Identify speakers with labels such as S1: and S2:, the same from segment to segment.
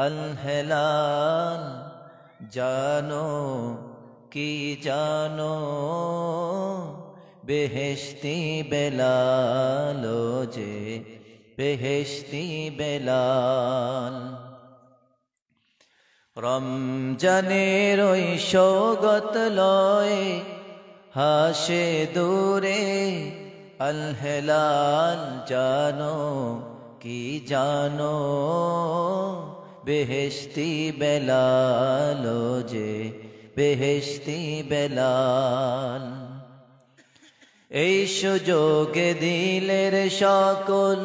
S1: আল হেলাল জানো কি জানো বেহেশতি বেলাল যে বেহেশতি বেলাল রমজানের ওই সৌগত লয়ে হাসে দূরে আল হেলাল জানো কি জানো বেহেশতি বেলাল যে বেহেশতি বেলাল এই সুযোগে দিলের সকল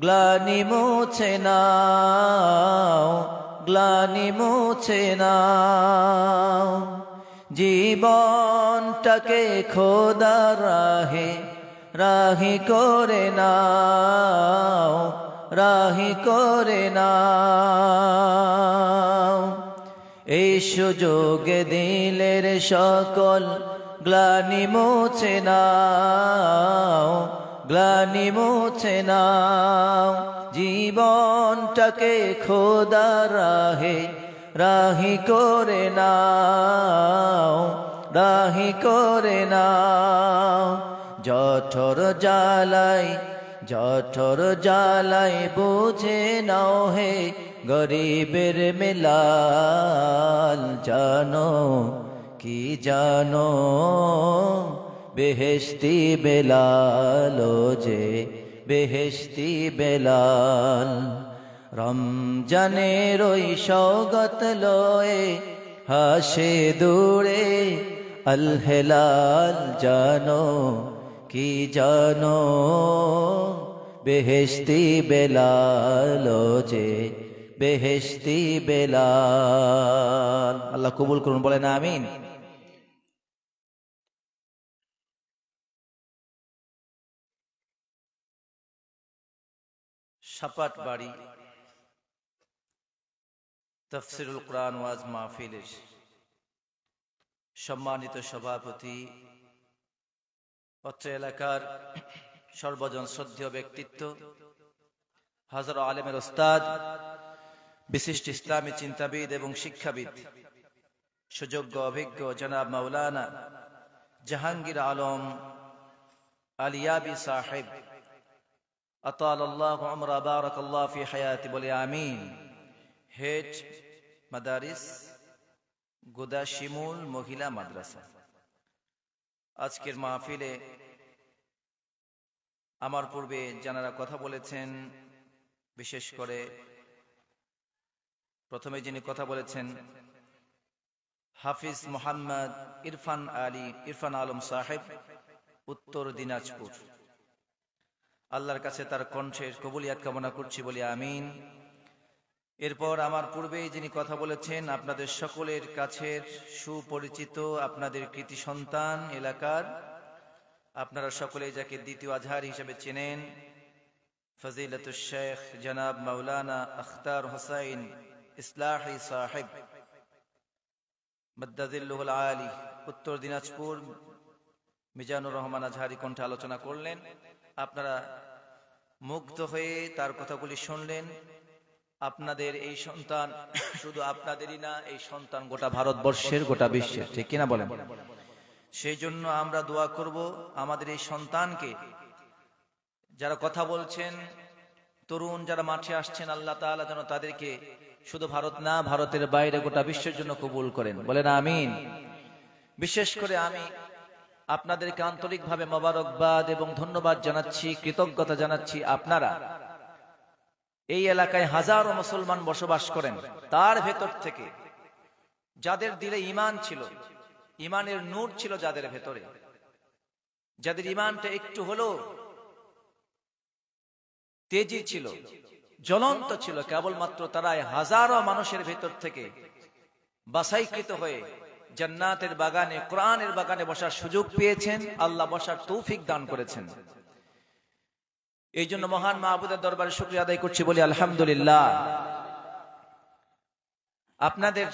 S1: গ্লানি মুছে নাও গ্লানি মুছে নাও জীবনটাকে খোদার রাহে রাহি করে নাও রাহি করে নাও এই সুযোগে দিলের সকল গ্লানি মুছে নাও গ্লানি মুছে নাও জীবনটাকে খোদার রাহে রাহি করে নাও রাহি করে নাও জঠর জ্বালাই বুঝে নাও হে গরিবের মেলাল জানো কি জানো বেহেশতি বেলাল যে বেহেশতি বেলাল রমজানের ওই সৌগত লয়ে হাসে দূরে আল হেলাল জানো কি জানো বেহেশতি বেলাল যে বেহেশতি বেলাল। আল্লাহ কবুল করুন, বলেন আমিন। সাপাট বাড়ি তাফসীরুল কুরআন ওয়াজ মাহফিলের সম্মানিত সভাপতি, অত্র এলাকার সর্বজন শ্রদ্ধেয় ব্যক্তিত্ব, হাজারো আলেমের ওস্তাদ, বিশিষ্ট ইসলামী চিন্তাবিদ এবং শিক্ষাবিদ, সুযোগ্য অভিজ্ঞ জনাব মাওলানা জাহাঙ্গীর আলম আলিয়াবি সাহেব আতালাল্লাহু উমরা বারাকাল্লাহু ফি হায়াতি, বলে আমিন। হেড মাদারিস গোদা শিমুল মহিলা মাদ্রাসা, আজকের মাহফিলে আমার পূর্বে যারা কথা বলেছেন, বিশেষ করে প্রথমে যিনি কথা বলেছেন হাফিজ মোহাম্মদ ইরফান আলম সাহেব, উত্তর দিনাজপুর, আল্লাহর কাছে তার কণ্ঠের কবুলিয়াত কামনা করছি, বলি আমিন। এরপর আমার পূর্বে যিনি কথা বলেছেন, আপনাদের সকলের কাছের সুপরিচিত, আপনাদের কৃতি সন্তান এলাকার, আপনারা সকলে যাকে দ্বিতীয় আজহার হিসেবে চেনেন, ফজিলাতুশ শেখ জনাব মাওলানা আখতার হোসাইন ইসলাহি সাহেব মাদ্দাজিল্লুহুল আলী, উত্তর দিনাজপুর, মিজানুর রহমান আজহারি কণ্ঠে আলোচনা করলেন। আপনারা মুগ্ধ হয়ে তার কথাগুলি শুনলেন। আপনাদের এই সন্তান শুধু আপনাদেরই না, এই সন্তান গোটা ভারতবর্ষের, গোটা বিশ্বের, ঠিক কিনা বলেন? সেই জন্য আমরা দোয়া করব আমাদের এই সন্তানকে, যারা কথা বলছেন, তরুণ যারা মাঠে আসছেন, আল্লাহ তাআলা যেন তাদেরকে শুধু ভারত না, ভারতের বাইরে গোটা বিশ্বের জন্য কবুল করেন, বলেন আমিন। বিশেষ করে আমি আপনাদেরকে আন্তরিকভাবে মোবারকবাদ এবং ধন্যবাদ জানাচ্ছি, কৃতজ্ঞতা জানাচ্ছি। আপনারা এই এলাকায় হাজারো মুসলমান বসবাস করেন, তার ভেতর থেকে যাদের দিলে ঈমান ছিল, ঈমানের নূর ছিল যাদের ভেতরে, যাদের ঈমানটা একটু হলেও তেজি ছিল, জ্বলন্ত ছিল, কেবলমাত্র তারাই হাজারো মানুষের ভেতর থেকে বাছাইকৃত হয়ে জান্নাতের বাগানে, কোরআনের বাগানে বসার সুযোগ পেয়েছেন। আল্লাহ বসার তৌফিক দান করেছেন। এই জন্য মহান মাহবুদের দরবারে শুকরিয়া আদায় করছি, বলি আলহামদুলিল্লাহ। আপনাদের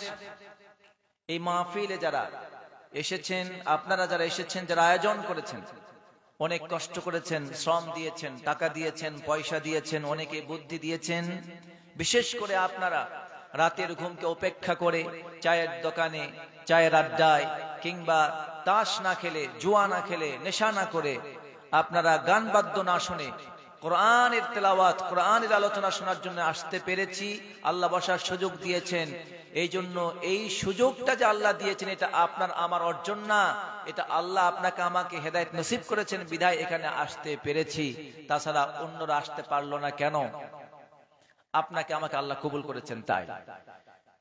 S1: এই মাহফিলে যারা এসেছেন, আপনারা যারা এসেছেন, যারা আয়োজন করেছেন, অনেক কষ্ট করেছেন, শ্রম দিয়েছেন, টাকা দিয়েছেন, পয়সা দিয়েছেন, অনেকে বুদ্ধি দিয়েছেন। বিশেষ করে আপনারা রাতের ঘুমকে উপেক্ষা করে চায়ের দোকানে, চায়ের আড্ডায় কিংবা তাস না খেলে, জুয়া না খেলে, নেশা না করে, আপনারা গান বাদ্য না শুনে কোরআনের তেলাওয়াত, কোরআনের আলোচনা শোনার জন্য আসতে পেরেছি। আল্লাহ বসার সুযোগ দিয়েছেন। এই জন্য এই সুযোগটা যে আল্লাহ দিয়েছেন, এটা আপনার আমার অর্জন না, এটা আল্লাহ আপনাকে আমাকে হেদায়েত নসিব করেছেন বিধায় এখানে আসতে পেরেছি। তাছাড়া অন্যরা আসতে পারলো না কেন? আপনাকে আমাকে আল্লাহ কবুল করেছেন তাই।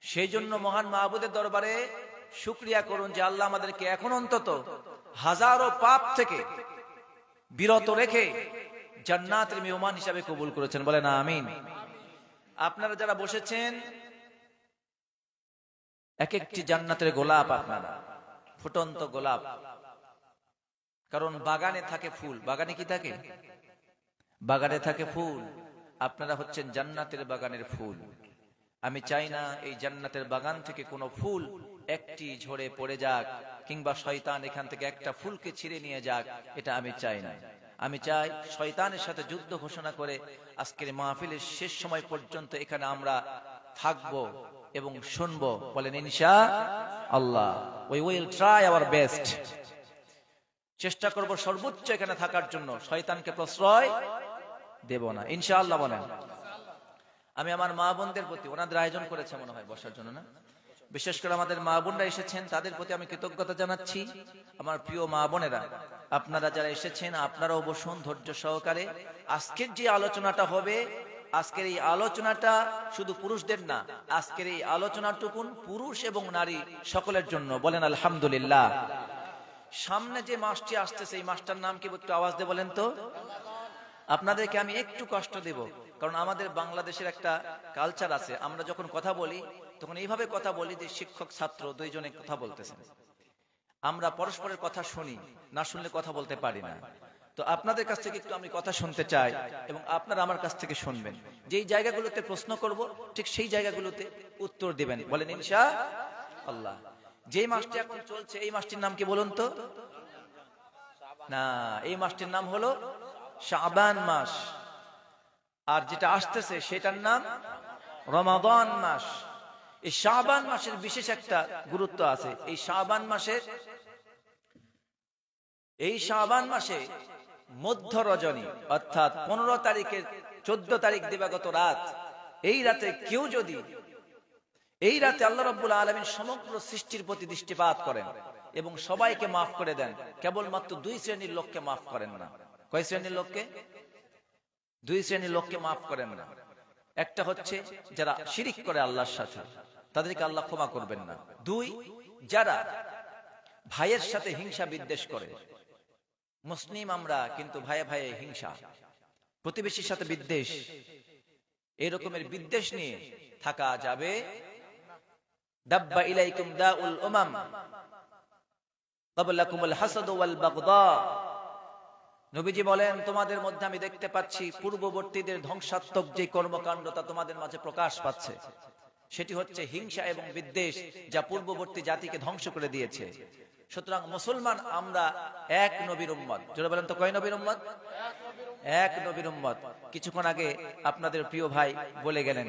S1: সেই জন্য মহান মাহবুদের দরবারে শুকরিয়া করুন যে আল্লাহ আমাদেরকে এখন অন্তত হাজারো পাপ থেকে বিরত রেখে জান্নাতের মেহমান হিসাবে কবুল করেছেন। বলেন আমিন। আপনারা যারা বসেছেন, এক একটি জান্নাতের গোলাপ, আপনারা ফুটন্ত গোলাপ। কারণ বাগানে থাকে ফুল। বাগানে কি থাকে? বাগানে থাকে ফুল। আপনারা হচ্ছেন জান্নাতের বাগানের ফুল। আমি চাই না এই জান্নাতের বাগান থেকে কোনো ফুল একটি ঝরে পড়ে যাক, কিংবা শয়তান এখান থেকে একটা ফুলকে ছিঁড়ে নিয়ে যাক, এটা আমি চাই না। আমি চাই শয়তানের সাথে যুদ্ধ ঘোষণা করে আজকের মাহফিলের শেষ সময় পর্যন্ত এখানে আমরা থাকবো এবং শুনবো। বলেন ইনশাআল্লাহ। We will try our best. চেষ্টা করব সর্বোচ্চ এখানে থাকার জন্য, শয়তানকে প্রশ্রয় দেব না ইনশাআল্লাহ। বলেন। আমি আমার মা বোনদের প্রতি, ওনাদের আয়োজন করেছে মনে হয় বসার জন্য না, বিশেষ করে আমাদের মা বোনরা এসেছেন, তাদের প্রতি আমি কৃতজ্ঞতা জানাচ্ছি। আমার প্রিয় মা বোনেরা, আপনারা যারা এসেছেন আপনারাও বসুন ধৈর্য সহকারে। আজকের যে আলোচনাটা হবে, আজকের এই আলোচনাটা শুধু পুরুষদের না, আজকের এই আলোচনাটুকুন পুরুষ এবং নারী সকলের জন্য। বলেন আলহামদুলিল্লাহ। সামনে যে মাসটি আসতেছে, এই মাসটার নাম কি? একটু আওয়াজ দিয়ে বলেন তো। আপনাদেরকে আমি একটু কষ্ট দেব, কারণ আমাদের বাংলাদেশের একটা কালচার আছে, আমরা যখন কথা বলি তখন এইভাবে কথা বলি যে শিক্ষক ছাত্র দুইজনে কথা বলতেছেন, আমরা পরস্পরের কথা শুনি, না শুনলে কথা বলতে পারি না। তো আপনাদের কাছ থেকে একটু আমি কথা শুনতে চাই এবং আপনারা আমার কাছ থেকে শুনবেন। যেই জায়গাগুলোতে প্রশ্ন করব ঠিক সেই জায়গাগুলোতে উত্তর দিবেন। বলেন ইনশাআল্লাহ। যেই মাসটি এখন চলছে, এই মাসটির নাম কি বলুন তো? না, এই মাসটির নাম হলো শাবান মাস। আর যেটা আসতেছে সেটার নাম রমাদান মাস। এই শাবান মাসের বিশেষ একটা গুরুত্ব আছে। এই শাবান মাসে মধ্য রজনী, অর্থাৎ 15 তারিখের 14 তারিখ দিবাগত রাত, এই রাতে কেউ যদি, এই রাতে আল্লাহ রাব্বুল আলামিন সমগ্র সৃষ্টির প্রতি দৃষ্টিপাত করেন এবং সবাইকে মাফ করে দেন। কেবলমাত্র 2 শ্রেণীর লোককে মাফ করেন না। কয় শ্রেণীর লোককে? 2 শ্রেণীর লোককে মাফ করেন না। একটা হচ্ছে যারা শিরিক করে আল্লাহর সাথে, তাদেরকে আল্লাহ ক্ষমা করবেন না। 2, যারা ভাইয়ের সাথে হিংসা বিদ্বেষ করে। মুসলিম আমরা, কিন্তু ভাইয়ে ভাইয়ে হিংসা, প্রতিবেশীর সাথে বিদ্বেষ, এই রকমের বিদ্বেষ নিয়ে থাকা যাবে। দাব্বা ইলাইকুম দাউল উমাম ক্বাবলাকুমুল হাসাদ ওয়াল বাগদা। নবীজি বলেন, তোমাদের মধ্যে আমি দেখতে পাচ্ছি পূর্ববর্তীদের ধ্বংসাত্মক যে কর্মকাণ্ডটা তোমাদের মাঝে প্রকাশ পাচ্ছে, সেটি হচ্ছে হিংসা এবং বিদ্বেষ, যা পূর্ববর্তী জাতিকে ধ্বংস করে দিয়েছে। সুতরাং মুসলমান আমরা এক নবীর উম্মত। জোরে বলেন তো, কয় নবীর উম্মত? এক নবীর উম্মত। কিছুক্ষণ আগে আপনাদের প্রিয় ভাই বলে গেলেন,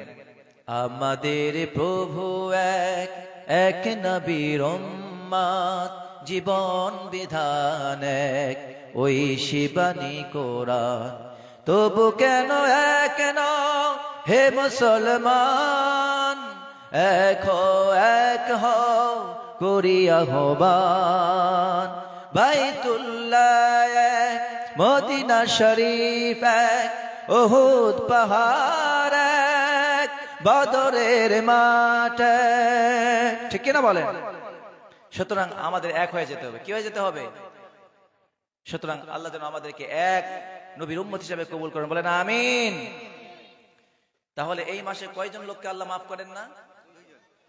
S1: আমাদের প্রভু এক, এক নবীর উম্মত, জীবন বিধান এক, ওই শিবানী কোরআন। তবু কেন এক নও হে মুসলমান, এক হও করি আহ্বান। বাইতুল্লাহ এক, মদিনা শরীফ এক, উহুদ পাহাড় এক, বদরের মাঠ এক। ঠিক কিনা বলেন? সুতরাং আমাদের এক হয়ে যেতে হবে। কি হয়ে যেতে হবে? সুতরাং আল্লাহ যেন আমাদেরকে এক নবীর উম্মত হিসেবে কবুল করেন। বলেন আমিন। তাহলে এই মাসে কয়জন লোককে আল্লাহ মাফ করেন না?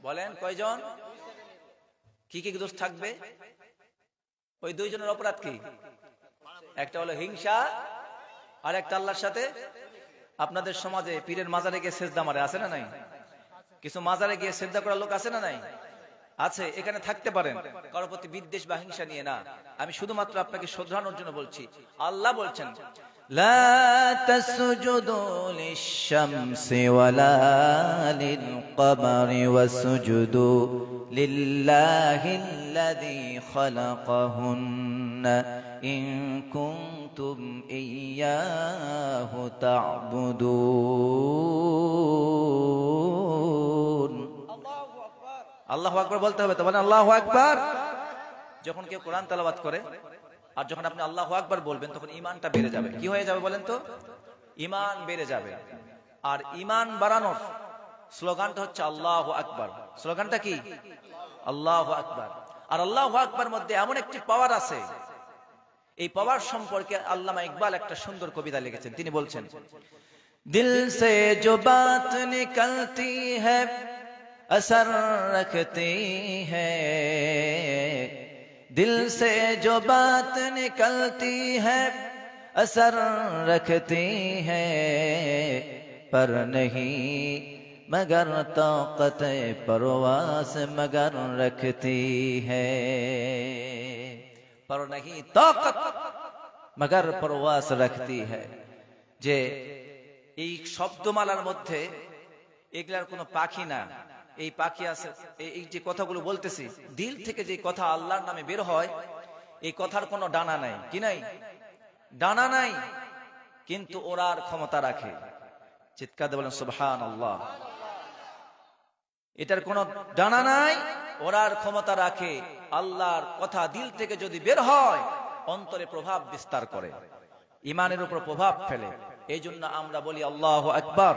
S1: বলেন কয়জন? কি কি দোষ থাকবে? ওই 2 জনের অপরাধ কি? একটা হলো হিংসা, আর একটা আল্লাহর সাথে। আপনাদের সমাজে পীরের মাজারে গিয়ে সেজদা মারে, আছে না নাই? কিছু মাজারে গিয়ে সেজদা করার লোক আছে না নাই? আছে। এখানে থাকতে পারেন, কারোর প্রতি বিদ্বেষ বা হিংসা নিয়ে না। আমি শুধুমাত্র আপনাকে শ্রদ্ধানোর জন্য বলছি। আল্লাহ বলছেন, লা তাসজুদু লিশ-শামসি ওয়ালা লিল القمر واسجدوا لله الذي خلقهن إن كنتم إياه تعبدون আল্লাহু আকবার বলতে হবে তো, বলেন আল্লাহু আকবার। যখন কেউ কোরআন তেলাওয়াত করে আর যখন আপনি আল্লাহু আকবার বলবেন তখন ঈমানটা বেড়ে যাবে। কি হয়ে যাবে বলেন তো? ঈমান বেড়ে যাবে। আর ঈমান বাড়ানোর স্লোগানটা হচ্ছে আল্লাহু আকবার। স্লোগানটা কি? আল্লাহু আকবার। আর আল্লাহু আকবার মধ্যে এমন একটি পাওয়ার আছে, এই পাওয়ার সম্পর্কে আল্লামা ইকবাল একটা সুন্দর কবিতা লিখেছেন। তিনি বলছেন, দিল সে জো বাত নিকলতি হ্যায় असर रखती है, दिल से जो बात निकलती है असर रखती है, पर नहीं मगर तौक़त परवास मगर रखती है, पर नहीं तौक़त मगर परवास रखती है। যে এই শব্দমালার মধ্যে এগুলার কোনো পাখি না, এই পাখি আছে। এই যে কথাগুলো বলতেছি, দিল থেকে যে কথা আল্লাহর নামে বের হয়, এই কথার কোনো ডানা নাই। কি নাই? ডানা নাই, কিন্তু ওড়ার ক্ষমতা রাখে। চিৎকার দিয়ে বলেন সুবহানাল্লাহ। এটার কোনো ডানা নাই, ওড়ার ক্ষমতা রাখে। আল্লাহর কথা দিল থেকে যদি বের হয় অন্তরে প্রভাব বিস্তার করে, ঈমানের উপর প্রভাব ফেলে। এই জন্য আমরা বলি আল্লাহু আকবার।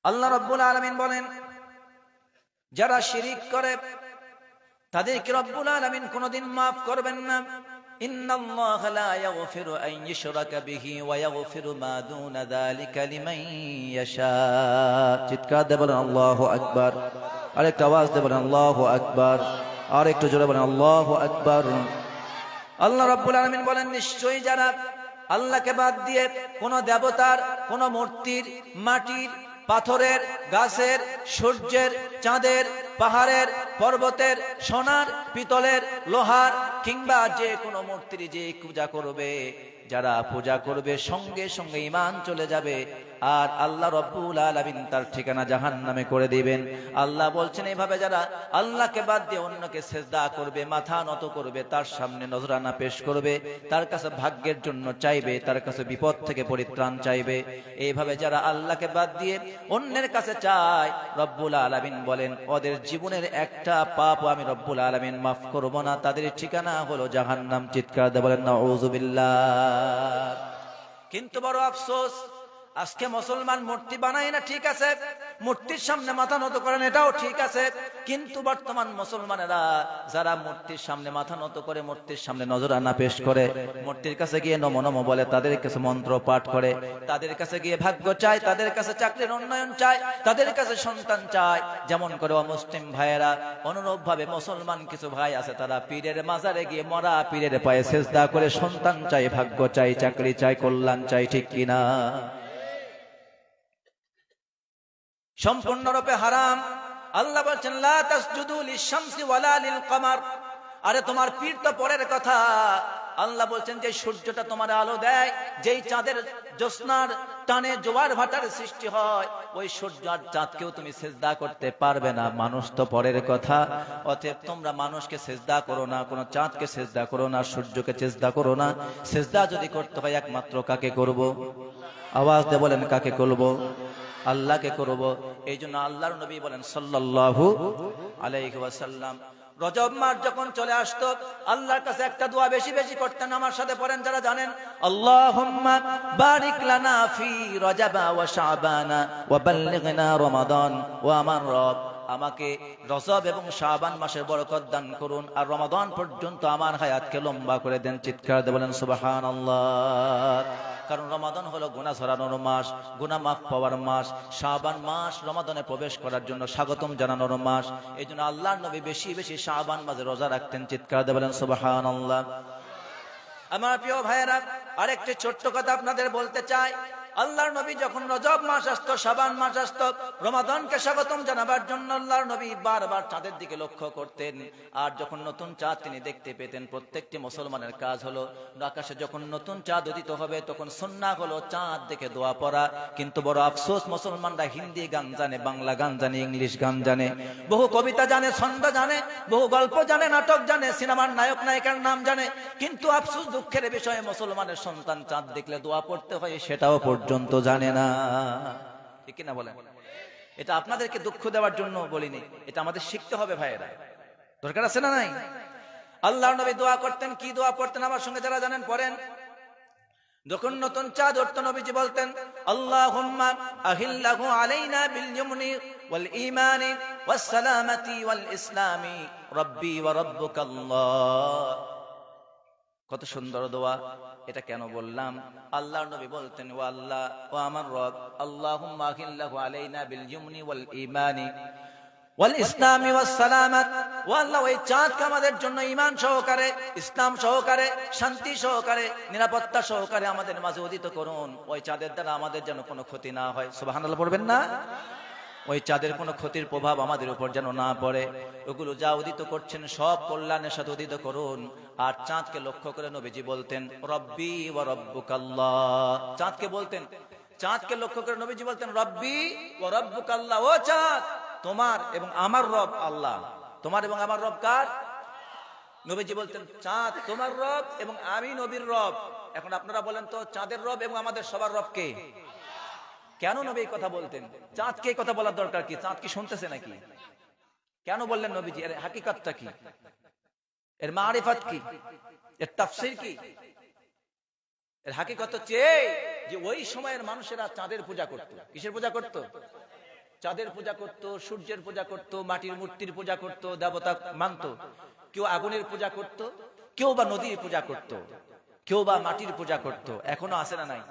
S1: আল্লাহ রাব্বুল আলামিন বলেন, যারা শিরিক করে তাদেরকে রব্বুল আলামিন কোনদিন মাফ করবেন না। ইন্নাল্লাহা লা ইয়াগফিরু আন ইউশরাকা বিহি ওয়া ইয়াগফিরু মা দুনা যালিকা লিমান ইয়াশা। চিৎকার দিয়ে বলেন আল্লাহু আকবার। আরেকটা আওয়াজ দিয়ে বলেন আল্লাহু আকবার। আর একটু জোরে বলেন আল্লাহু আকবার। আল্লাহ রাব্বুল আলামিন বলেন, নিশ্চয়ই যারা আল্লাহকে বাদ দিয়ে কোন দেবতার, কোন মূর্তির, মাটির, পাথরের, গাছের, সূর্যের, চাঁদের, পাহাড়ের, পর্বতের, সোনার, পিতলের, লোহার কিংবা যে কোনো মূর্তির যে পূজা করবে, যারা পূজা করবে সঙ্গে সঙ্গে ঈমান চলে যাবে। আর আল্লাহ রাব্বুল আলামিন তার ঠিকানা জাহান্নামে করে দিবেন। আল্লাহ বলছেন, এইভাবে যারা আল্লাহকে বাদ দিয়ে অন্যকে সিজদা করবে, মাথা নত করবে, তার সামনে নজরানা পেশ করবে, তার কাছে ভাগ্যের জন্য চাইবে, তার কাছে বিপদ থেকে পরিত্রাণ চাইবে, এইভাবে যারা আল্লাহকে বাদ দিয়ে অন্যের কাছে চায়, রব্বুল আলামিন বলেন ওদের জীবনের একটা পাপও আমি রব্বুল আলামিন মাফ করব না। তাদের ঠিকানা হলো জাহান্নাম। চিৎকার দিয়ে বলেন নাউযুবিল্লাহ। কিন্তু বড় আফসোস, আজকে মুসলমান মূর্তি বানায় না, ঠিক আছে, মূর্তির সামনে মাথা নত করেন, এটাও ঠিক আছে, কিন্তু বর্তমান মুসলমানেরা যারা মূর্তির সামনে মাথা নত করে, মূর্তির সামনে নজরানা পেশ করে, মূর্তির কাছে গিয়ে নমো নমো বলে, তাদের কাছে মন্ত্র পাঠ করে, তাদের কাছে গিয়ে ভাগ্য চায়, তাদের কাছে চাকরির উন্নয়ন চায়, তাদের কাছে সন্তান চায়, যেমন করে অমুসলিম ভাইয়েরা, অনুরূপ ভাবে মুসলমান কিছু ভাই আছে, তারা পীরের মাজারে গিয়ে মরা পীরের পায়ে সিজদা করে সন্তান চাই, ভাগ্য চাই, চাকরি চাই, কল্যাণ চাই। ঠিক কিনা? সম্পূর্ণরূপে হারাম। আল্লাহ বলছেন, লা তাসজুদু লিশ-শামসি ওয়ালা লিল-কমার। আরে তোমার পীর তো পরের কথা। আল্লাহ বলছেন, যে সূর্যটা তোমার আলো দেয়, যেই চাঁদের জ্যোৎস্নার টানে জোয়ার ভাটার সৃষ্টি হয়, ওই সূর্য আর চাঁদকেও তুমি সিজদা করতে পারবে না। মানুষ তো পরের কথা। অতএব তোমরা মানুষকে সিজদা করো না, কোন চাঁদকে সিজদা করো না, সূর্যকে সিজদা করো না। সিজদা যদি করতে হয় একমাত্র কাকে করব? আওয়াজ দিয়ে বলেন, কাকে করব? আল্লাহকে করব। এই জন্য আল্লাহর নবী বলেন সাল্লাল্লাহু আলাইহি ওয়াসাল্লাম, রজব মাস যখন চলে আসতো আল্লাহর কাছে একটা দোয়া বেশি বেশি করতেন। আমার সাথে পড়েন যারা জানেন, আল্লাহুম্মা বারিক লানা ফি রজবা ওয়া শাবানা ওয়া বাল্লিগনা রমাদান। ও আমার রব, আমাকে রজব এবং শাবান মাসের বরকত দান করুন, আর রমাদান পর্যন্ত আমার হায়াতকে লম্বা করে দেন। চিৎকার দিয়ে বলেন সুবহানাল্লাহ। কারণ রমাদান হলো গুনাহ ঝরানোর মাস, গুনাহ মাফ পাওয়ার মাস। শাবান মাস রমাদানে প্রবেশ করার জন্য স্বাগতম জানানোর মাস। এই জন্য আল্লাহর নবী বেশি বেশি শাবান মাসে রোজা রাখতেন। চিৎকার দিয়ে বলেন সুবহানাল্লাহ। আমার প্রিয় ভাইয়েরা, আরেকটি ছোট্ট কথা আপনাদের বলতে চাই। আল্লাহর নবী যখন রজব মাস আসতো, শাবান মাস আসতো, রমাদানকে স্বাগতম জানাবার জন্য আল্লাহর নবী বারবার চাঁদের দিকে লক্ষ্য করতেন। আর যখন নতুন চাঁদ তিনি দেখতে পেতেন, প্রত্যেকটি মুসলমানের কাজ হলো আকাশে যখন নতুন চাঁদ উদিত হবে তখন সুন্নাহ হলো চাঁদ দেখে দোয়া পড়া। কিন্তু বড় আফসোস, মুসলমানরা হিন্দি গান জানে, বাংলা গান জানে, ইংলিশ গান জানে, বহু কবিতা জানে, ছন্দ জানে, বহু গল্প জানে, নাটক জানে, সিনেমার নায়ক নায়িকার নাম জানে, কিন্তু আফসোস দুঃখের বিষয়ে মুসলমানের সন্তান চাঁদ দেখলে দোয়া পড়তে হয় সেটাও পর্যন্ত জানে না। ঠিক না বলেন? এটা আপনাদেরকে দুঃখ দেওয়ার জন্য বলিনি, এটা আমাদের শিখতে হবে ভাইয়েরা, দরকার আছে না নাই? আল্লাহর নবী দোয়া করতেন, কি দোয়া পড়তেন আমার সঙ্গে যারা জানেন পড়েন। যখন নতুন চাঁদ উঠত নবীজি বলতেন, আল্লাহুম্মা আহিল্লাহু আলাইনা বিল ইয়ুমনি ওয়াল ঈমানি ওয়াস সালামাতি ওয়াল ইসলামি রাব্বি ওয়া রাব্বুকাল্লাহ। কত সুন্দর দোয়া। এটা কেন বললাম? আল্লাহর নবী বলতেন, ও আল্লাহ, ও আমার রব, আল্লাহুম্মা আহিল্লাহু আলাইনা বিল ইয়ুমনি ওয়াল ঈমানি ওয়াল ইসলামি ওয়াস সালামাত। ও আল্লাহ, ওই চাঁদকে আমাদের জন্য ঈমান সহকারে, ইসলাম সহকারে, শান্তি সহকারে, নিরাপত্তা সহকারে আমাদের মাঝে উদিত করুন। ওই চাঁদের দ্বারা আমাদের যেন কোনো ক্ষতি না হয়। সুবহানাল্লাহ পড়বেন না? ওই চাঁদের কোনো ক্ষতির প্রভাব আমাদের উপর যেন না পড়ে। ওগুলো যা উদিত করছেন সব কল্যাণের সাথে উদিত করুন। আর চাঁদকে লক্ষ্য করে নবীজি বলতেন, রব্বি ওয়া রব্বুকাল্লাহ। চাঁদকে বলতেন, চাঁদকে লক্ষ্য করে নবীজি বলতেন, রব্বি ওয়া রব্বুকাল্লাহ। ও চাঁদ, তোমার এবং আমার রব আল্লাহ। তোমার এবং আমার রব কার? নবীজি বলতেন, চাঁদ তোমার রব এবং আমি নবীর রব। এখন আপনারা বলেন তো, চাঁদের রব এবং আমাদের সবার রব কে? কেন নবী এই কথা বলতেন? চাঁদকে এই কথা বলার দরকার কি? চাঁদ কি শুনতেছে নাকি? কেন বললেন নবীজি? এর হাকিকতটা কি? এর মারিফাত কি? এর তাফসীর কি? এর হাকিকত হচ্ছে যে ওই সময়ের মানুষেরা চাঁদের পূজা করত। কিসের পূজা করত? চাঁদের পূজা করত, সূর্যের পূজা করত, মাটির মূর্তির পূজা করত, দেবতা মানত। কেউ আগুনের পূজা করত, কেউ বা নদীর পূজা করত, কেউ বা মাটির পূজা করত। এখনো আছে না নাই?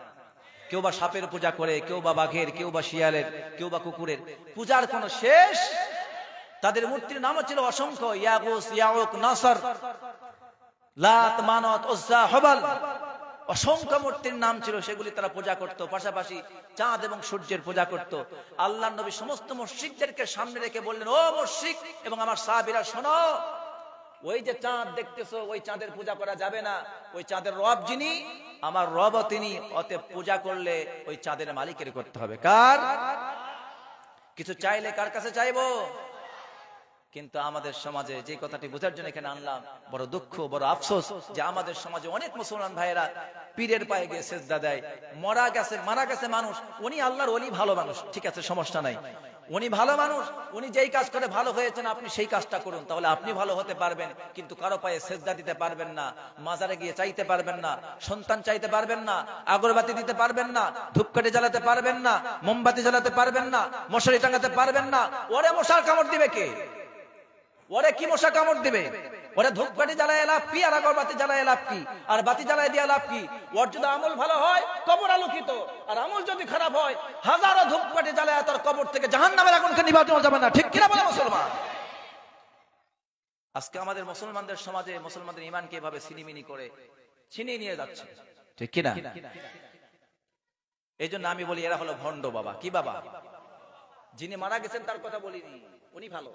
S1: কেউ বা সাপের পূজা করে, কেউ বা বাঘের, কেউ বা শিয়ালের, কেউ বা কুকুরের। পূজার কোনো শেষ। তাদের মূর্তির নামও ছিল অসংখ্য, ইয়াগুস, ইয়াউক, নাসর, লাত, মানত, উজ্জা, হুবাল। অসংখ্য মূর্তির নাম ছিল, সেগুলি তারা পূজা করত। পাশাপাশি চাঁদ এবং সূর্যের পূজা করত। আল্লাহর নবী সমস্ত মুশরিকদেরকে সামনে রেখে বললেন, ও মুশরিক এবং আমার সাহাবীরা শোনো, ওই যে চাঁদ দেখতেছো, ওই চাঁদের পূজা করা যাবে না। ওই চাঁদের রব যিনি, আমার রব তিনি। অতএব পূজা করলে ওই চাঁদের মালিকের করতে হবে। কার? কিছু চাইলে কার কাছে চাইবো? কিন্তু আমাদের সমাজে যে কথাটি বোঝার জন্য এখানে আনলাম, বড় দুঃখ, বড় আফসোস যে আমাদের সমাজে অনেক মুসলমান ভাইয়েরা পীরের পায়ে গিয়ে সেজদা দেয়। মারা গেছে মানুষ, উনি আল্লাহর ওলি, ভালো মানুষ, ঠিক আছে, সমস্যা নাই, উনি ভালো মানুষ, উনি যেই কাজ করে ভালো হয়েছেন, আপনি সেই কাজটা করুন, তাহলে আপনি ভালো হতে পারবেন। কিন্তু কারো পায়ে সেজদা দিতে পারবেন না, মাজারে গিয়ে চাইতে পারবেন না, সন্তান চাইতে পারবেন না, আগরবাতি দিতে পারবেন না, ধূপকাঠি জ্বালাতে পারবেন না, মোমবাতি জ্বালাতে পারবেন না, মশারি টাঙাতে পারবেন না। ওরে মশার কামড় দিবে কে? ওরে কি মশা কামড় দিবে? ওরে ধূপকাঠি জ্বালায় লাভ কি? আর আগরবাতি জ্বালায় লাভ কি? আর বাতি জ্বালায় দিয়ে লাভ কি? ওর যদি আমল ভালো হয় কবর আলোকিত, আর আমল যদি খারাপ হয় হাজারো ধূপকাঠি জ্বালায় তার কবর থেকে জাহান্নামের আগুনকে নিভানো যাবে না। ঠিক কিনা বলে মুসলমান? আজকে আমাদের মুসলমানদের সমাজে মুসলমানদের ঈমানকে এভাবে ছিনিমিনি করে ছিনিয়ে নিয়ে যাচ্ছে, ঠিক কিনা? এই জন্য আমি বলি, এরা হলো ভণ্ড বাবা। কি বাবা? যিনি মারা গেছেন তার কথা বলিনি, উনি ভালো,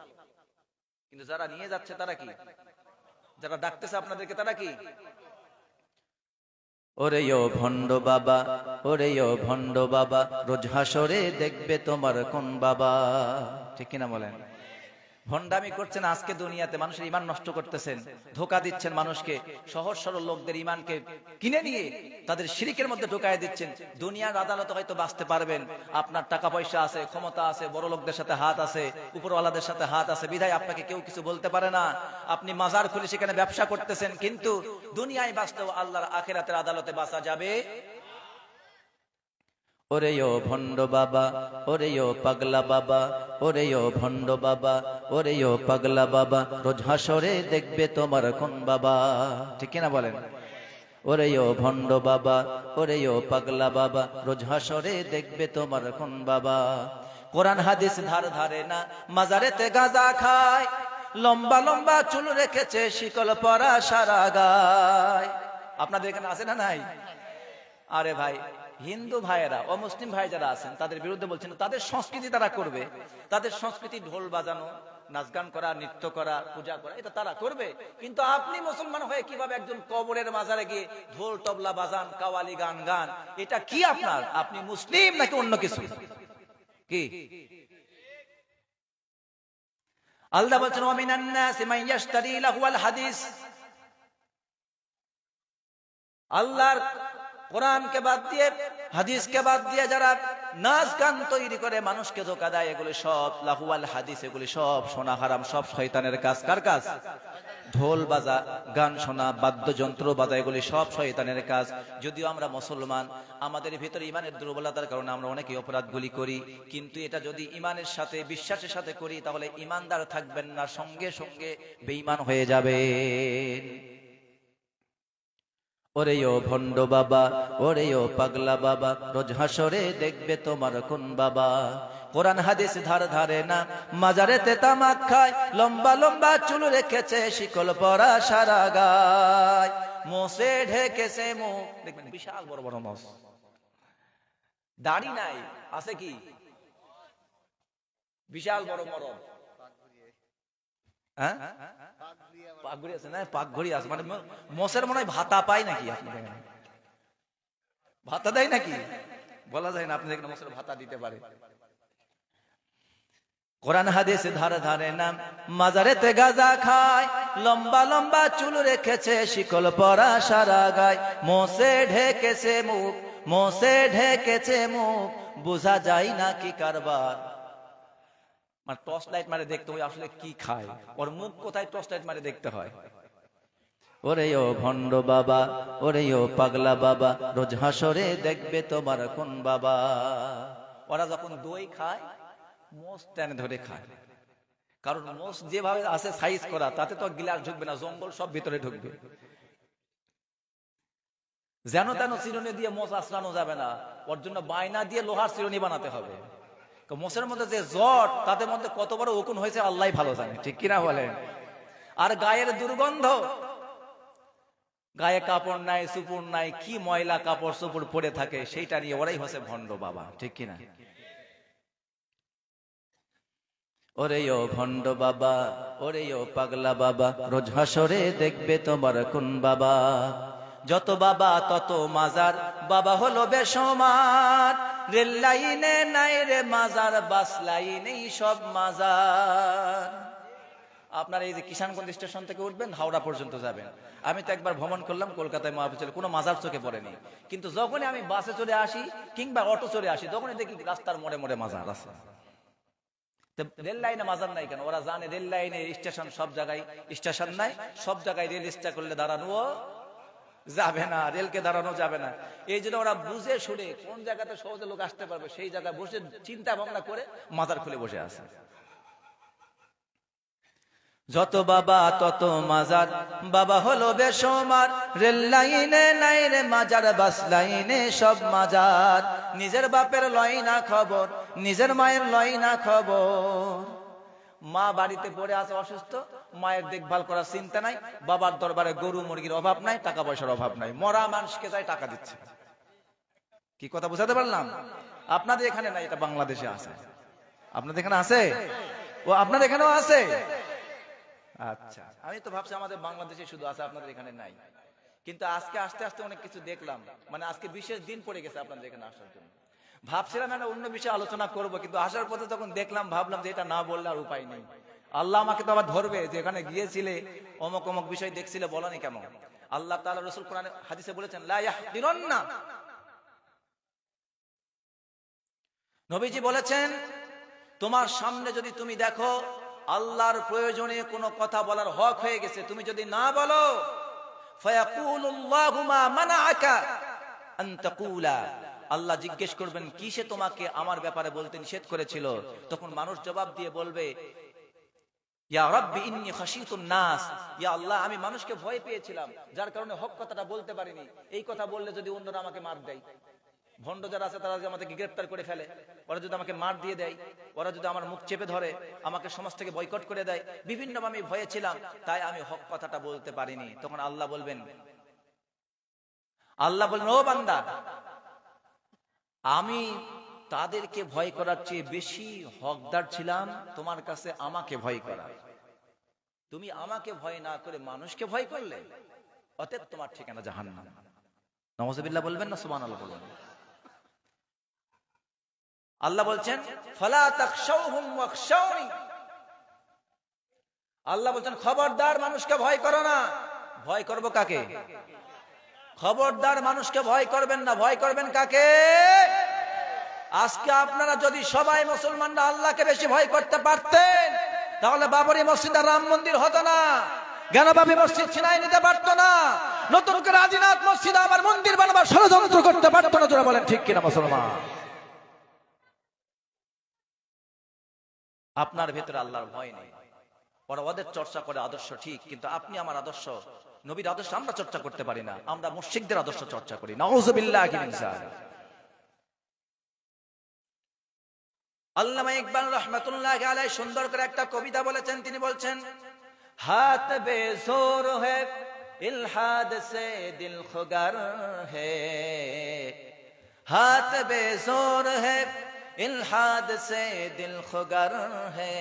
S1: কিন্তু যারা নিয়ে যাচ্ছে তারা কি? যারা ডাকতেছে আপনাদেরকে তারা কি? ওরে ও ভণ্ড বাবা, ওরে ও ভণ্ড বাবা, রোজ হাসরে দেখবে তোমার কোন বাবা। ঠিক কিনা বলেন? ভণ্ডামি করছেন আজকে দুনিয়াতে, মানুষের ঈমান নষ্ট করতেছেন, ধোঁকা দিচ্ছেন মানুষকে, সহজ সরল লোকদের ঈমানকে কিনে নিয়ে তাদের শিরকের মধ্যে ঢুকায় দিচ্ছেন। দুনিয়ার আদালতে হয়তো বাঁচতে পারবেন, আপনার টাকা পয়সা আছে, ক্ষমতা আছে, বড় লোকদের সাথে হাত আছে, উপরওয়ালাদের সাথে হাত আছে, বিধায় আপনাকে কেউ কিছু বলতে পারে না। আপনি মাজার খুলে সেখানে ব্যবসা করতেছেন, কিন্তু দুনিয়ায় বাঁচতেও আল্লাহর আখিরাতের আদালতে বাঁচা যাবে। ওরে ও ভণ্ড বাবা, ওরে ও পাগলা বাবা, ওরে ও ভণ্ড বাবা, ওরে ও পাগলা বাবা, রোজ হাসরে দেখবে তোমার কোন বাবা। ঠিক কিনা বলেন? ওরে ও ভণ্ড বাবা, ওরে ও পাগলা বাবা, রোজ হাসরে দেখবে তোমার কোন বাবা। কোরআন হাদিস ধার ধারে না, মাজারেতে গাঁজা খায়, লম্বা লম্বা চুল রেখেছে, শিকল পরা সারা গায়। আপনাদের এখানে আছে না নাই? আরে ভাই, হিন্দু ভাইয়েরা ও মুসলিম ভাই যারা আছেন তাদের বিরুদ্ধে বলছেন, তাদের সংস্কৃতি তারা করবে, তাদের সংস্কৃতি ঢোল বাজানো, নাচ গান করা, নৃত্য করা, পূজা করা, এটা তারা করবে। কিন্তু আপনি মুসলমান হয়ে কিভাবে একজন কবরের মাজারে গিয়ে ঢোল তবলা বাজান, কাওয়ালি গান গান? এটা কি আপনার? আপনি মুসলিম নাকি অন্য কিছু? কি আল্লাহ বলছেন, ওয়া মিনান নাসি মান ইয়াশতারি লাহুল হাদিস। আল্লাহর কোরআনকে বাদ দিয়ে, হাদিসকে বাদ দিয়ে যারা নাচ গান তৈরি করে মানুষকে ধোঁকা দেয়, এগুলি সব লাহুল হাদিস, এগুলি সব শোনা হারাম, সব শয়তানের কাজ। কার কাজ? ঢোল বাজা, গান শোনা, বাদ্যযন্ত্র বাজা, এগুলি সব শয়তানের কাজ। যদিও আমরা মুসলমান, আমাদের ভিতরে ইমানের দুর্বলতার কারণে আমরা অনেকই অপরাধগুলি করি, কিন্তু এটা যদি ইমানের সাথে, বিশ্বাসের সাথে করি, তাহলে ইমানদার থাকবেন না, সঙ্গে সঙ্গে বেঈমান হয়ে যাবে। ওরে ও ভণ্ড বাবা, ওরে ও পাগলা বাবা, রোজ হাসরে দেখবে তোমার কোন বাবা। কোরআন হাদিস ধার ধারে না, মাজারেতে তামাক খায়, লম্বা লম্বা চুল রেখেছে, শিকল পরা সারা গায়, মোষে ঢেকেছে মুখ, দেখবেন বিশাল বড় বড় মোষ, দাড়ি নাই, আছে কি বিশাল বড় মরদ, হ্যাঁ পাগড়ি আছে না, পাগড়ি আছে, মানে মোষের মনে হয় ভাতা পায় নাকি? আপনি দেখেন ভাতা দেয় নাকি? বলা যায় না, আপনি দেখেন মোষের ভাতা দিতে পারে। কোরআন হাদিস ধারে ধারে নাম, মাজারেতে গাঁজা খায়, লম্বা লম্বা চুল রেখেছে, শিকল পরা সারা গায়, মোষে ঢেকেছে মুখ, মোষে ঢেকেছে মুখ, বোঝা যায় না কি কারবার। মানে টর্চ লাইট মারে দেখতে হয় আসলে কি খায়, ওর মুখ কোথায়, টর্চ লাইট মারে দেখতে হয়। ওরে ও ভণ্ড বাবা, ওরে ও পাগলা বাবা, রোজ হাসরে দেখবে তোমার কোন বাবা। ওরা যখন দই খায়, মোষ টেনে ধরে খায়, কারণ মোষ যেভাবে আছে সাইজ করা, তাতে তো গিলাস ঢুকবে না, জঙ্গল সব ভিতরে ঢুকবে। যেন তেন চিরুনি দিয়ে মোষ আশ্রানো যাবে না, ওর জন্য বায়না দিয়ে লোহার চিরুনি বানাতে হবে। মোষের মধ্যে যে জট, তাদের মধ্যে কত বড় উকুন হয়েছে আল্লাহ ভালো জানে, ঠিক কিনা বলেন? আর গায়ের দুর্গন্ধ, গায়ে কাপড় নাই, সুপুর নাই, কি ময়লা কাপড় সুপুর পরে থাকে, সেইটা নিয়ে ওরাই হচ্ছে ভণ্ড বাবা, ঠিক কিনা? ওরে ও ভণ্ড বাবা, ওরে ও পাগলা বাবা, রোজ হাসরে দেখবে তোমার কোন বাবা। যত বাবা তত মাজার, বাবা হলো বেসমার, রেল লাইনে নাই রে মাজার, বাস লাইনেই সব মাজার। আপনার এই যে কিষানগঞ্জ স্টেশন থেকে উঠবেন, হাওড়া পর্যন্ত যাবেন। আমি তো একবার ভ্রমণ করলাম কলকাতায়, মহাবিদ্যালয়, কোনো মাজার চোখে পড়েনি, কিন্তু যখনই আমি বাসে চড়ে আসি কিংবা অটো চড়ে আসি, তখনই দেখি রাস্তার মোড়ে মোড়ে মাজার আছে। রেল লাইনে মাজার নাই কেন? ওরা জানে রেল লাইনে স্টেশন, সব জায়গায় স্টেশন নাই, সব জায়গায় রেল ইচ্ছা করলে দাঁড়ানো যাবে না, রেলকে দাঁড়ানো যাবে না। এই জন্য ওরা বুঝে শুনে কোন জায়গাতে সহজে লোক আসতে পারবে, সেই জায়গায় বসে চিন্তা ভাবনা করে মাজার খুলে বসে আছে। যত বাবা তত মাজার, বাবা হলো বেসমার, রেল লাইনে নাই রে মাজার, বাস লাইনে সব মাজার। নিজের বাপের লয় না খবর, নিজের মায়ের লয় না খবর। মা বাড়িতে পড়ে আছে অসুস্থ, মায়ের দেখভাল করার চিন্তা নাই, বাবার দরবারে গরু মুরগির অভাব নাই, টাকা পয়সার অভাব নাই, মরা মানুষকে যাই টাকা দিচ্ছে। কি কথা বুঝাতে পারলাম? আপনাদের এখানে নাই, এটা বাংলাদেশে আছে। আপনাদের এখানে আছে? ও আপনাদের এখানেও আছে? আচ্ছা, আমি তো ভাবছি আমাদের বাংলাদেশে শুধু আছে, আপনাদের এখানে নাই। কিন্তু আজকে আস্তে আস্তে অনেক কিছু দেখলাম, মানে আজকে বিশেষ দিন পড়ে গেছে আপনাদের এখানে আসার জন্য। ভাবছিলাম একটা অন্য বিষয়ে আলোচনা করব, কিন্তু আসার পথে যখন দেখলাম, ভাবলাম যে এটা না বললে আর উপায় নেই। আল্লাহ আমাকে তো আবার ধরবে যে এখানে গিয়েছিলে, অমুক অমুক বিষয় দেখছিলে, বলানি কেন? আল্লাহ তাআলা রাসূল কোরআনে হাদিসে বলেছেন, লা ইয়াহদিরুন্না, নবীজি বলেছেন, তোমার সামনে যদি তুমি দেখো আল্লাহর প্রয়োজনে কোনো কথা বলার হক হয়ে গেছে, তুমি যদি না বলো, ফায়াকুলুল্লাহু মা মানাআকা আন তাকুলা, আল্লাহ জিজ্ঞেস করবেন কিসে তোমাকে আমার ব্যাপারে বলতে নিষেধ করেছিল। তখন মানুষ জবাব দিয়ে বলবে, ইয়া রাব্বি ইন্নী খাশিতুন নাস, ইয়া আল্লাহ আমি মানুষকে ভয় পেয়েছিলাম, যার কারণে হক কথাটা বলতে পারিনি। এই কথা বললে যদি অন্যরা আমাকে মার দেয়, ভণ্ড যারা আছে তারা যদি আমাকে গ্রেফতার করে ফেলে, ওরা যদি আমাকে মার দিয়ে দেয়, ওরা যদি আমার মুখ চেপে ধরে, আমাকে সমাজ থেকে বয়কট করে দেয়, বিভিন্নভাবে আমি ভয়ে ছিলাম, তাই আমি হক কথাটা বলতে পারিনি। তখন আল্লাহ বলবেন, ও বান্দা, আমি তাদেরকে ভয় করার চেয়ে বেশি হকদার ছিলাম তোমার কাছে আমাকে ভয় করা। তুমি আমাকে ভয় না করে মানুষকে ভয় করলে, অতএব তোমার ঠিকানা জাহান্নাম। নাউযুবিল্লাহ বলবেন না সুবহানাল্লাহ বলবেন? আল্লাহ বলছেন ফালা তাখশাউহুম ওয়াখশাউনি। আল্লাহ বলছেন খবরদার মানুষকে ভয় করো না। ভয় করব কাকে? খবরদার মানুষকে ভয় করবেন না, ভয় করবেন কাকে? আজকে আপনারা যদি সবাই মুসলমানরা আল্লাহকে বেশি ভয় করতে পারতেন, তাহলে বাবরি মসজিদ আর রাম মন্দির হতো না, জ্ঞানবাপী মসজিদ ছিনাই নিতে পারতো না, নতুন করে আদিনাথ মসজিদ আবার মন্দির বানাবার ষড়যন্ত্র করতে পারতো না। যারা বলেন ঠিক কিনা মুসলমান? আপনার ভেতরে আল্লাহর ভয় নেই। ওরা ওদের চর্চা করে আদর্শ ঠিক, কিন্তু আপনি আমার আদর্শ, নবীর আদর্শ আমরা চর্চা করতে পারি না, আমরা মুশরিকদের আদর্শ চর্চা করি। নাউযুবিল্লাহি মিন যালিক। আল্লামা ইকবাল রাহমাতুল্লাহি আলাইহি সুন্দর করে একটা কবিতা বলেছেন। তিনি বলছেন হাত বেজোর है इल्हाद से दिल खुगर है, हाथ बेजोर है इल्हाद से दिल खुगर है,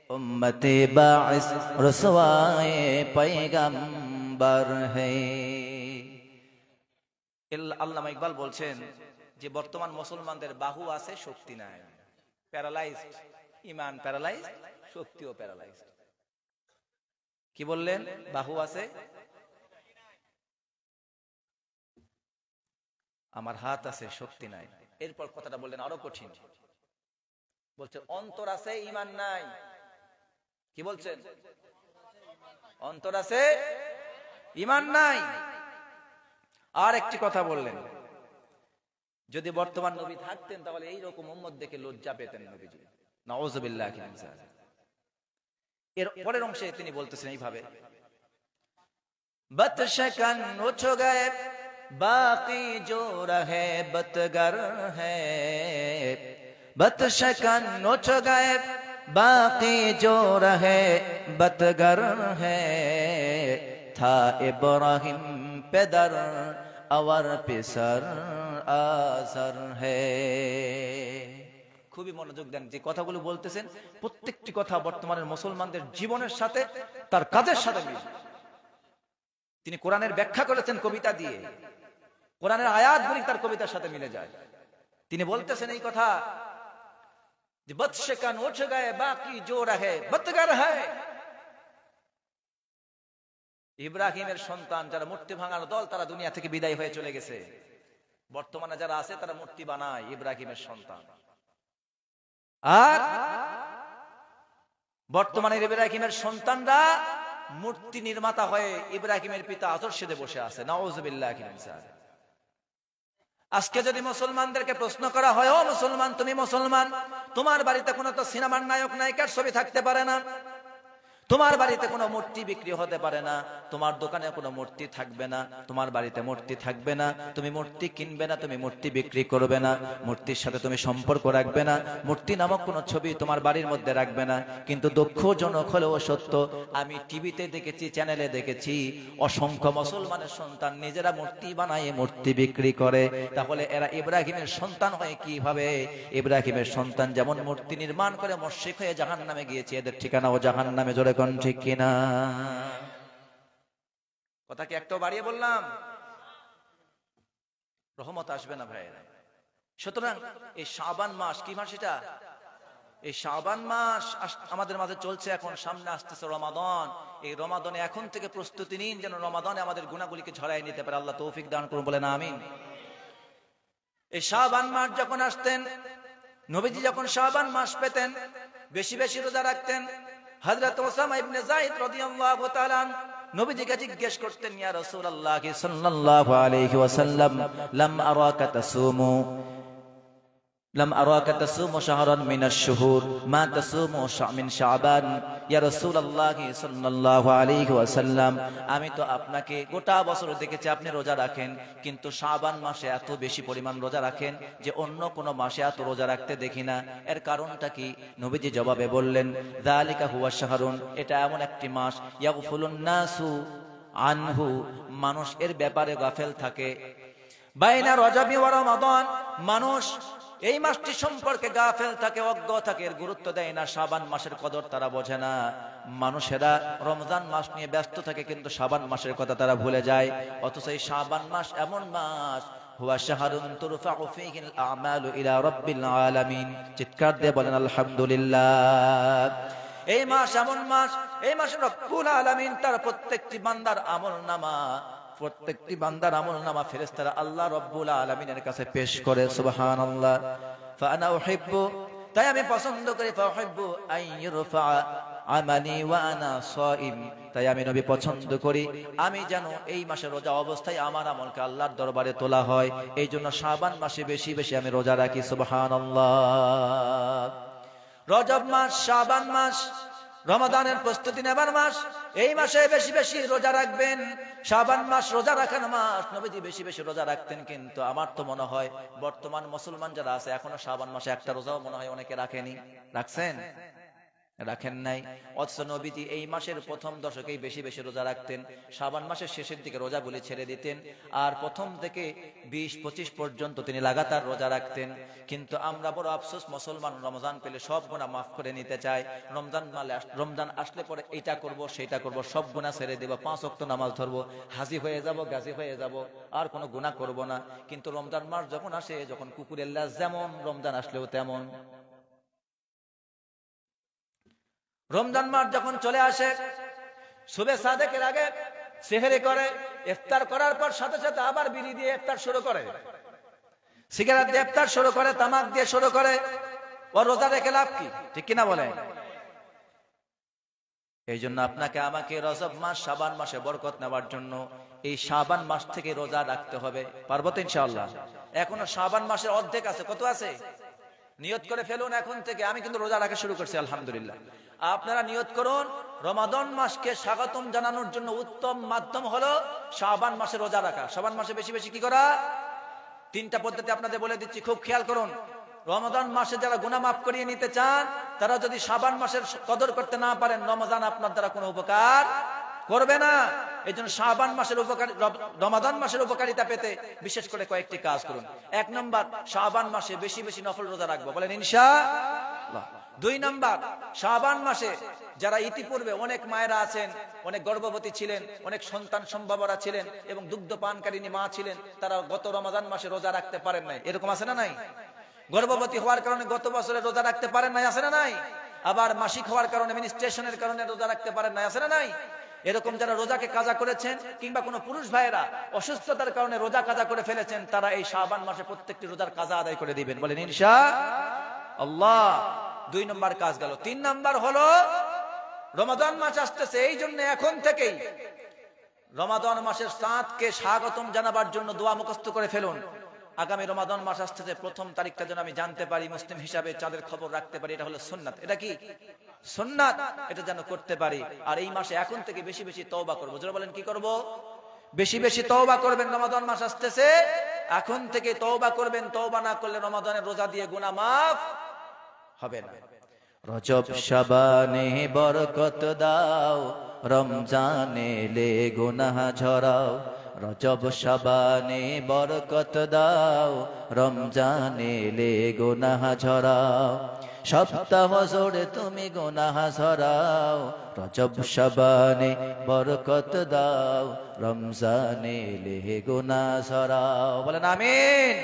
S1: उम्मते बाइस रसवाए पैगंबर है। আল্লামা ইকবাল বলছেন যে বর্তমান মুসলমানদের বাহু আছে, শক্তি নাই, প্যারালাইজড, ঈমান প্যারালাইজড, শক্তিও প্যারালাইজড। কি বললেন? বাহু আছে, আমার হাত আছে, শক্তি নাই। এরপর কথাটা বললেন আরো কঠিন, বলছেন অন্তর আছে, ঈমান নাই। কি বলছেন? অন্তর আছে, ঈমান নাই। আর একটি কথা বললেন, যদি বর্তমান নবী থাকতেন তাহলে এইরকম উম্মত দেখে লজ্জা পেতেন নবীজি। নাউযুবিল্লাহি মিন যালিক। এর পরের অংশে তিনি বলতেছেন এইভাবে বতশকন উঠ গয়ে বাকি জো রহে বতগর হে, বতশকন উঠ গয়ে বাকি জো রহে বতগর হে, থা ইব্রাহিম পেদর और पिसर आजर है। খুবই মনোযোগ দেন, যে কথাগুলো বলতেছেন প্রত্যেকটি কথা বর্তমানের মুসলমানদের জীবনের সাথে, তার কাজের সাথে মিল। তিনি কোরআনের ব্যাখ্যা করেছেন কবিতা দিয়ে, কোরআনের আয়াতগুলি তার কবিতার সাথে মিলে যায়। তিনি বলতেছেন এই কথা যে বদশকান উঠ গয়ে বাকি জো রহে বতগর হ্যায়। ইব্রাহিমের সন্তান যারা মূর্তি ভাঙার দল, তারা দুনিয়া থেকে বিদায় হয়ে চলে গেছে। বর্তমানে যারা আছে তারা মূর্তি বানায়, ইব্রাহিমের সন্তান। আর বর্তমানে ইব্রাহিমের সন্তানরা মূর্তি নির্মাতা হয়ে ইব্রাহিমের পিতা আদর্শে বসে আছে। নাউযুবিল্লাহি মিন যালিক। আজকে যদি মুসলমানদেরকে প্রশ্ন করা হয়, ও মুসলমান, তুমি মুসলমান, তোমার বাড়িতে কোনো তো সিনেমার নায়ক নায়িকার ছবি থাকতে পারে না, তোমার বাড়িতে কোনো মূর্তি বিক্রি হতে পারে না, তোমার দোকানে কোনো মূর্তি থাকবে না, তোমার বাড়িতে মূর্তি থাকবে না, তুমি মূর্তি কিনবে না, তুমি মূর্তি বিক্রি করবে না, মূর্তির সাথে তুমি সম্পর্ক রাখবে না, মূর্তি নামক কোনো ছবি তোমার বাড়ির মধ্যে রাখবে না। কিন্তু দুঃখজনক হলেও সত্য, আমি টিভিতে দেখেছি, চ্যানেলে দেখেছি, অসংখ্য মুসলমানের সন্তান নিজেরা মূর্তি বানায়, মূর্তি বিক্রি করে। তাহলে এরা ইব্রাহিমের সন্তান হয় কিভাবে? ইব্রাহিমের সন্তান যেমন মূর্তি নির্মাণ করে মুশরিক হয়ে জাহান্নামে গিয়েছে, এদের ঠিকানাও জাহান্নামে। জোরে কোন ঠিক কিনা? কথা কি একটাও বাড়িয়ে বললাম? রহমত আসবে না ভাইয়েরা। সুতরাং এই শাবান মাস, কি মাস এটা? এই শাবান মাস আমাদের মাঝে চলছে এখন, সামনে আসতেছে রমাদান। এই রমাদানে এখন থেকে প্রস্তুতি নিন, যেন রমাদানে আমাদের গুনাহগুলিকে ঝরাই নিতে পারে। আল্লাহ তৌফিক দান করুন, বলেন আমিন। এই শাবান মাস যখন আসতেন, নবীজি যখন শাবান মাস পেতেন, বেশি বেশি রোজা রাখতেন। হযরত ওসামা ইবনে যায়েদ রাদিয়াল্লাহু তাআলা নবীজিকে জিজ্ঞেস করতেন, ইয়া রাসূলুল্লাহ সাল্লাল্লাহু আলাইহি ওয়াসাল্লাম, লাম আরাকা তাসুমু শাহরান মিনাশ শুহুর মা তাসুমু মিন শাবান। ইয়া রাসূলুল্লাহ সাল্লাল্লাহু আলাইহি ওয়াসাল্লাম, আমি তো আপনাকে গোটা বছর দেখেছি আপনি রোজা রাখেন, কিন্তু শাবান মাসে এত বেশি পরিমাণ রোজা রাখেন যে অন্য কোন মাসে এত রোজা রাখতে দেখি না। এর কারণটা কি? নবীজি জবাবে বললেন, যালিকা হুয়া শাহরুন, এটা এমন একটি মাস, ইয়াগফুলুন নাসু আনহু, মানুষ এর ব্যাপারে গাফেল থাকে। বাইনা রজবি ওয়া রমাদান, মানুষ এই মাসটি সম্পর্কে গাফেল থাকে, অজ্ঞ থাকে, এর গুরুত্ব দেয় না। শাবান মাসের কদর তারা বোঝে না। মানুষেরা রমজান মাস নিয়ে ব্যস্ত থাকে, কিন্তু শাবান মাসের কথা তারা ভুলে যায়। অথচ এই শাবান মাস এমন মাস, হুয়া শাহরুন তুরফাউ ফীহিল আমালু ইলা রাব্বিল আলামিন। চিৎকার দিয়ে বলেন আলহামদুলিল্লাহ। এই মাস এমন মাস, এই মাসে রব্বুল আলামিন তার প্রত্যেকটি বান্দার আমলনামা ফেরেশতারা আল্লাহ রব্বুল আলামিনের কাছে পেশ করে। সুবহানাল্লাহ। ফাআনা উহিব্বু, তাই আমি পছন্দ করি, ফাউহিব্বু আন ইউরফা আমালি ওয়া আনা সাইম, তাই আমি নবী পছন্দ করি আমি যেন এই মাসে রোজা অবস্থায় আমার আমলকে আল্লাহর দরবারে তোলা হয়। এই জন্য শাবান মাসে বেশি বেশি আমি রোজা রাখি। সুবহানাল্লাহ। রজব মাস, শাবান মাস, রমাদানের প্রস্তুতি নেবার মাস। এই মাসে বেশি বেশি রোজা রাখবেন। শাবান মাস রোজা রাখার মাস, নবীজি বেশি বেশি রোজা রাখতেন। কিন্তু আমার তো মনে হয় বর্তমান মুসলমান যারা আছে এখনো শাবান মাসে একটা রোজাও মনে হয় অনেকে রাখেনি। রাখছেন? রাখেন নাই। অথচ নবীজি এই মাসের প্রথম দশকেই বেশি বেশি রোজা রাখতেন। শাবান মাসের শেষের দিকে রোজাগুলি ছেড়ে দিতেন, আর প্রথম থেকে 20-25 পর্যন্ত তিনি লাগাতার রোজা রাখতেন। কিন্তু আমরা বড় আফসোস, মুসলমান রমজান পেলে সব গুনাহ মাফ করে নিতে চায়। রমজান আসলে পরে এইটা করব সেইটা করব, সব গুনাহ ছেড়ে দেব, 5 ওয়াক্ত নামাজ ধরবো, হাজি হয়ে যাব, গাজী হয়ে যাব, আর কোনো গুনাহ করব না। কিন্তু রমজান মাস যখন আসে, যখন কুকুরের লাশ যেমন, রমজান আসলেও তেমন। রমজান মাস যখন চলে আসে, সুবে সাদেকের আগে সেহরি করে, ইফতার করার পর সাথে সাথে আবার বিড়ি দিয়ে ইফতার শুরু করে, সিগারেট দিয়ে ইফতার শুরু করে, তামাক দিয়ে শুরু করে। ও রোজা রেখে লাভ কি? ঠিক কিনা বলেন? এই জন্য আপনাকে আমাকে রজব মাস, শাবান মাসে বরকত নেওয়ার জন্য এই শাবান মাস থেকে রোজা রাখতে হবে। পারবো তো ইনশাআল্লাহ? এখনো শাবান মাসের অর্ধেক আছে। কত আছে? নিয়ত করে ফেলুন এখন থেকে। আমি কিন্তু রোজা রাখা শুরু করছি আলহামদুলিল্লাহ। আপনারা নিয়ত করুন, রমাদান মাসকে স্বাগতম জানানোর জন্য উত্তম মাধ্যম হলো শাবান মাসে রোজা রাখা। শাবান মাসে বেশি বেশি কি করা? 3টা পদ্ধতি আপনাদের বলে দিচ্ছি, খুব খেয়াল করুন। রমাদান মাসে যারা গুনাহ মাফ করিয়ে নিতে চান, তারা যদি শাবান মাসের কদর করতে না পারেন, রমজান আপনার দ্বারা কোনো উপকার করবে না। এই জন্য শাবান মাসের রমাদান মাসের উপকারিতা পেতে বিশেষ করে কয়েকটি কাজ করুন। 1 নম্বর, শাবান মাসে বেশি বেশি নফল রোজা রাখবো, বলেন ইনশাআল্লাহ। 2 নম্বর, শাবান মাসে যারা ইতিপূর্বে অনেক মায়েরা আছেন, অনেক গর্ভবতী ছিলেন, অনেক সন্তান সম্ভবরা ছিলেন এবং দুগ্ধ পানকারিনী মা ছিলেন, তারা গত রমাদান মাসে রোজা রাখতে পারেন নাই। এরকম আছে না নাই? গর্ভবতী হওয়ার কারণে গত বছরে রোজা রাখতে পারেন নাই, আছে না নাই? আবার মাসিক হওয়ার কারণে, মেনস্ট্রুয়েশনের কারণে রোজা রাখতে পারেন নাই, আছে না নাই? এরকম যারা রোজাকে কাজা করেছেন, কিংবা কোনো পুরুষ ভাইয়েরা অসুস্থতার কারণে রোজা কাজা করে ফেলেছেন, তারা এই শাবান মাসে প্রত্যেকটি রোজার কাজা আদায় করে দিবেন, বলেন ইনশাআল্লাহ। 2 নম্বর কাজ গেল। 3 নম্বর হলো, রমাদান মাস আসতেছে, এই জন্য এখন থেকেই রমাদান মাসের চাঁদকে স্বাগতম জানাবার জন্য দোয়া মুখস্থ করে ফেলুন। আগামী রমাদান মাস আসতেছে, 1ম তারিখটা যেন আমি জানতে পারি, মুসলিম হিসাবে চাঁদের খবর রাখতে পারি। এটা হলো সুন্নাত। এটা কি সুন্নাত? এটা যেন করতে পারি। আর এই মাসে এখন থেকে বেশি বেশি তওবা করব। যারা বলেন কি করব? বেশি বেশি তওবা করবেন। রমাদান মাস আসতেছে, এখন থেকে তওবা করবেন। তওবা না করলে রমাদানের রোজা দিয়ে গুনাহ মাফ হবে না। রজব শাবানে বরকত দাও, রমজানে লে গুনাহ ঝরাও। রজব শাবানে বরকত দাও, রমজানে লে গুনাহ ঝরাও। সপ্তাহ জোড়ে তুমি গুনাহ ঝরাও, রজব শাবানে বরকত দাও, রমজানে লে গুনাহ ঝরাও। বলেন আমিন।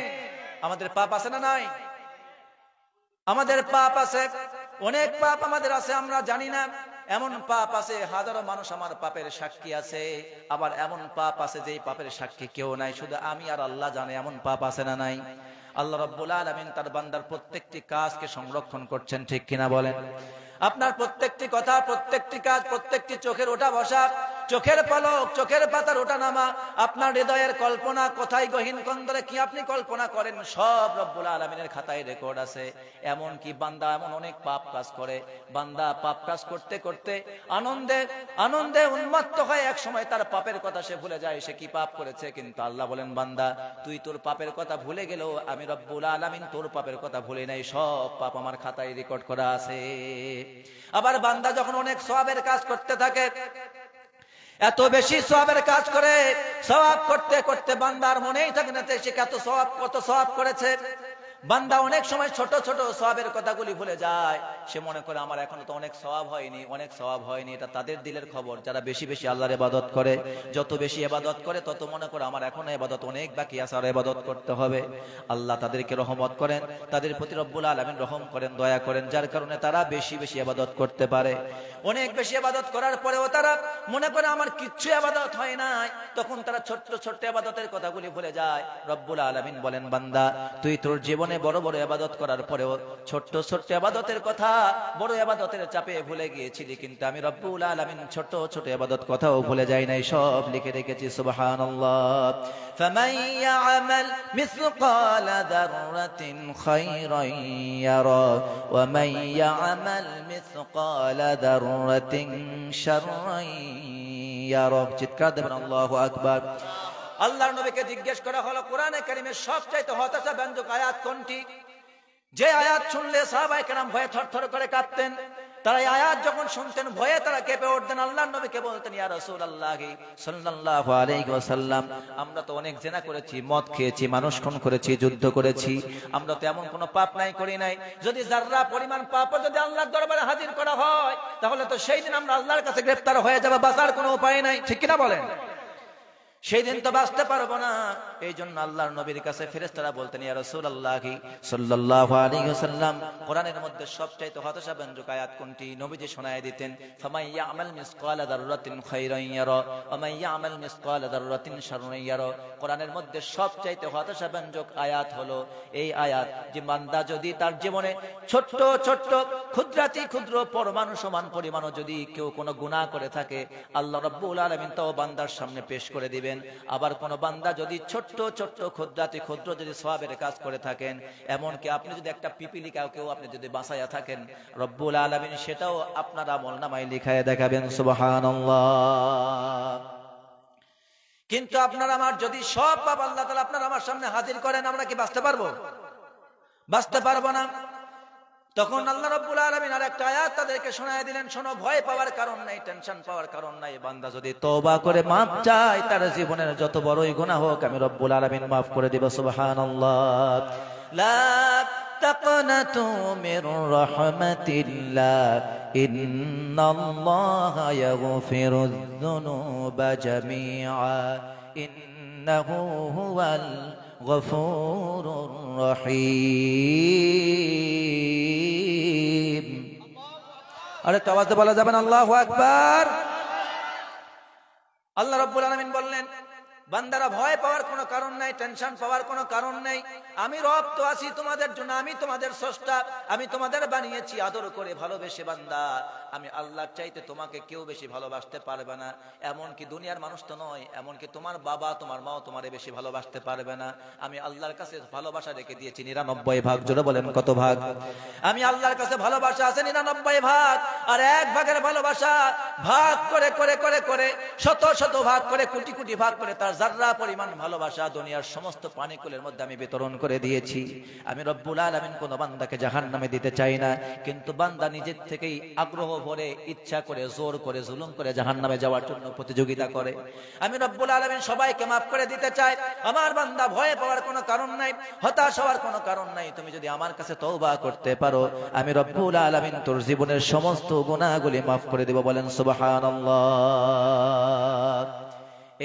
S1: আমাদের পাপ আছে না নাই? আমাদের পাপ আছে, অনেক পাপ আমাদের আছে, আমরা জানি না। এমন পাপ আছে, হাজারো মানুষ আমার পাপের সাক্ষী আছে। আবার এমন পাপ আছে যে পাপের সাক্ষী কেউ নাই, শুধু আমি আর আল্লাহ জানে। এমন পাপ আছে না নাই? আল্লাহ রাব্বুল আলামিন তার বান্দার প্রত্যেকটি কাজকে সংরক্ষণ করছেন, ঠিক কিনা বলেন? আপনার প্রত্যেকটি কথা, প্রত্যেকটি কাজ, প্রত্যেকটি চোখের ওঠা বসা, চোখের পলক, চোখের পাতার ওঠা নামা, আপনার হৃদয়ের কল্পনা, কোথায় গহীন কন্দরে কি আপনি কল্পনা করেন, সব রব্বুল আলামিনের খাতায় রেকর্ড আছে। এমন কি বান্দা এমন অনেক পাপ কাজ করে, বান্দা পাপ কাজ করতে করতে আনন্দে আনন্দে উন্মত্ত হয়, এক সময় তার পাপের কথা সে ভুলে যায়, সে কি পাপ করেছে। কিন্তু আল্লাহ বলেন, বান্দা তুই তোর পাপের কথা ভুলে গেলেও আমি রব্বুল আলামিন তোর পাপের কথা ভুলে নাই, সব পাপ আমার খাতায় রেকর্ড করা আছে। আবার বান্দা যখন অনেক সওয়াবের কাজ করতে থাকে, এত বেশি সওয়াবের কাজ করে, সওয়াব করতে করতে বান্দার মনেই থাকে না সে কত সওয়াব করেছে। বান্দা অনেক সময় ছোট ছোট সওয়াবের কথাগুলি ভুলে যায়। সে মনে করে আমার এখনো তো অনেক সওয়াব হয়নি। এটা তাদের দিলের খবর যারা বেশি বেশি আল্লাহর ইবাদত করে। যত বেশি ইবাদত করে তত মনে করে আমার এখনো ইবাদত অনেক বাকি আছে, আর ইবাদত করতে হবে। আল্লাহ তাদেরকে রহমত করেন, তাদের প্রতি রব্বুল আলামিন রহম করেন, দয়া করেন, যার কারণে তারা বেশি বেশি ইবাদত করতে পারে। অনেক বেশি ইবাদত করার পরেও তারা মনে করে আমার কিচ্ছু ইবাদত হয় নাই, তখন তারা ছোট্ট ছোট্ট ইবাদতের কথাগুলি ভুলে যায়। রব্বুল আলামিন বলেন, বান্দা তুই তোর জীবনে বড় বড় ইবাদত করার পরেও ছোট্ট ছোট্ট ইবাদতের কথা, বড় ইবাদতের চাপে ভুলে গিয়েছিলি, কিন্তু আমি রব্বুল আলামিন ছোট ছোট ইবাদত কথাও ভুলে যাই নাই, সব লিখে রেখেছি। সুবহানাল্লাহ। ফামান ইয়ামাল মিসকালা যাররাতিন খায়রান ইয়ারা ওয়া মান ইয়ামাল মিসকালা যাররাতিন শাররান ইয়ারা। চিৎকার দেবেন আল্লাহু আকবার। আল্লাহর নবীকে জিজ্ঞেস করা হলো, কোরআনে কারীমের সবচাইতে হতাশাব্যঞ্জক আয়াত কোনটি? যে আয়াত শুনলে সাহাবায়ে কেরাম ভয়ে থরথর করে কাঁপতেন। তারা এই আয়াত যখন শুনতেন ভয়ে তারা কেঁপে উঠতেন। আল্লাহর নবীকে বলতেন, ইয়া রাসূলুল্লাহ সাল্লাল্লাহু আলাইহি ওয়াসাল্লাম, আমরা তো অনেক জিনা করেছি, মদ খেয়েছি, মানুষ খুন করেছি, যুদ্ধ করেছি, আমরা তো এমন কোনো পাপ করি নাই। যদি যাররা পরিমাণ পাপও যদি আল্লাহর দরবারে হাজির করা হয়, তাহলে তো সেই দিন আমরা আল্লাহর কাছে গ্রেফতার হয়ে যাব, বাঁচার কোনো উপায় নাই। ঠিক কিনা বলেন? সেই দিন তো বাঁচতে পারবো না। এই জন্য আল্লাহর নবীর কাছে ফেরেশতারা বলতেন, ইয়া রাসূলুল্লাহ সাল্লাল্লাহু আলাইহি ওয়াসাল্লাম, কোরআনের মধ্যে সবচাইতে হতাশাব্যঞ্জক আয়াত কোনটি? নবীজি শোনায় দিতেন, ফামান ইয়ামাল মিসকালা যাররাতিন খায়রান ইয়ারা ওয়া মান ইয়ামাল মিসকালা যাররাতিন শাররান ইয়ারা। কোরআনের মধ্যে সবচাইতে হতাশাব্যঞ্জক আয়াত হলো এই আয়াত, যে বান্দা যদি তার জীবনে ছোট্ট ছোট্ট ক্ষুদ্রাতি ক্ষুদ্র পরমাণু সমান পরিমাণও যদি কেউ কোনো গুনাহ করে থাকে, আল্লাহ রাব্বুল আলামিন তাও বান্দার সামনে পেশ করে দিবেন। আবার কোন বান্দা যদি ছোট্ট ছোট্ট ক্ষুদ্রাতি ক্ষুদ্র যদি সওয়াবের কাজ করে থাকেন, এমনকি আপনি যদি একটা পিপিলিকাকেও আপনি যদি বাঁচাইয়া থাকেন, রব্বুল আলামিন সেটাও আপনার আমলনামায় লিখায় দেখাবেন। সুবহানাল্লাহ। কিন্তু আপনার আমার যদি সব পাপ আল্লাহ তাআলা আপনার আমার সামনে হাজির করেন, আমরা কি বাঁচতে পারবো? বাঁচতে পারবো না। তখন আল্লাহ রাব্বুল আলামিন আরেকটা আয়াত তাদেরকে শোনায় দিলেন, শোনো, ভয় পাওয়ার কারণ নাই, টেনশন পাওয়ার কারণ নাই। বান্দা যদি তওবা করে মাফ চায়, তার জীবনের যত বড়ই গুনাহ হোক আমি রব্বুল আলামিন মাফ করে দিব। সুবহানাল্লাহ। লা তাকনাতু মির রাহমাতিল্লাহ ইন্নাল্লাহা ইয়াগফিরুয যুনুবা জামিআ ইন্নাহু হুয়াল গফুরুর রহিম। আরে আওয়াজে বলা যাবে না আল্লাহু আকবার। আল্লাহ রাব্বুল আলামিন বললেন, বান্দারা ভয় পাওয়ার কোনো কারণ নাই, টেনশন পাওয়ার কোনো কারণ নাই। আমি রব তো আছি তোমাদের জন্য, আমি তোমাদের স্রষ্টা, আমি তোমাদের বানিয়েছি আদর করে ভালোবেসে। বান্দা, আমি আল্লাহর চাইতে তোমাকে কেউ বেশি ভালোবাসতে পারবে না। এমনকি দুনিয়ার মানুষ তো নয়, এমনকি তোমার বাবা তোমার মাও তোমারে বেশি ভালোবাসতে পারবে না। আমি আল্লাহর কাছে ভালোবাসা রেখে দিয়েছি 99 ভাগ। জোরে বলেন কত ভাগ? আমি আল্লাহর কাছে ভালোবাসা আছে 99 ভাগ, আর 1 ভাগের ভালোবাসা ভাগ করে করে করে করে শত শত ভাগ করে কোটি কোটি ভাগ করে তার যাররা পরিমাণ ভালোবাসা দুনিয়ার সমস্ত প্রাণীকুলের মধ্যে আমি বিতরণ করে দিয়েছি। আমি রব্বুল আলামিন কোন বান্দাকে জাহান্নামে দিতে চাই না, কিন্তু বান্দা নিজের থেকেই আগ্রহ ভরে, ইচ্ছা করে, জোর করে, জুলুম করে জাহান্নামে যাওয়ার জন্য প্রতিযোগিতা করে। আমি রব্বুল আলামিন সবাইকে মাফ করে দিতে চাই। আমার বান্দা ভয় পাওয়ার কোনো কারণ নাই, হতাশ হওয়ার কোনো কারণ নাই। তুমি যদি আমার কাছে তওবা করতে পারো, আমি রব্বুল আলামিন তোর জীবনের সমস্ত গুনাহগুলি মাফ করে দেব। বলেন সুবহানাল্লাহ।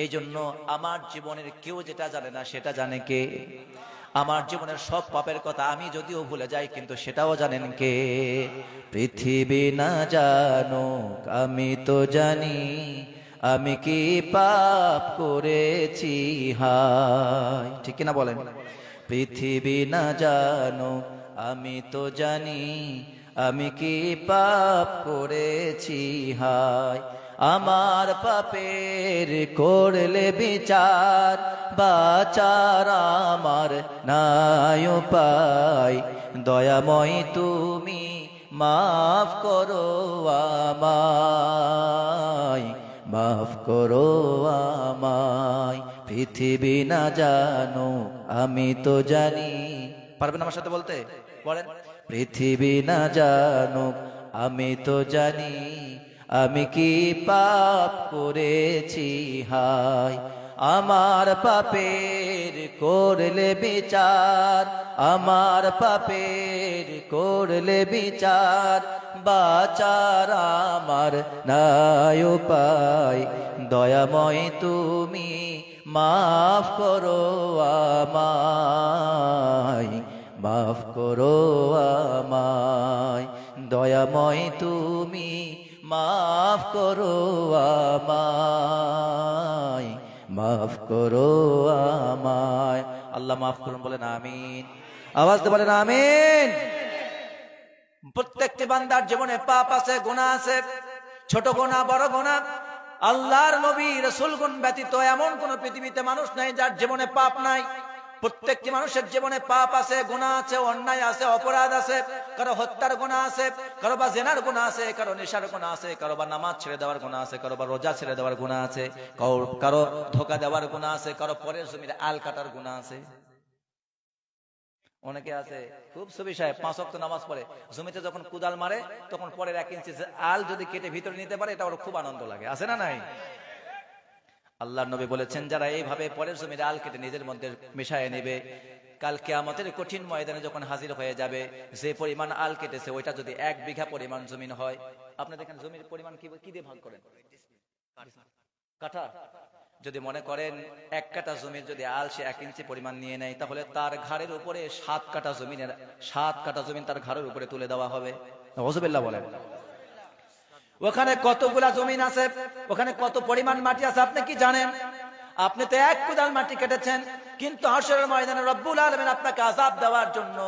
S1: এই জন্য আমার জীবনের কেউ যেটা জানে না সেটা জানে কে? আমার জীবনের সব পাপের কথা আমি যদিও ভুলে যাই, কিন্তু সেটাও জানেন কে? পৃথিবী না জানুক আমি তো জানি, আমি কি পাপ করেছি হায়। ঠিক কিনা বলেন? পৃথিবী না জানুক আমি তো জানি, আমি কি পাপ করেছি হায়। আমার পাপের করলে বিচার, বাচার আমার নাই উপায়। দয়াময় তুমি মাফ করো আমায়, মাফ করো আমায়। পৃথিবী না জানো আমি তো জানি। পারবেন আমার সাথে বলতে? বলেন, পৃথিবী না জানো আমি তো জানি, আমি কি পাপ করেছি হায় আমার পাপের করলে বিচার আমার পাপের করলে বিচার বাঁচার আমার নাই উপায় দয়াময় তুমি মাফ করো আমায় মাফ করো আমায় দয়াময় তুমি মাফ করো আমায় মাফ করো আমায় আল্লাহ মাফ করুন বলেন আমিন আওয়াজ দিয়ে বলেন আমিন প্রত্যেকটি বান্দার জীবনে পাপ আছে গুনাহ আছে ছোট গুনাহ বড় গুনাহ আল্লাহর নবী রাসূলগণ ব্যতীত এমন কোন পৃথিবীতে মানুষ নাই যার জীবনে পাপ নাই প্রত্যেকটি মানুষের জীবনে পাপ আছে গুনাহ আছে অন্যায় আছে অপরাধ আছে কারো হত্যার গুনাহ আছে কারো বা জিনার গুনাহ আছে কারো নেশার গুনাহ আছে কারো বা নামাজ ছেড়ে দেওয়ার গুনাহ আছে কারো বা রোজা ছেড়ে দেওয়ার গুনাহ আছে কারো ধোঁকা দেওয়ার গুনাহ আছে কারো পরের জমির আল কাটার গুনাহ আছে অনেকে আছে খুব সুবি সাহেব 5 ওয়াক্ত নামাজ পড়ে জমিতে যখন কুদাল মারে তখন পরের 1 ইঞ্চি আল যদি কেটে ভিতরে নিতে পারে এটা ওর খুব আনন্দ লাগে আছে না নাই আল্লাহর নবী বলেছেন যারা এইভাবে পরের জমির আল কেটে নিজের মধ্যে মিশায় নেবে কাল কিয়ামতের কঠিন ময়দানে যখন হাজির হয়ে যাবে যে পরিমাণ আল কেটেছে ওইটা যদি 1 বিঘা পরিমাণ জমিন হয় আপনি দেখেন জমির পরিমাণ কি দিয়ে ভাগ করেন কাঠা যদি মনে করেন 1 কাঠা জমির যদি আল সে 1 ইঞ্চি পরিমাণ নিয়ে নেয় তাহলে তার ঘাড়ের উপরে 7 কাঠা জমিন তার ঘাড়ের উপরে তুলে দেওয়া হবে নাউযুবিল্লাহ বলেন ওখানে কতগুলা জমিন আছে ওখানে কত পরিমাণ মাটি আছে আপনি কি জানেন আপনি তো 1 কুদাল মাটি কেটেছেন কিন্তু হাশরের ময়দানে রব্বুল আলামিন আপনাকে আযাব দেওয়ার জন্য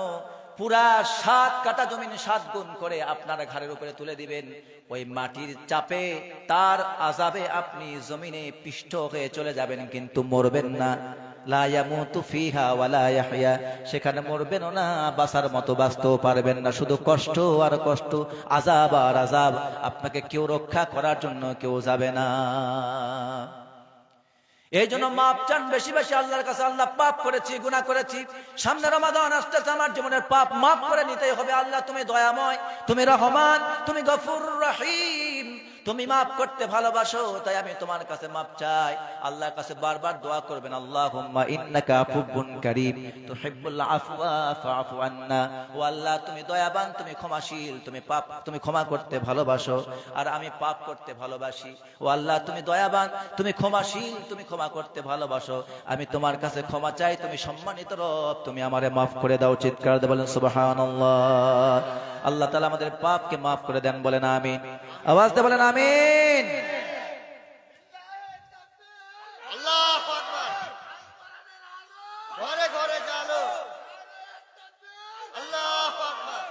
S1: পুরা 7 কাঠা জমিন 7 গুণ করে আপনার ঘাড়ের উপরে তুলে দিবেন ওই মাটির চাপে তার আযাবে আপনি জমিনে পিষ্ট হয়ে চলে যাবেন কিন্তু মরবেন না লা ইয়ামুতু ফিহা ওয়ালা ইয়াহইয়া সেখানে মরবেন না বাঁচার মতো বাঁচতেও পারবেন না শুধু কষ্ট আর কষ্ট আযাব আর আযাব আপনাকে কেউ রক্ষা করার জন্য কেউ যাবে না এই জন্য মাপ চান বেশি বেশি আল্লাহর কাছে আল্লাহ পাপ করেছি গুনাহ করেছি সামনে রমাদান আসতেছে আমার জীবনের পাপ মাফ করে নিতেই হবে আল্লাহ তুমি দয়াময় তুমি রহমান তুমি গফুর রহিম তুমি মাফ করতে ভালোবাসো তাই আমি তোমার কাছে মাপ চাই আল্লাহর কাছে বারবার দোয়া করবেন আল্লাহুম্মা ইন্নাকা আফুবুন কারীম তুহিব্বুল আফওয়া ফাআফু আন্না ও আল্লাহ তুমি দয়াবান তুমি ক্ষমাশীল তুমি ক্ষমা করতে ভালোবাসো আর আমি পাপ করতে ভালোবাসি ও আল্লাহ তুমি দয়াবান তুমি ক্ষমাশীল তুমি ক্ষমা করতে ভালোবাসো আমি তোমার কাছে ক্ষমা চাই তুমি সম্মানিত রব তুমি আমারে মাফ করে দাও চিৎকার দিয়ে বলেন সুবহানাল্লাহ আল্লাহ তাআলা আমাদের পাপকে মাফ করে দেন বলেন আমিন আওয়াজ দিয়ে বলেন আমিন
S2: আল্লাহু আকবার ঘরে ঘরে চলো আল্লাহু আকবার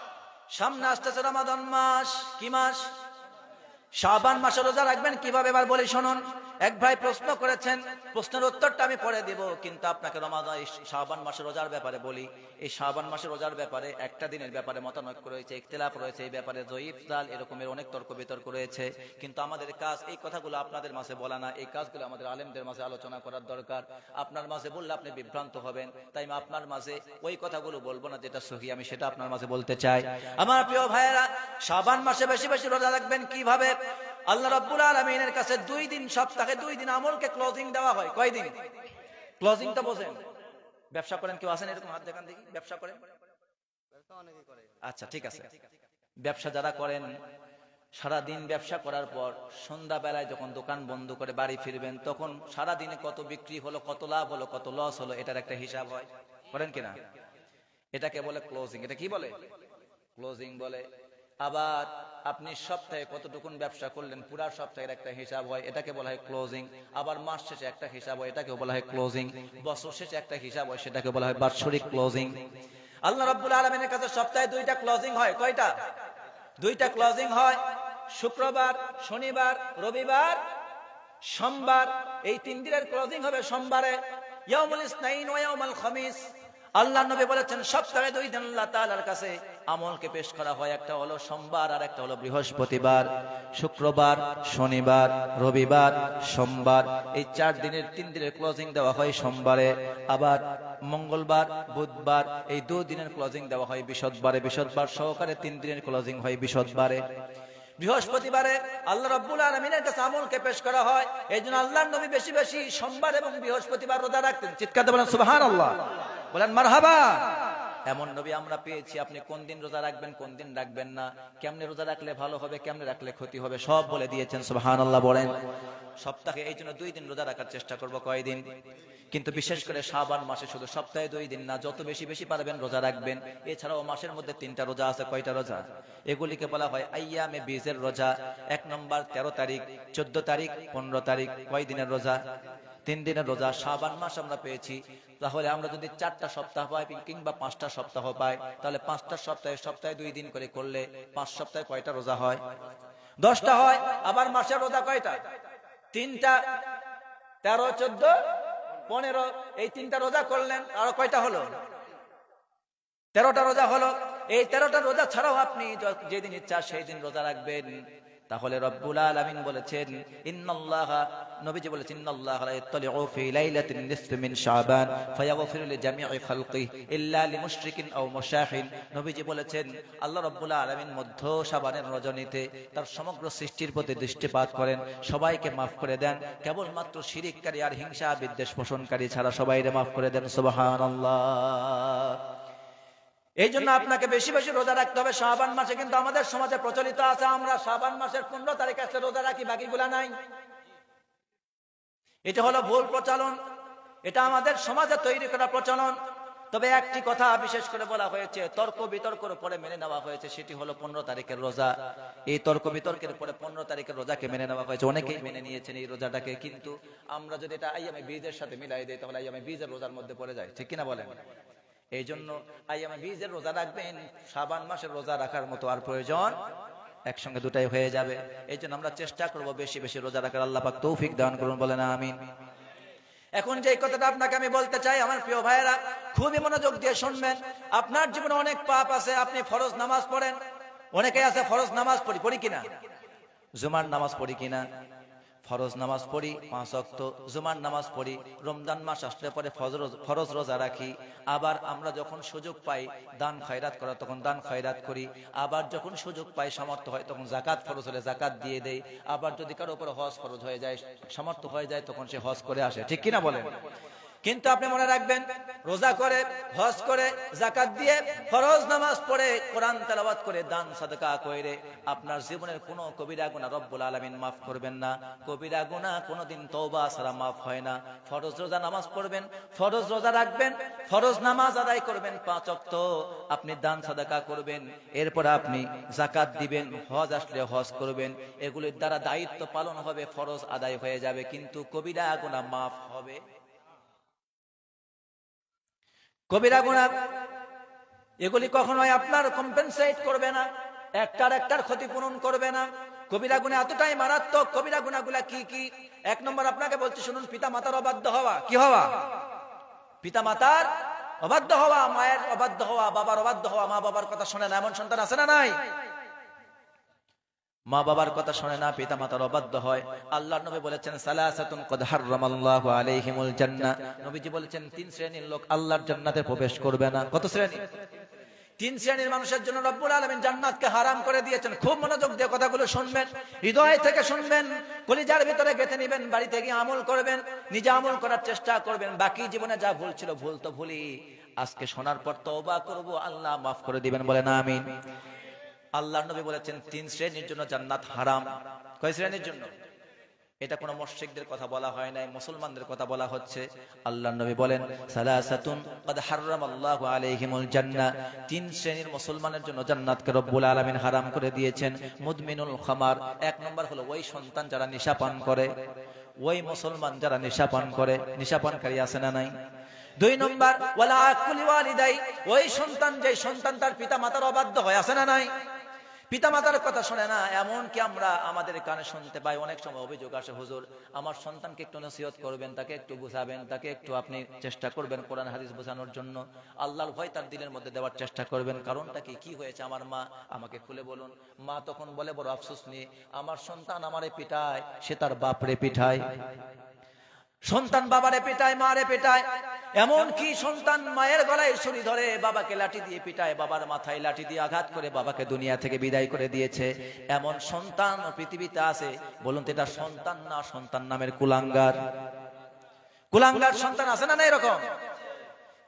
S1: সামনে আসতেছে রমাদান মাস কি মাস শাবান মাসে রোজা রাখবেন কিভাবে এবার বলি শুনুন এক ভাই প্রশ্ন করেছেন প্রশ্নের উত্তরটা আমি পরে দেব কিন্তু আপনাকে রমাদান শাবান মাসে রোজার ব্যাপারে বলি এই শাবান মাসে রোজার ব্যাপারে একটা দিনের ব্যাপারে মতানৈক্য রয়েছে ইখতিলাফ রয়েছে এই ব্যাপারে জয়ীফ জাল এরকমের অনেক তর্ক বিতর্ক রয়েছে কিন্তু আমাদের কাজ এই কথাগুলো আপনাদের মাঝে বলা না এই কাজগুলো আমাদের আলেমদের মাঝে আলোচনা করার দরকার আপনার মাঝে বললে আপনি বিভ্রান্ত হবেন তাই আমি আপনার মাঝে ওই কথাগুলো বলবো না যেটা সহি আমি সেটা আপনার মাঝে বলতে চাই আমার প্রিয় ভাইয়েরা শাবান মাসে বেশি বেশি রোজা রাখবেন কিভাবে আল্লাহ রাব্বুল আলামিনের কাছে 2 দিন সপ্তাহে 2 দিন আমলকে ক্লোজিং দেওয়া হয় কয় দিন ক্লোজিং তো বোঝেন ব্যবসা করেন কেউ আছেন এরকম হাত দেখান দেখি ব্যবসা করেন
S2: ব্যবসা অনেকেই করে
S1: আচ্ছা ঠিক আছে ব্যবসা যারা করেন সারা দিন ব্যবসা করার পর সন্ধ্যা বেলায় যখন দোকান বন্ধ করে বাড়ি ফিরবেন তখন সারা দিনে কত বিক্রি হলো কত লাভ হলো কত লস হলো এটার একটা হিসাব হয় করেন কিনা এটাকে বলে ক্লোজিং এটা কি বলে ক্লোজিং বলে আবার আপনি সপ্তাহে কতটুকুন ব্যবসা করলেন পুরা সপ্তাহের একটা হিসাব হয় এটাকে বলা হয় ক্লোজিং আবার মাস শেষে একটা হিসাব হয় এটাকে বলা হয় ক্লোজিং বছর শেষে একটা হিসাব হয় সেটাকে বলা হয় বার্ষিক ক্লোজিং আল্লাহ রাব্বুল আলামিনের কাছে সপ্তাহে 2টা ক্লোজিং হয় কয়টা 2টা ক্লোজিং হয় শুক্রবার শনিবার রবিবার সোমবার এই 3 দিনের ক্লোজিং হবে সোমবারে ইয়াউমুল ইসনাইন ওয়া ইয়াউমুল খামিস আল্লাহ নবী বলেছেন সপ্তাহে 2 দিন আল্লাহ তাআলার কাছে আমলকে পেশ করা হয় একটা হলো সোমবার আর একটা হলো বৃহস্পতিবার শুক্রবার শনিবার রবিবার সোমবার এই 4 দিনের 3 দিনের ক্লোজিং দেওয়া হয় সোমবারে আবার মঙ্গলবার বুধবার এই 2 দিনের ক্লোজিং দেওয়া হয় বৃহস্পতিবারে বৃহস্পতিবার সহকারে 3 দিনের ক্লোজিং হয় বৃহস্পতিবারে বৃহস্পতিবারে আল্লাহ রাব্বুল আলামিনের কাছে আমলকে পেশ করা হয়। এই জন্য আল্লাহর নবী বেশি বেশি সোমবার এবং বৃহস্পতিবার রোজা রাখতেন। চিৎকার দিয়ে বলেন সুবহানাল্লাহ, বলেন মারহাবা। এমন নবী আমরা পেয়েছি, আপনি কোন দিন রোজা রাখবেন, কোন দিন রাখবেন না, কেমনে রোজা রাখলে ভালো হবে, কেমনে রাখলে ক্ষতি হবে, সব বলে দিয়েছেন। সুবহানাল্লাহ বলেন। সপ্তাহে এই জন্য 2 দিন রোজা রাখার চেষ্টা করব। কয়দিন? কিন্তু বিশেষ করে শাবান মাসে শুধু সপ্তাহে 2 দিন না, যত বেশি বেশি পারবেন রোজা রাখবেন। এছাড়াও মাসের মধ্যে 3টা রোজা আছে। কয়টা রোজা? এগুলিকে বলা হয় আইয়ামে বীজের রোজা। 1 নম্বর 13 তারিখ, 14 তারিখ, 15 তারিখ। কয় দিনের রোজা? 3 দিনের রোজা। শাবান মাস আমরা পেয়েছি, তাহলে আমরা যদি 4টা সপ্তাহ পাই কিংবা 5টা সপ্তাহ পাই, তাহলে 5টা সপ্তাহে 2 দিন করে করলে 5 সপ্তাহে কয়টা রোজা হয়? 10টা হয়। আবার মাসের রোজা কয়টা? 3টা, 13, 14, 15। এই 3টা রোজা করলেন, আরো কয়টা হলো? 13টা রোজা হলো। এই 13টা রোজা ছাড়াও আপনি যেদিন ইচ্ছা সেই দিন রোজা রাখবেন। তাহলে রব্বুল আলামিন বলেছেন, ইন্নাল্লাহা, নবীজি বলেছেন, ইন্নাল্লাহা লা ইয়াত্তালিউ ফি লাইলাতিন নিসফি মিন শাবান ফায়াগফিরু লিজামিই খালকিহি ইল্লা লিমুশরিকিন আও মুশাহিন। নবীজি বলেছেন, আল্লাহ রব্বুল আলামিন মধ্য শাবানের রজনীতে তার সমগ্র সৃষ্টির প্রতি দৃষ্টিপাত করেন, সবাইকে মাফ করে দেন, কেবলমাত্র শিরিককারী আর হিংসা বিদ্বেষ পোষণকারী ছাড়া সবাইকে মাফ করে দেন। সুবহানাল্লাহ। এই জন্য আপনাকে বেশি বেশি রোজা রাখতে হবে শাবান মাসে। কিন্তু আমাদের সমাজে প্রচলিত আছে, আমরা শাবান মাসের 15 তারিখ আসলে রোজা রাখি, বাকিগুলা নাই। এটা হলো ভুল প্রচলন, এটা আমাদের সমাজে তৈরি করা প্রচলন। তবে একটি কথা বিশেষ করে বলা হয়েছে, তর্ক বিতর্কের পরে মেনে নেওয়া হয়েছে, সেটি হলো 15 তারিখের রোজা। এই তর্ক বিতর্কের পরে 15 তারিখের রোজাকে মেনে নেওয়া হয়েছে, অনেকেই মেনে নিয়েছেন এই রোজাটাকে। কিন্তু আমরা যদি এটা আইয়ামে বীজের সাথে মিলাই দেই, তাহলে আইয়ামে বীজের রোজার মধ্যে পড়ে যায়। ঠিক কিনা বলেন? এই জন্য আইয়ামে বীজের রোজা রাখবেন, শাবান মাসের রোজা রাখার মতো আর প্রয়োজন, একসঙ্গে দুটাই হয়ে যাবে। এই জন্য আমরা চেষ্টা করব বেশি বেশি রোজা রাখার। আল্লাহ পাক তৌফিক দান করুন, বলেন আমিন। এখন যে কথাটা আপনাকে আমি বলতে চাই, আমার প্রিয় ভাইয়েরা, খুবই মনোযোগ দিয়ে শুনবেন। আপনার জীবনে অনেক পাপ আছে, আপনি ফরজ নামাজ পড়েন, অনেকেই আছে ফরজ নামাজ পড়ি কিনা, জুমার নামাজ পড়ি কিনা, ফরজ নামাজ পড়ি 5 ওয়াক্ত, জুমার নামাজ পড়ি, রমজান মাস আসলে পরে ফরজ রোজা রাখি। আবার আমরা যখন সুযোগ পাই দান খয়রাত করা, তখন দান খয়রাত করি। আবার যখন সুযোগ পাই, সামর্থ্য হয়, তখন জাকাত ফরজ হলে জাকাত দিয়ে দেই। আবার যদি কারো উপর হজ ফরজ হয়ে যায়, সামর্থ্য হয়ে যায়, তখন সে হজ করে আসে। ঠিক কিনা বলেন? কিন্তু আপনি মনে রাখবেন, রোজা করে, হজ করে, জাকাত দিয়ে, ফরজ নামাজ পড়ে, কোরআন তেলাওয়াত করে, দান সাদকা করে আপনার জীবনের কোনো কবিরা গুনাহ রব্বুল আলামিন মাফ করবেন না। কবিরা গুনাহ কোনোদিন তওবা ছাড়া মাফ হয় না। ফরজ রোজা নামাজ পড়বেন, ফরজ রোজা রাখবেন, ফরজ নামাজ আদায় করবেন 5 ওয়াক্ত, আপনি দান সাদকা করবেন, এরপর আপনি জাকাত দিবেন, হজ আসলে হজ করবেন। এগুলির দ্বারা দায়িত্ব পালন হবে, ফরজ আদায় হয়ে যাবে, কিন্তু কবিরা গুনাহ মাফ হবে। কবিরা গুনাহ এগুলি কখনোই আপনার কম্পেনসেট করবে না, একটার ক্ষতিপূরণ করবে না। কবিরা গুনাহ এতটাই মারাত্মক। কবিরা গুনাহগুলা কি কি? 1 নম্বর আপনাকে বলছি, শুনুন, পিতা মাতার অবাধ্য হওয়া। কি হওয়া? পিতা মাতার অবাধ্য হওয়া, মায়ের অবাধ্য হওয়া, বাবার অবাধ্য হওয়া। মা বাবার কথা শোনে না, এমন সন্তান আছে না নাই? মা বাবার কথা শোনে না, পিতা মাতার অবাধ্য হয়। আল্লাহর নবী বলেছেন, সালাসাতুন কদ হারামাল্লাহু আলাইহিমুল জান্নাহ। নবীজি বলেছেন 3 শ্রেণীর লোক আল্লাহর জান্নাতে প্রবেশ করবে না। কত শ্রেণী? 3 শ্রেণীর মানুষের জন্য রব্বুল আলামিন জান্নাতকে হারাম করে দিয়েছেন। খুব মনোযোগ দিয়ে কথাগুলো শুনবেন, হৃদয় থেকে শুনবেন, কলিজার ভিতরে গেঁথে নেবেন, বাড়িতে গিয়ে আমল করবেন, নিজে আমল করার চেষ্টা করবেন। বাকি জীবনে যা ভুল ছিল, ভুল তো ভুলি, আজকে শোনার পর তওবা করব, আল্লাহ মাফ করে দিবেন, বলেন আমিন। আল্লাহর নবী বলেছেন 3 শ্রেণীর জন্য জান্নাত হারাম। কয় শ্রেণীর জন্য? এটা কোনো মুশরিকদের কথা বলা হয় নাই, মুসলমানদের কথা বলা হচ্ছে। আল্লাহর নবী বলেন, সালাসাতুন কদ হারামাল্লাহু আলাইহিমুল জান্নাহ। 3 শ্রেণীর মুসলমানের জন্য জান্নাতকে রব্বুল আলামিন হারাম করে দিয়েছেন। মুদমিনুল খামার, 1 নম্বর হলো ওই সন্তান যারা নেশা পান করে, ওই মুসলমান যারা নেশা পান করে। নেশা পানকারী আছে না নাই? 2 নম্বর ওয়ালা আকুলি ওয়ালিদাই, ওই সন্তান, যে সন্তান তার পিতা মাতার অবাধ্য হয়, আছে না নাই? পিতা মাতার কথা শোনে না। এমন কি আমরা আমাদের কানে শুনতে পাই, অনেক সময় অভিযোগ আসে, হুজুর আমার সন্তানকে একটু নসিহত করবেন, তাকে একটু বুঝাবেন, তাকে একটু আপনি চেষ্টা করবেন কোরআন হাদিস বোঝানোর জন্য, আল্লাহর ভয় তার দিলের মধ্যে দেওয়ার চেষ্টা করবেন। কারণটা কি হয়েছে আমার মা, আমাকে খুলে বলুন। মা তখন বলে বড় আফসোস নিয়ে, আমার সন্তান আমারে পিঠায়, সে তার বাপরে পিঠায়। সন্তান বাবারে পিটায়, মারে পিটায়, এমন কি সন্তান মায়ের গলায় ছুরি ধরে বাবাকে লাঠি দিয়ে পিটায়, বাবার মাথায় লাঠি দিয়ে আঘাত করে বাবাকে দুনিয়া থেকে বিদায় করে দিয়েছে। এমন সন্তান পৃথিবীতে আছে। বলুন তো এটা সন্তান না সন্তান নামের কুলাঙ্গার? কুলাঙ্গার সন্তান আছে না এরকম?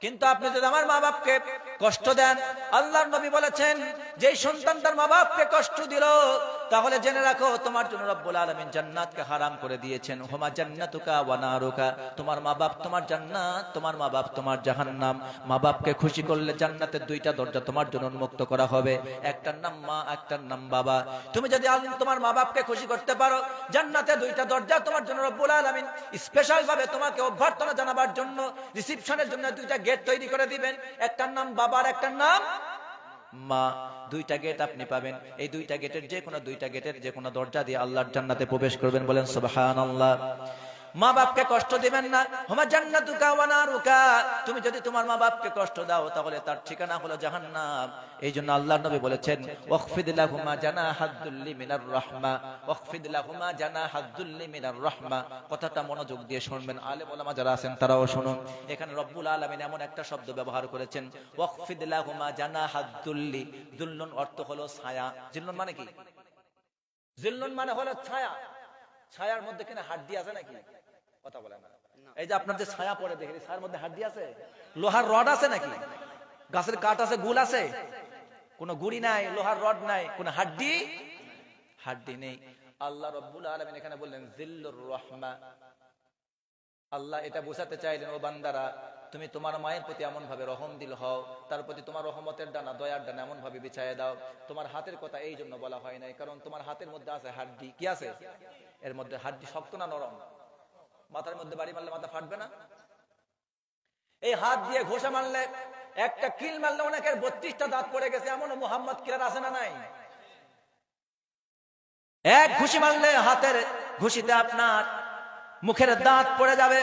S1: কিন্তু আপনি যদি আমার মা বাপকে কষ্ট দেন, আল্লাহর নবী বলেছেন যে সন্তান তার মা বাপকে কষ্ট দিল, তাহলে জেনে রাখো তোমার জন্য রব্বুল আলামিন জান্নাতকে হারাম করে দিয়েছেন। হুমা জান্নাতুকা ওয়া নারুকা, তোমার মা বাপ তোমার জান্নাত, তোমার মা বাপ তোমার জাহান্নাম। মা বাপকে খুশি করলে জান্নাতের দুইটা দরজা তোমার জন্য উন্মুক্ত করা হবে, একটার নাম মা, একটার নাম বাবা। তুমি যদি তোমার মা বাপকে খুশি করতে পারো, জান্নাতে দুইটা দরজা তোমার জন্য রব্বুল আলামিন স্পেশাল ভাবে তোমাকে অভ্যর্থনা জানাবার জন্য, রিসিপশনের জন্য দুইটা গেট তৈরি করে দিবেন, একটার নাম বাবার, একটার নাম মা। দুইটা গেট আপনি পাবেন। এই দুইটা গেটের যে কোনো দরজা দিয়ে আল্লাহর জান্নাতে প্রবেশ করবেন। বলেন সুবহানাল্লাহ। মা বাপকে কষ্ট দিবেন না। হুমা জান্নাতুকা ওয়া নারুকা, তুমি যদি তোমার মা বাপকে কষ্ট দাও তাহলে তার ঠিকানা হলো জাহান্নাম। এই জন্য আল্লাহর নবী বলেছেন ওয়াখফিদ লাহুমা জানাহাদ-দুল্লি মিনার রাহমা, ওয়াখফিদ লাহুমা জানাহাদ-দুল্লি মিনার রাহমা। কথাটা মনোযোগ দিয়ে শুনবেন, আলেম ওলামা যারা আছেন তারাও শুনুন। এখানে রব্বুল আলামিন এমন একটা শব্দ ব্যবহার করেছেন ওয়াখফিদ লাহুমা জানাহাদ-দুল্লি। দুল্লুন অর্থ হলো ছায়া। জিল্লুন মানে কি? জিল্লুন মানে হলো ছায়া। ছায়ার মধ্যে কিনা হাড্ডি আছে নাকি? কথা বলে না। এই যে আপনার যে ছায়া পড়ে দেখেন, ছায়ার মধ্যে হাড্ডি আছে? লোহার রড আছে নাকি? গাছের কাঠ আছে, গুল আছে? কোনো গুড়ি নাই, লোহার রড নাই, কোনো হাড্ডি নেই। আল্লাহ রাব্বুল আলামিন এখানে বললেন জিল্লুর রহমা। আল্লাহ এটা বোঝাতে চাইলেন, ও বান্দারা তুমি তোমার মায়ের প্রতি এমন ভাবে রহম দিল হও, তার প্রতি তোমার রহমতের ডানা, দয়ার ডানা এমন ভাবে বিছায় দাও। তোমার হাতের কথা এই জন্য বলা হয় নাই, কারণ তোমার হাতের মধ্যে আছে হাড্ডি। কি আছে এর মধ্যে? হাড্ডি শক্ত না নরম? মাথার মধ্যে বাড়ি মারলে মাথা ফাটবে না? এই হাত দিয়ে ঘষা মারলে, একটা কিল মারলে অনেকের 32টা দাঁত পড়ে গেছে, এমন মুহাম্মদ কিলার আছে না নাই? এক ঘুষি মারলে হাতের ঘুষিতে আপনার মুখের দাঁত পড়ে যাবে,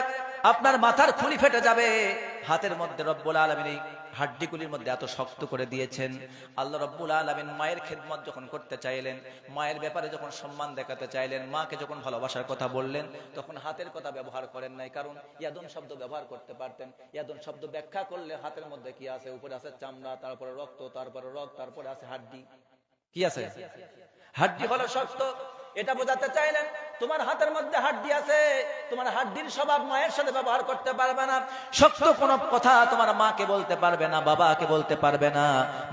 S1: আপনার মাথার খুলি ফেটে যাবে। হাতের মধ্যে রব্বুল আলামিন এই হাড্ডিগুলির মধ্যে এত শক্ত করে দিয়েছেন। আল্লাহ রব্বুল আলামিন মায়ের খেদমত যখন করতে চাইলেন, মায়ের ব্যাপারে যখন সম্মান দেখাতে চাইলেন, মাকে যখন ভালোবাসার কথা বললেন, তখন হাতের কথা ব্যবহার করেন নাই, কারণ ইয়াদুন শব্দ ব্যবহার করতে পারতেন। ইয়াদুন শব্দ ব্যাখ্যা করলে হাতের মধ্যে কি আছে? উপরে আছে চামড়া, তারপরে রক্ত, তারপরে রক্ত, তারপরে আছে হাড্ডি। কি আছে? হাড্ডি হলো শক্ত। এটা বোঝাতে চাইলেন তোমার হাতের মধ্যে হাড্ডি আছে, তোমার হাড্ডির স্বভাব মায়ের সাথে ব্যবহার করতে পারবে না। শক্ত কোনো কথা তোমার মাকে বলতে পারবে না, বাবাকে বলতে পারবে না,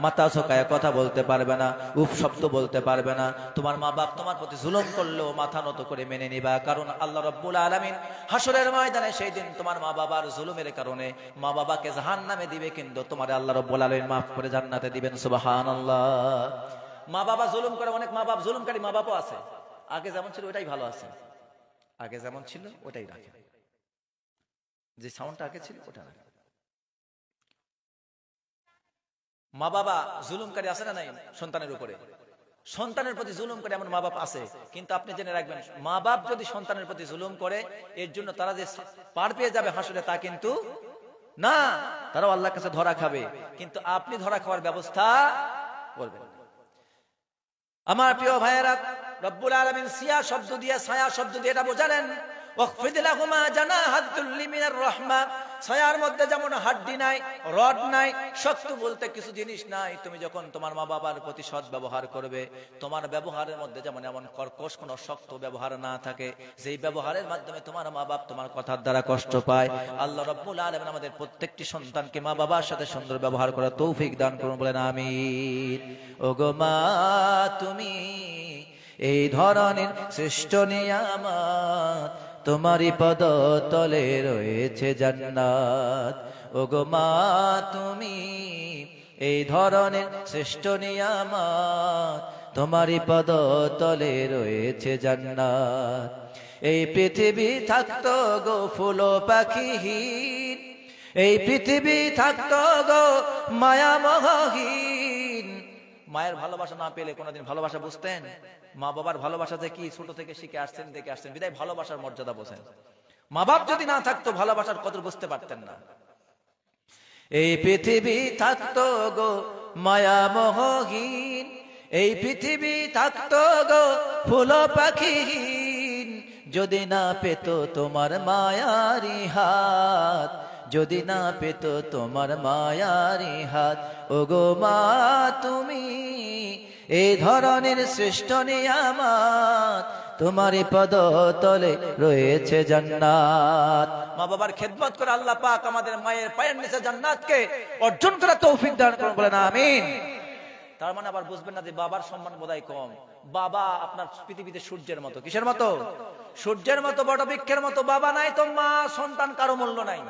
S1: মাথা ঝোঁকায় কথা বলতে পারবে না, উপ শব্দ বলতে পারবে না। তোমার মা বাপ তোমার প্রতি জুলুম করলেও মাথা নত করে মেনে নিবা, কারণ আল্লাহ রাব্বুল আলামিন হাসরের ময়দানে সেই দিন তোমার মা বাবার জুলুমের কারণে মা বাবাকে জাহান্নামে দিবে, কিন্তু তোমার আল্লাহ রাব্বুল আলামিন মাফ করে জান্নাতে দিবেন। সুবহানাল্লাহ। মা বাবা জুলুম করে, অনেক মা বাপ জুলুমকারী মা বাপও আছে। আগে যেমন ছিল ওটাই ভালো আছে, আগে যেমন ছিল ওটাই রাখে, যে সাউন্ডটা আগে ছিল ওটা রাখে। মা বাবা জুলুমকারী আছে না নাই সন্তানের উপরে? সন্তানের প্রতি জুলুম করে এমন মা বাপ আছে, কিন্তু আপনি জেনে রাখবেন মা বাপ যদি সন্তানের প্রতি জুলুম করে এর জন্য তারা যে পার পেয়ে যাবে হাসরে তা কিন্তু না, তারাও আল্লাহর কাছে ধরা খাবে, কিন্তু আপনি ধরা খাওয়ার ব্যবস্থা করবেন। আমার প্রিয় ভাইয়েরা, রব্বুল আলামিন সিয়া শব্দ দিয়ে, ছায়া শব্দ দিয়ে এটা বোঝালেন ওয়াখফিদ লাহুমা জানাহাদ-দুল্লি মিনার রাহমা। ছায়ার মধ্যে যেমন হাড্ডি নাই, রড নাই, শক্ত বলতে কিছু জিনিস নাই। তুমি যখন তোমার মা বাবার প্রতি সৎ ব্যবহার করবে, তোমার ব্যবহারের মধ্যে যেমন এমন কর্কশ কোনো শক্ত ব্যবহার না থাকে, যেই ব্যবহারের মাধ্যমে তোমার মা বাপ তোমার কথার দ্বারা কষ্ট পায়। আল্লাহ রাব্বুল আলামিন আমাদের প্রত্যেকটি সন্তানকে মা বাবার সাথে সুন্দর ব্যবহার করার তৌফিক দান করুন, বলেন আমিন। ওগো মা তুমি এই ধরনের শ্রেষ্ঠ নিয়ামত, তোমারই পদ তলে রয়েছে জান্নাত। ওগো মা তুমি এই ধরনের শ্রেষ্ঠ নিয়ামত, তোমারই পদ তলে রয়েছে জান্নাত। এই পৃথিবী থাকতো গো ফুল পাখিহীন, এই পৃথিবী থাকতো গো মায়ামোহহীন। মায়ের ভালোবাসা না পেলে কোনোদিন ভালোবাসা বুঝতেন? মা বাবার ভালোবাসা যে কি ছোট থেকে শিখে আসছেন, দেখে আসছেন, বিদায় ভালোবাসার মর্যাদা বোঝেন। মা বাপ যদি না থাকতো ভালোবাসার কদর বুঝতে পারতেন না। এই পৃথিবী থাকতো গো মায়ামোহহীন, এই পৃথিবী থাকতো গো ফুল পাখিহীন, যদি না পেত তোমার মায়ারি হাত, যদি না পেত তোমার মায়ারি হাত, ওগো মা তুমি এই ধরনের শ্রেষ্ঠ নিয়ামত, তোমারই পদ তলে রয়েছে জান্নাত। মা বাবার খেদমত করে আল্লাহ পাক আমাদের মায়ের পায়ের নিচে জান্নাতকে অর্জন করার তৌফিক দান করুন, বলেন আমিন। তার মানে আবার বুঝবেন না যে বাবার সম্মান বোধহয় কম। বাবা আপনার পৃথিবীতে সূর্যের মতো। কিসের মতো? সূর্যের মতো, বটবৃক্ষের মতো। বাবা নাই তো মা সন্তান কারো মূল্য নাই।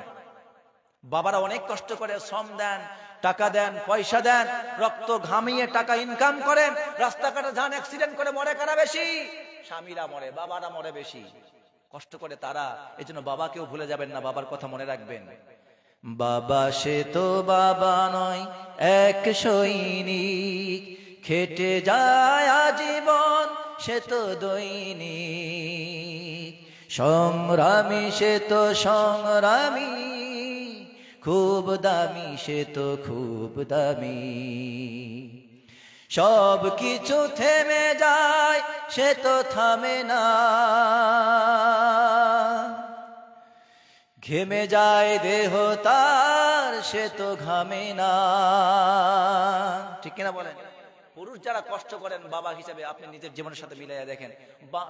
S1: বাবারা অনেক কষ্ট করে, শ্রম দেন, টাকা দেন, পয়সা দেন, রক্ত ঘামিয়ে টাকা ইনকাম করেন। রাস্তাঘাটে যান, অ্যাক্সিডেন্ট করে মরে কারা বেশি? স্বামীরা মরে, বাবারা মরে বেশি। কষ্ট করে তারা। এই জন্য বাবাকেও ভুলে যাবেন না, বাবার কথা মনে রাখবেন। বাবা সে তো বাবা নয়, এক সৈনিক, খেটে যায় আজীবন সে তো দৈনিক, সংগ্রামী সে তো সংগ্রামী, খুব দামি সে তো খুব দামি। সব কিছু থেমে যায় সে তো থামে না, ঘেমে যায় দেহ তার সে তো ঘামে না। ঠিক কিনা বলেন? পুরুষ যারা কষ্ট করেন বাবা হিসেবে, আপনি নিজের জীবনের সাথে মিলাইয়া দেখেন,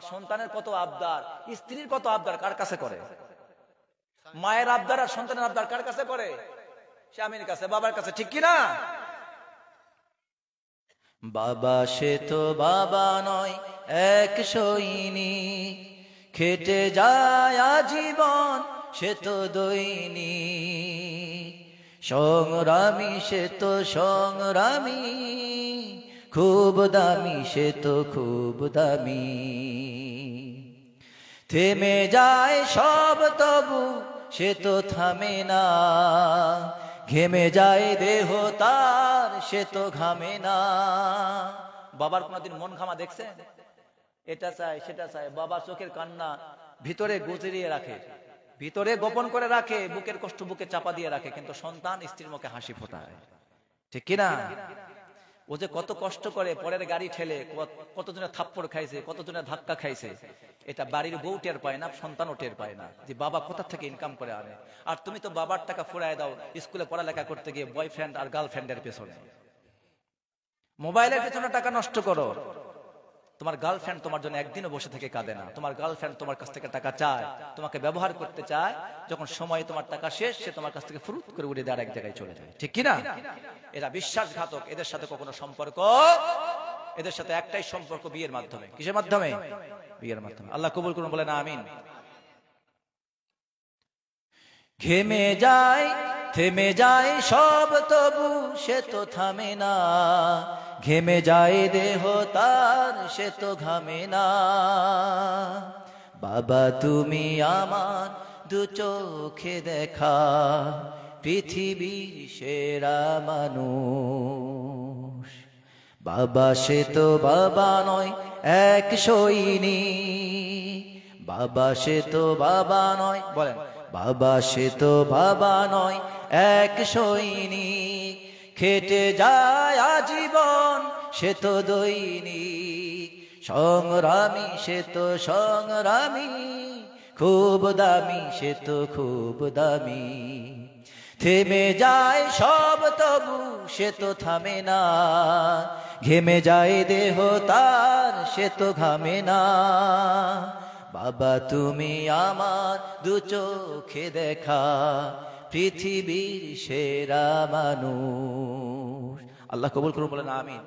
S1: সন্তানের কত আবদার, স্ত্রীর কত আবদার কার কাছে করে? মায়ের আবদার আর সন্তানের আবদার কার কাছে করে? স্বামীর কাছে, বাবার কাছে। ঠিক কিনা? বাবা সে তো বাবা নয়, এক সৈনিক, খেটে যায় আজীবন সে তো দৈনিক, সংগ্রামী সে তো সংগ্রামী, খুব দামি সে তো খুব দামি। থেমে যায় সব তবু সে তো থামে না, ঘেমে যায় দেহ তার সে তো ঘামে না। বাবার কোনদিন মন ঘামা দেখছেন? এটা চায় সেটা চায়। বাবা চোখের কান্না ভিতরে গুজরিয়ে রাখে, ভিতরে গোপন করে রাখে, বুকের কষ্ট বুকে চাপা দিয়ে রাখে, কিন্তু সন্তান স্ত্রীর মুখে হাসি ফোটায়। ঠিক কিনা? ও যে কত কষ্ট করে, পরের গাড়ি ঠেলে, কতজনের থাপ্পড় খাইছে, কতজনের ধাক্কা খাইছে, এটা বাড়ির বউ টের পায় না, সন্তানও টের পায় না যে বাবা কোথা থেকে ইনকাম করে আনে। আর তুমি তো বাবার টাকা ফুরায় দাও স্কুলে পড়ালেখা করতে গিয়ে বয়ফ্রেন্ড আর গার্লফ্রেন্ডের পেছনে, মোবাইলের পেছনে টাকা নষ্ট করো। তোমার গার্লফ্রেন্ড তোমার জন্য একদিনও বসে থেকে কাঁদে না। তোমার গার্লফ্রেন্ড তোমার কাছ থেকে টাকা চায়, তোমাকে ব্যবহার করতে চায়। যখন সময় তোমার টাকা শেষ, সে তোমার কাছ থেকে ফুরুত করে উড়ে দেওয়ার এক জায়গায় চলে যায়। ঠিক কিনা? এরা বিশ্বাসঘাতক। এদের সাথে কখনো সম্পর্ক, এদের সাথে একটাই সম্পর্ক, বিয়ের মাধ্যমে। কিসের মাধ্যমে? বিয়ের মাধ্যমে। আল্লাহ কবুল করুন, বলেন আমিন। ঘেমে যায় থেমে যায় সব তবু সে তো থামে না, ঘেমে যায় দেহ তার সে তো ঘামে না। বাবা তুমি আমার দু চোখে দেখা পৃথিবীর সেরা মানুষ। বাবা সে তো বাবা নয়, এক সৈনিক, বাবা সে তো বাবা নয়, বলেন বাবা সে তো বাবা নয়, এক সৈনিক, খেটে যায় আজীবন সে তো দৈনিক, সংগ্রামী সে তো সংগ্রামী, খুব দামি সে তো খুব দামি। থেমে যায় সব তবু সে তো থামে না, ঘেমে যায় দেহ তার সে তো ঘামে না। বাবা তুমি আমার দু চোখে দেখা পৃথিবীর সেরা মানুষ। আল্লাহ কবুল করুন, বলেন আমিন।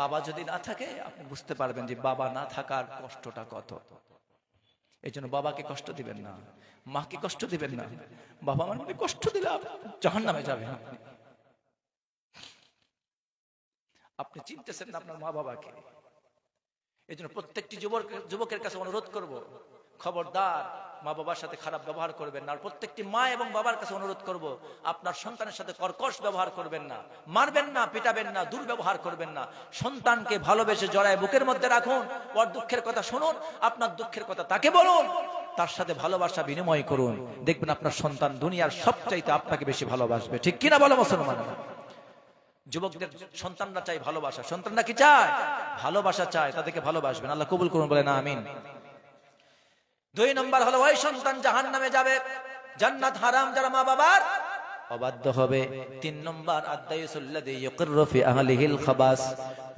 S1: বাবা যদি না থাকে আপনি বুঝতে পারবেন যে বাবা না থাকার কষ্টটা কত। এই জন্য বাবাকে কষ্ট দিবেন না, মাকে কষ্ট দিবেন না। বাবা মানে কষ্ট দিলে জাহান্নামে যাবেন। আপনি চিনতেছেন না আপনার মা বাবাকে। এই জন্য প্রত্যেকটি যুবকের কাছে অনুরোধ করব, খবরদার মা বাবার সাথে খারাপ ব্যবহার করবেন না। আর প্রত্যেকটি মা এবং বাবার কাছে অনুরোধ করব, আপনার সন্তানের সাথে কর্কশ ব্যবহার করবেন না, মারবেন না, পিটাবেন না, দুর্ব্যবহার করবেন না। সন্তানকে ভালোবেসে জড়ায় বুকের মধ্যে রাখুন, ওর দুঃখের কথা শুনুন, আপনার দুঃখের কথা তাকে বলুন, তার সাথে ভালোবাসা বিনিময় করুন। দেখবেন আপনার সন্তান দুনিয়ার সবচাইতে আপনাকে বেশি ভালোবাসবে। ঠিক কিনা বলো মুসলমান? যুবকদের সন্তানরা চাই ভালোবাসা। সন্তানরা কি চায়? ভালোবাসা চায়, তাদেরকে ভালোবাসবেন। আল্লাহ কবুল করুন, বলেন আমিন। দুই নম্বর হলো ওই সন্তান জাহান্নামে যাবে, জান্নাত হারাম যারা মা বাবার অবাধ্য হবে। তিন নম্বর আদায়ুসুল্লাযী ইউকিররু ফি আহলিহিল খাবাস,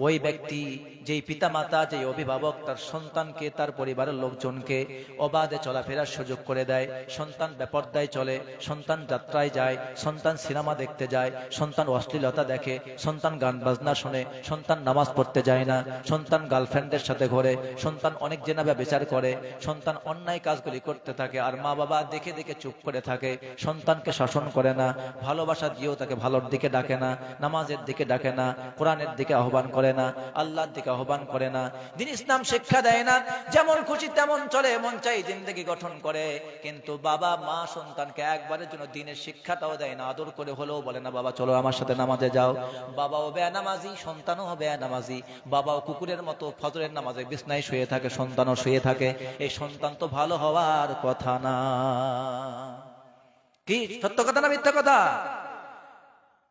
S1: ওই ব্যক্তি যেই পিতামাতা যেই অভিভাবক তার সন্তানকে তার পরিবারের লোকজনকে অবাধে চলাফেরার সুযোগ করে দেয়, সন্তান বেপরদায় চলে, সন্তান যাত্রায় যায়, সন্তান সিনেমা দেখতে যায়, সন্তান অশ্লীলতা দেখে, সন্তান গান বাজনা শোনে, সন্তান নামাজ পড়তে যায় না, সন্তান গার্লফ্রেন্ডের সাথে ঘোরে, সন্তান অনেক জেনাবে বিচার করে, সন্তান অন্যায় কাজগুলি করতে থাকে, আর মা বাবা দেখে দেখে চুপ করে থাকে, সন্তানকে শাসন করে না, ভালোবাসা দিয়েও তাকে ভালোর দিকে ডাকে না, নামাজের দিকে ডাকে না, কোরআনের দিকে আহ্বান করে না, আল্লাহর দিকে আহ্বান করে না, দ্বীন ইসলাম শিক্ষা দেয় না, যেমন খুশি তেমন চলে, মন চাই জিন্দেগি গঠন করে। কিন্তু বাবা মা সন্তানকে একবারের জন্য দ্বীনের শিক্ষাটাও দেয় না, আদর করে হলেও বলে না বাবা চলো আমার সাথে নামাজে যাও। বাবাও বেনামাজি, সন্তানও বেনামাজি, বাবাও কুকুরের মতো ফজরের নামাজে বিছনায় শুয়ে থাকে, সন্তানও শুয়ে থাকে, এই সন্তান তো ভালো হওয়ার কথা না। কি সত্য কথা না মিথ্যা কথা?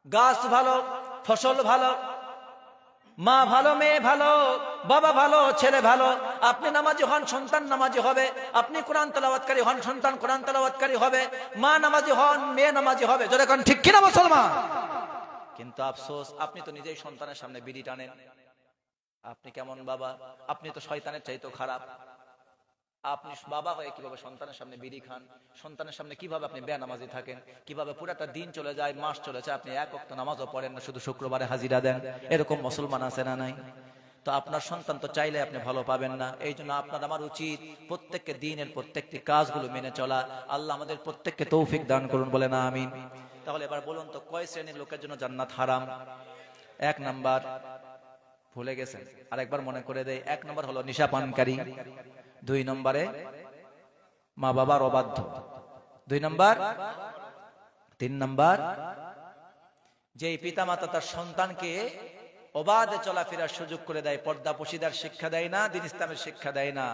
S1: গাছ ভালো, ফসল ভালো, মা ভালো, মেয়ে ভালো, বাবা ভালো, ছেলে ভালো, আপনি নামাজি হন সন্তান নামাজি হবে, আপনি কোরআন তেলাওয়াতকারী হন সন্তান কোরআন তেলাওয়াতকারী হবে, মা নামাজি হন মেয়ে নামাজি হবে। যদি কোন ঠিক কিনা মুসলমান? কিন্তু আফসোস আপনি তো নিজেই সন্তানের সামনে বিড়ি টানেন। আপনি কেমন বাবা? আপনি তো শয়তানের চাইতেও খারাপ। আপনি বাবা হয়ে কিভাবে সন্তানের সামনে বিড়ি খান, সন্তানের সামনে কিভাবে আপনি বেনামাজি থাকেন, কিভাবে পুরাটা দিন চলে যায়, মাস চলে যায়, আপনি এক ওয়াক্ত নামাজও পড়েন না, শুধু শুক্রবারে হাজিরা দেন। এরকম মুসলমান আছে না নাই? তো আপনার সন্তান তো চাইলে আপনি ভালো পাবেন না। এই জন্য আপনার আমার উচিত প্রত্যেককে দিনের প্রত্যেকটি কাজগুলো মেনে চলা। আল্লাহ আমাদের প্রত্যেককে তৌফিক দান করুন, বলে না আমিন। তাহলে এবার বলুন তো কয় শ্রেণীর লোকের জন্য জান্নাত হারাম? এক নাম্বার, ভুলে গেছেন আরেকবার মনে করে দেয়, এক নাম্বার হলো নেশা পানকারী, দুই নম্বরে মা বাবার অবাধ্য, দুই নম্বর, তিন নম্বর যেই পিতা মাতা তার সন্তানকে অবাধে চলাফেরার সুযোগ করে দেয়, পর্দা পশিদার শিক্ষা দেয় না, দ্বীন ইসলামের শিক্ষা দেয় না,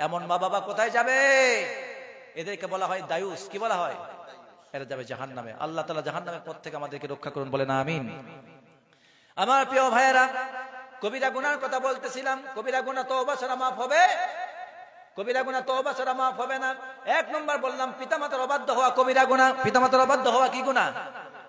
S1: এমন মা বাবা কোথায় যাবে? এদেরকে বলা হয় দায়ুস। কি বলা হয়? এরা যাবে জাহান্নামে। আল্লাহ তাআলা জাহান্নামের পথ থেকে আমাদেরকে রক্ষা করুন, বলে না আমিন। আমার প্রিয় ভাইয়েরা, কবিরা গুনার কথা বলতেছিলাম। কবিরা গুনাহ তওবা ছাড়া মাফ হবে? কবিরা গুনাহ তওবা ছাড়া মাফ হবে না। এক নম্বর বললাম পিতামাতার অবাধ্য হওয়া কবিরা গুনাহ। পিতামাতার অবাধ্য হওয়া কি গুনাহ?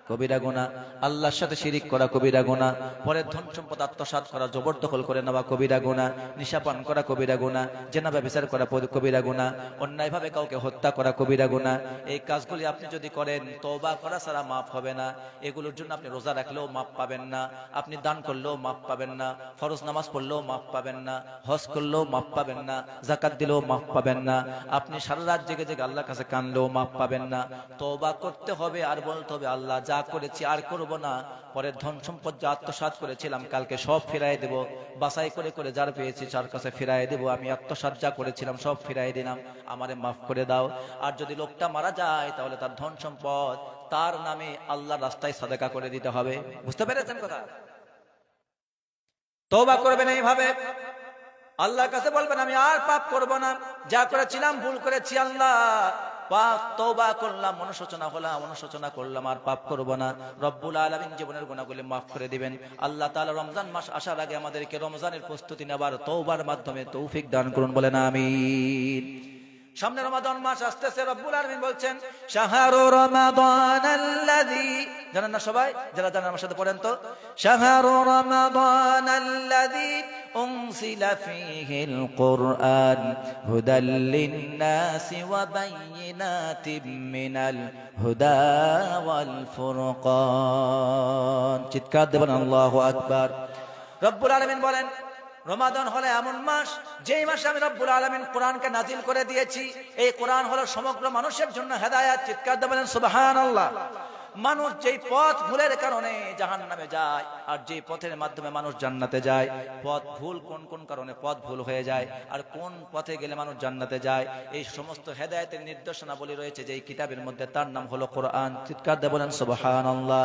S1: কবিরা গুনাহ। আল্লাহর সাথে শিরিক করা কবিরা গুনাহ, পরের ধন সম্পদ আত্মসাৎ করা, জবরদখল করে নেওয়া কবিরা গুনাহ, নিশা পান করা কবিরা গুনাহ, জেনা ব্যভিচার করা কবিরা গুনাহ, অন্যায়ভাবে কাউকে হত্যা করা কবিরা গুনাহ। এই কাজগুলি আপনি যদি করেন তওবা করা ছাড়া মাফ হবে না। এগুলোর জন্য আপনি রোজা রাখলেও মাফ পাবেন না, আপনি দান করলেও মাফ পাবেন না, ফরজ নামাজ পড়লেও মাফ পাবেন না, হজ করলেও মাফ পাবেন না, যাকাত দিলেও মাফ পাবেন না, আপনি সারা রাত জেগে জেগে আল্লাহর কাছে কানলেও মাফ পাবেন না। তওবা করতে হবে আর বলতে হবে আল্লাহ যা করেছি আর করব না, পরের ধন সম্পদ যা আত্মসাৎ করেছিলাম কালকে সব ফিরাই দেব, বাছাই করে করে যার পেয়েছি তার কাছে ফিরাই দেব, আমি আত্মসাৎ যা করেছিলাম সব ফিরাই দিলাম, আমারে মাফ করে দাও। আর যদি লোকটা মারা যায় তাহলে তার ধন সম্পদ তার নামে আল্লাহর রাস্তায় সাদাকা করে দিতে হবে। বুঝতে পেরেছেন কথা? তওবা করবেন এইভাবে, আল্লাহর কাছে বলবেন আমি আর পাপ করব না, যা করেছিলাম ভুল করেছি আল্লাহ, পাপ তওবা করলাম, অনুশোচনা করলাম, আর পাপ করব না। রব্বুল আলামিন জীবনের গুনাহগুলি মাফ করে দিবেন। আল্লাহ তাআলা রমজান মাস আসার আগে আমাদেরকে রমজানের প্রস্তুতি নেবার তওবার মাধ্যমে তৌফিক দান করুন, বলেন আমিন। সামনে রমাদান মাস আসতেছে, রব্বুল আলামিন বলছেন শাহরু রমাদানাল্লাযী, জানেন না সবাই? যারা জানেন আমার সাথে পড়েন তো, শাহরু রমাদানাল্লাযী উনজিলা ফীহিল কুরআন হুদাল লিন-নাসি ওয়া বায়িনাতিম মিনাল হুদা ওয়াল ফুরকান। চিৎকার দেবেন আল্লাহু আকবার। রব্বুল আলামিন বলেন রমাদান হলো এমন মাস যেই মাসে আমি রব্বুল আলামিন কোরআনকে নাজিল করে দিয়েছি। এই কোরআন হলো সমগ্র মানুষের জন্য হেদায়েত। চিৎকার দিয়ে বলেন সুবহানাল্লাহ। মানুষ যেই পথ ভুলের কারণে জাহান্নামে যায় আর যেই পথের মাধ্যমে মানুষ জান্নাতে যায়, পথ ভুল কোন কোন কারণে পথ ভুল হয়ে যায় আর কোন পথে গেলে মানুষ জান্নাতে যায়, এই সমস্ত হেদায়েতের নির্দেশনাবলী রয়েছে যেই কিতাবের মধ্যে, তার নাম হলো কোরআন। চিৎকার দিয়ে বলেন সুবহানাল্লাহ।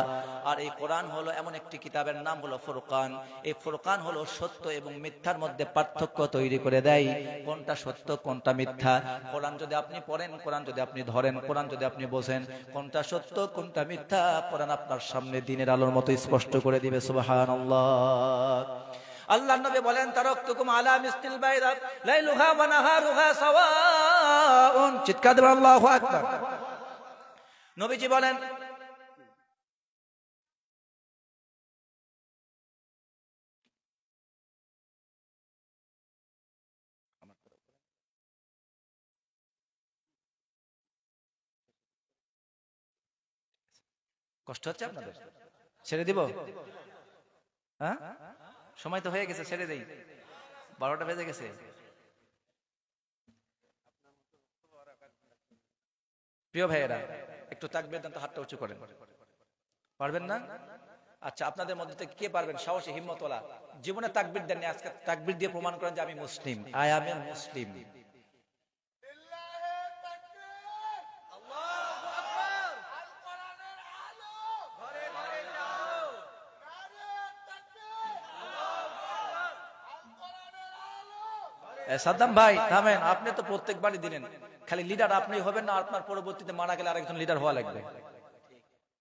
S1: আর এই কোরআন হলো এমন একটি কিতাবের নাম হলো ফুরকান। এই ফুরকান হলো সত্য এবং মিথ্যার মধ্যে পার্থক্য তৈরি করে দেয়, কোনটা সত্য কোনটা মিথ্যা। কোরআন যদি আপনি পড়েন, কোরআন যদি আপনি ধরেন, কোরআন যদি আপনি বোঝেন, কোনটা সত্য কোনটা মিথ্যা কোরআন আপনার সামনে দিনের আলোর মতো স্পষ্ট করে দিবে। সুবহানাল্লাহ। আল্লাহ নবী বলেন তারাকতুকুম আলা মিসলিল বাইদা লাইলুহা ওয়া নাহারুহা সাওয়াউন। চিৎকার দেবেন আল্লাহু আকবার। নবীজি বলেন কষ্ট হচ্ছে আপনাদের? ছেড়ে দিব? হ্যাঁ, সময় তো হয়ে গেছে, ছেড়ে দেই, 12টা বেজে গেছে। প্রিয় ভাইয়েরা, একটু তাকবীর দেন তো, হাতটা উঁচু করেন। পারবেন না? আচ্ছা, আপনাদের মধ্যে থেকে কে পারবেন? সাহসী হিম্মতওয়ালা, জীবনে তাকবীর দেননি, আজকে তাকবীর দিয়ে প্রমাণ করেন যে আমি মুসলিম, আই অ্যাম এ মুসলিম। সাদ্দাম ভাই থামেন, আপনি তো প্রত্যেকবারই দিলেন, খালি লিডার আপনি হবেন না, আপনার পরবর্তীতে মারা গেলে আরেকজন লিডার হওয়া লাগবে।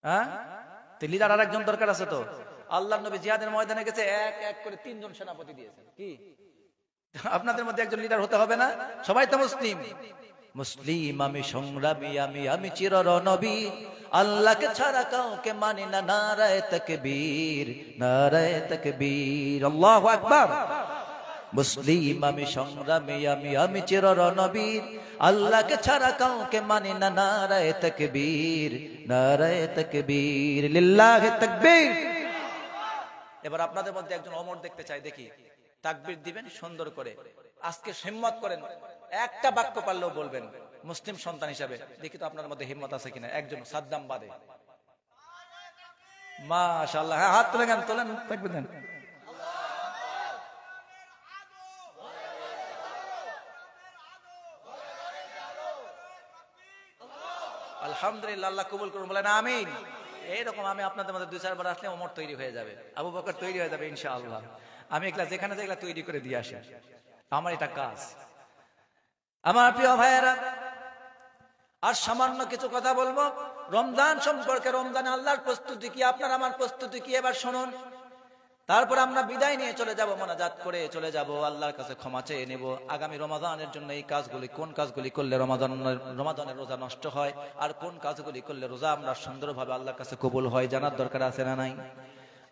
S1: হ্যাঁ, তো লিডার আরেকজন দরকার আছে তো। আল্লাহর নবী জিহাদের ময়দানে গেছে, এক এক করে 3 জন সেনাপতি দিয়েছেন। কি আপনাদের মধ্যে একজন লিডার হতে হবে না? সবাই তো মুসলিম। মুসলিম আমি, সংগ্রামী আমি, আমি চিররণবী, আল্লাহকে ছাড়া কাউকে মানি না, নারায়ে তাকবীর, নারায়ে তাকবীর, আল্লাহু আকবার। মুসলিম আমি, সংগ্রামী আমি, আমি চিররণবীর, আল্লাহকে ছাড়া কাউকে মানি না, নারায়ে তাকবীর, নারায়ে তাকবীর, লিল্লাহি তাকবীর। এবার আপনাদের মধ্যে একজন অমর দেখতে চাই, দেখি তাকবীর দিবেন সুন্দর করে। আজকে হিম্মত করেন, একটা বাক্য পারলেও বলবেন মুসলিম সন্তান হিসাবে। দেখি তো আপনার মধ্যে হিম্মত আছে কিনা। একজন সাদ্দাম বাদে। মাশাআল্লাহ, হ্যাঁ, হাত তুলে গান তোলেন, তাকবীর দেন। আলহামদুলিল্লাহ, আল্লাহ কবুল করুন, বলেন আমিন। এইরকম আমি আপনাদের মধ্যে 2-4 বার আসলে ওমর তৈরি হয়ে যাবে, আবু বকর তৈরি হয়ে যাবে ইনশাআল্লাহ। আমি এগুলা যেখানে যেগুলা তৈরি করে দিয়ে আসি, আমার এটা কাজ। আমার প্রিয় ভাইয়েরা, আর সামান্য কিছু কথা বলবো রমজান সম্পর্কে। রমজানে আল্লাহর প্রস্তুতি কি, আপনার আমার প্রস্তুতি কি, এবার শুনুন। তারপর আমরা বিদায় নিয়ে চলে যাব, মোনাজাত করে চলে যাব, আল্লাহর কাছে ক্ষমা চেয়ে নেব। আগামী রমাদানের জন্য এই কাজগুলি, কোন কাজগুলি করলে রমাদানের রোজা নষ্ট হয়, আর কোন কাজগুলি করলে রোজা আমরা সুন্দরভাবে আল্লাহর কাছে কবুল হয়, জানার দরকার আছে না নাই?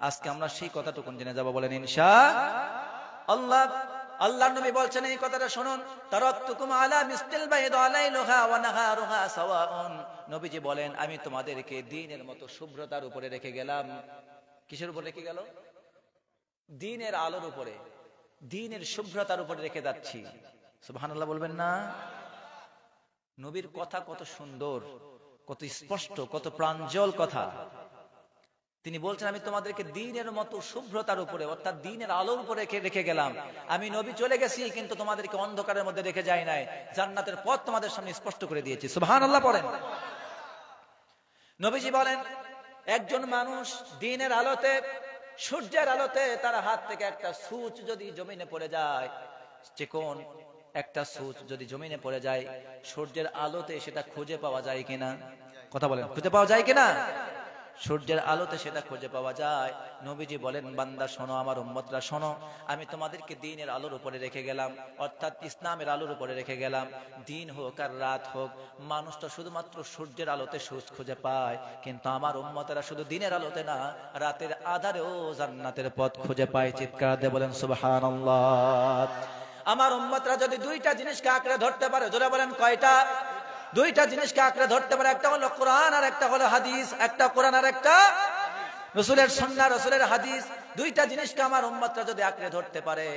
S1: আজকে আমরা সেই কথাটুকুন জেনে যাব, বলেন ইনশাআল্লাহ। আল্লাহর নবী বলছেন এই কথাটা শুনুন, তারাকতুকুম আলা মিসলিল বাইদা লাইলুহা ওয়া নাহারুহা সাওয়াউন। নবীজি বলেন আমি তোমাদেরকে দ্বীনের মতো শুভ্রতার উপরে রেখে গেলাম। কিসের উপরে রেখে গেল? দ্বীনের আলোর উপরে, দ্বীনের শুভ্রতার উপরে রেখে যাচ্ছি। সুবহানাল্লাহ বলবেন না? নবীর কথা কত সুন্দর, কত স্পষ্ট, কত প্রাঞ্জল কথা। তিনি বলছেন আমি তোমাদেরকে দ্বীনের মতো শুভ্রতার উপরে, অর্থাৎ দ্বীনের আলোর উপরে রেখে গেলাম। আমি নবী চলে গেছি, কিন্তু তোমাদেরকে অন্ধকারের মধ্যে রেখে যাই নাই, জান্নাতের পথ তোমাদের সামনে স্পষ্ট করে দিয়েছি। সুবহানাল্লাহ পড়েন। নবীজি বলেন একজন মানুষ দ্বীনের আলোতে, সূর্যের আলোতে তার হাত থেকে একটা সূচ যদি জমিনে পড়ে যায়, চিকন একটা সূচ যদি জমিনে পড়ে যায়, সূর্যের আলোতে সেটা খুঁজে পাওয়া যায় কিনা? কথা বলেন, খুঁজে পাওয়া যায় কিনা? সূর্যের আলোতে সেটা খুঁজে পাওয়া যায়। নবীজি বলেন বান্দা শোনো, আমার উম্মতরা শোনো, আমি তোমাদেরকে দ্বীনের আলোর উপরে রেখে গেলাম, অর্থাৎ ইসলামের আলোর উপরে রেখে গেলাম। দিন হোক আর রাত হোক, মানুষটা শুধুমাত্র সূর্যের আলোতে সূচ খুঁজে পায়, কিন্তু আমার উম্মতেরা শুধু দিনের আলোতে না, রাতের আধারেও জান্নাতের পথ খুঁজে পায়। চিৎকার দিয়ে বলেন সুবহানাল্লাহ। আমার উম্মতরা যদি 2টা জিনিসকে আঁকড়ে ধরতে পারে, জোরে বলেন কয়টা? 2টা জিনিসকে আঁকড়ে ধরতে পারে, একটা হলো কোরআন আর একটা হলো হাদিস। একটা কোরআন আর একটা রাসূলের সুন্নাহ, রাসূলের হাদিস। 2টা জিনিসকে আমার উম্মতরা যদি আঁকড়ে ধরতে পারে,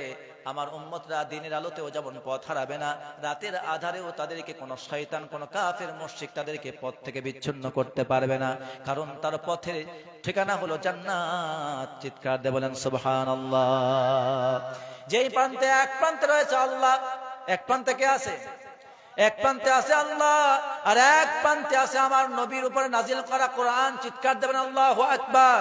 S1: আমার উম্মতরা দিনের আলোতেও যেমন পথ হারাবে না, রাতের আধারেও তাদেরকে কোনো শয়তান, কোনো কাফের মুশরিক তাদেরকে পথ থেকে বিচ্ছিন্ন করতে পারবে না, কারণ তার পথের ঠিকানা হলো জান্নাত। চিৎকার দিয়ে বলেন সুবহানাল্লাহ। যেই প্রান্তে, এক প্রান্তে রয়েছে আল্লাহ, এক প্রান্তে কে আছে? এক প্রান্তে আছে আল্লাহ, আর এক প্রান্তে আছে আমার নবীর উপরে নাজিল করা কোরআন। চিৎকার দেবেন আল্লাহু আকবার।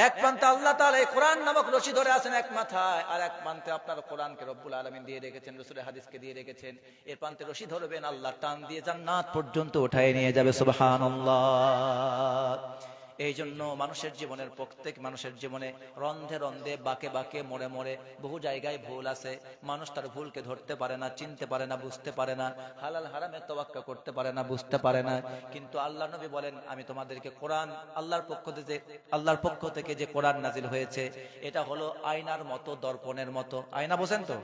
S1: এক প্রান্তে আল্লাহ তাআলা এই কোরআন নামক রশি ধরে আছেন এক মাথায়, আর এক প্রান্তে আপনার কোরআনকে রব্বুল আলামিন দিয়ে রেখেছেন, রাসূলের হাদিসকে দিয়ে রেখেছেন। এর প্রান্তে রশি ধরবেন, আল্লাহ টান দিয়ে জান্নাত পর্যন্ত উঠায় নিয়ে যাবে। সুবহানাল্লাহ। এই জন্য মানুষের জীবনের প্রত্যেক মানুষের জীবনে রন্ধে রন্ধে বাঁকে বাঁকে মোড়ে মোড়ে বহু জায়গায় ভুল আছে। মানুষ তার ভুলকে ধরতে পারে না, চিনতে পারে না, বুঝতে পারে না, হালাল হারামে তোয়াক্কা করতে পারে না, বুঝতে পারে না। কিন্তু আল্লাহ নবী বলেন, আমি তোমাদেরকে কোরআন, আল্লাহর পক্ষ থেকে যে কোরআন নাজিল হয়েছে এটা হলো আয়নার মতো, দর্পণের মতো। আয়না বোঝেন তো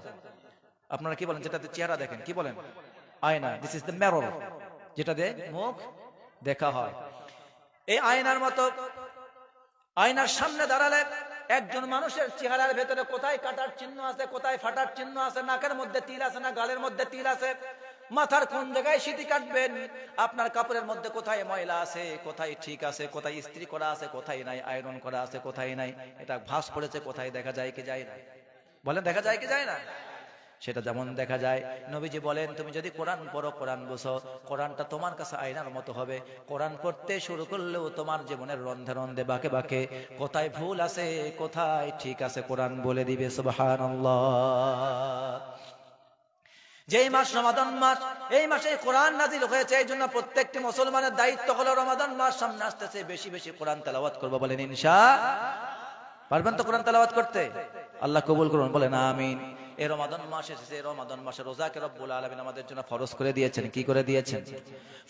S1: আপনারা? কি বলেন যেটাতে চেহারা দেখেন? কি বলেন? আয়না। দিস ইজ দ্য মিরর, যেটা দিয়ে মুখ দেখা হয়। এই আয়নার মতো, আয়নার সামনে দাঁড়ালে একজন মানুষের চেহারার ভেতরে কোথায় কাটার চিহ্ন আছে, কোথায় ফাটার চিহ্ন আছে, নাকের মধ্যে তিল আছে না গালের মধ্যে তিল আছে, মাথার কোন জায়গায় সিটি কাটবেন, আপনার কাপড়ের মধ্যে কোথায় ময়লা আছে, কোথায় ঠিক আছে, কোথায় ইস্ত্রি করা আছে, কোথায় নাই, আয়রন করা আছে, কোথায় নাই, এটা ভাঁজ পড়েছে কোথায়, দেখা যায় কি যায় না? বলেন দেখা যায় কি যায় না? সেটা যেমন দেখা যায়, নবীজি বলেন, তুমি যদি কোরআন পড়ো, কোরআন বুঝো, কোরআনটা তোমার কাছে আয়নার মতো হবে। কোরআন পড়তে শুরু করলেও তোমার জীবনের রন্ধে রন্ধে বাঁকে বাঁকে কোথায় ভুল আছে, কোথায় ঠিক আছে, কোরআন বলে দিবে। সুবহানাল্লাহ। যেই মাস রমাদান মাস, এই মাসে কোরআন নাজিল হয়েছে, এই জন্য প্রত্যেকটি মুসলমানের দায়িত্ব হলো রমাদান মাস সামনে আসতেছে, বেশি বেশি কোরআন তেলাওয়াত করবো। বলেন ইনশাআল্লাহ। পারবেন তো কোরআন তেলাওয়াত করতে? আল্লাহ কবুল করুন, বলেন আমিন। এই রমাদান মাস এসেছে, রমাদান মাসে রোজাকে রব্বুল আলামিন আমাদের জন্য ফরজ করে দিয়েছেন। কি করে দিয়েছেন?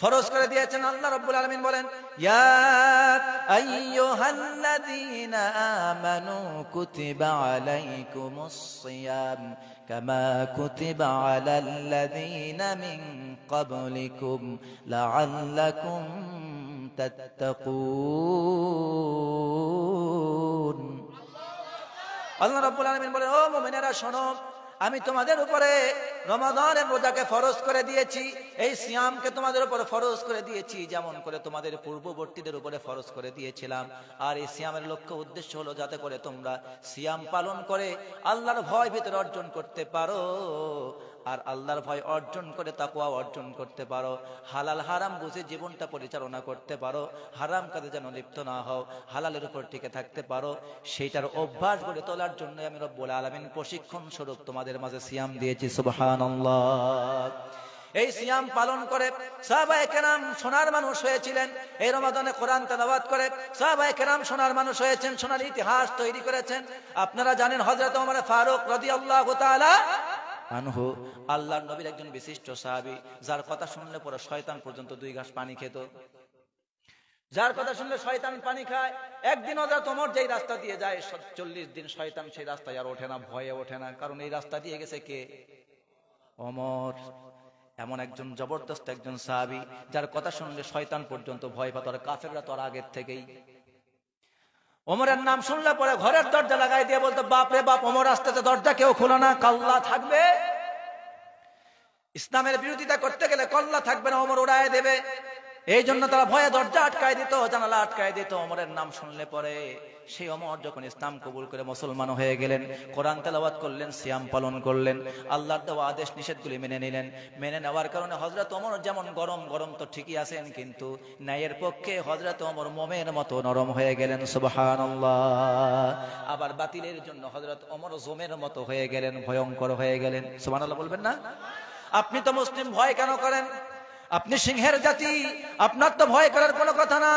S1: ফরজ করে দিয়েছেন। আল্লাহ রব্বুল আলামিন বলেন, ইয়া আইয়ুহাল্লাযীনা আমানু কুতিবা আলাইকুমুস সিয়াম কামা কুতিবা আলাল্লাযীনা মিন ক্বাবলিকুম লাআল্লাকুম তাত্তাকুন। আল্লাহ রাব্বুল আলামিন বলেন, ও মুমিনেরা শোনো, আমি তোমাদের উপরে রমাদানের রোজাকে ফরজ করে দিয়েছি, এই সিয়ামকে তোমাদের উপরে ফরজ করে দিয়েছি, যেমন করে তোমাদের পূর্ববর্তীদের উপরে ফরজ করে দিয়েছিলাম। আর এই সিয়ামের লক্ষ্য উদ্দেশ্য হলো যাতে করে তোমরা সিয়াম পালন করে আল্লাহর ভয় ভিতরে অর্জন করতে পারো, আর আল্লাহর ভয় অর্জন করে তাকওয়া অর্জন করতে পারো, হালাল হারাম বুঝে জীবনটা পরিচালনা করতে পারো, হারাম কাজে যেন লিপ্ত না হও, হালালের উপর টিকে থাকতে পারো, সেইটার অভ্যাস গড়ে তোলার জন্য আমি রব্বুল আলামিন প্রশিক্ষণ স্বরূপ তোমাদের মাঝে সিয়াম দিয়েছি। সুবহানাল্লাহ। এই সিয়াম পালন করে সাহাবায়ে কেরাম সোনার মানুষ হয়েছিলেন। এই রমাদানে কোরআন তেলাওয়াত করে সাহাবায়ে কেরাম সোনার মানুষ হয়েছেন, সোনার ইতিহাস তৈরি করেছেন। আপনারা জানেন হযরত ওমর ফারুক রাদিয়াল্লাহু তাআলা আনহু আল্লাহর নবীর একজন বিশিষ্ট সাহাবী, যার কথা শুনলে পরে শয়তান পর্যন্ত 2 গ্লাস পানি খেত, যার কথা শুনলে শয়তান পানি খায়। একদিন হযরত ওমর যেই রাস্তা দিয়ে যায় 40 দিন শয়তান সেই রাস্তায় আর ওঠে না, ভয়ে ওঠে না, কারণ এই রাস্তা দিয়ে গেছে কে? ওমর। এমন একজন জবরদস্ত একজন সাহাবী, যার কথা শুনলে শয়তান পর্যন্ত ভয় পেত, আর কাফেররা তো আর আগের থেকেই। ওমরের নাম শুনলে পরে ঘরের দরজা লাগাই দিয়ে বলতো, বাপ রে বাপ, ওমর আসতেছে, দরজা কেউ খুলো না, কল্লা থাকবে। ইসলামের বিরোধিতা করতে গেলে কল্লা থাকবে না, ওমর উড়ায় দেবে। এই জন্য তারা ভয়ে দরজা আটকায় দিত, জানালা আটকায় দিত। ওমরের নাম শুনলে পরে সেই ওমর যখন ইসলাম কবুল করে মুসলমান হয়ে গেলেন, কোরআন তেলাওয়াত করলেন, সিয়াম পালন করলেন, আল্লাহর দেওয়া আদেশ নিষেধগুলি মেনে নিলেন। মেনে নেওয়ার কারণে হযরত ওমর যেমন গরম গরম তো ঠিকই আছেন, কিন্তু ন্যায়ের পক্ষে হযরত ওমর মোমের মতো নরম হয়ে গেলেন। সুবহানাল্লাহ। আবার বাতিলের জন্য হযরত ওমর জোমের মতো হয়ে গেলেন, ভয়ঙ্কর হয়ে গেলেন। সুবহানাল্লাহ বলবেন না? আপনি তো মুসলিম, ভয় কেন করেন? আপনি সিংহের জাতি, আপনার তো ভয় করার কোনো কথা না।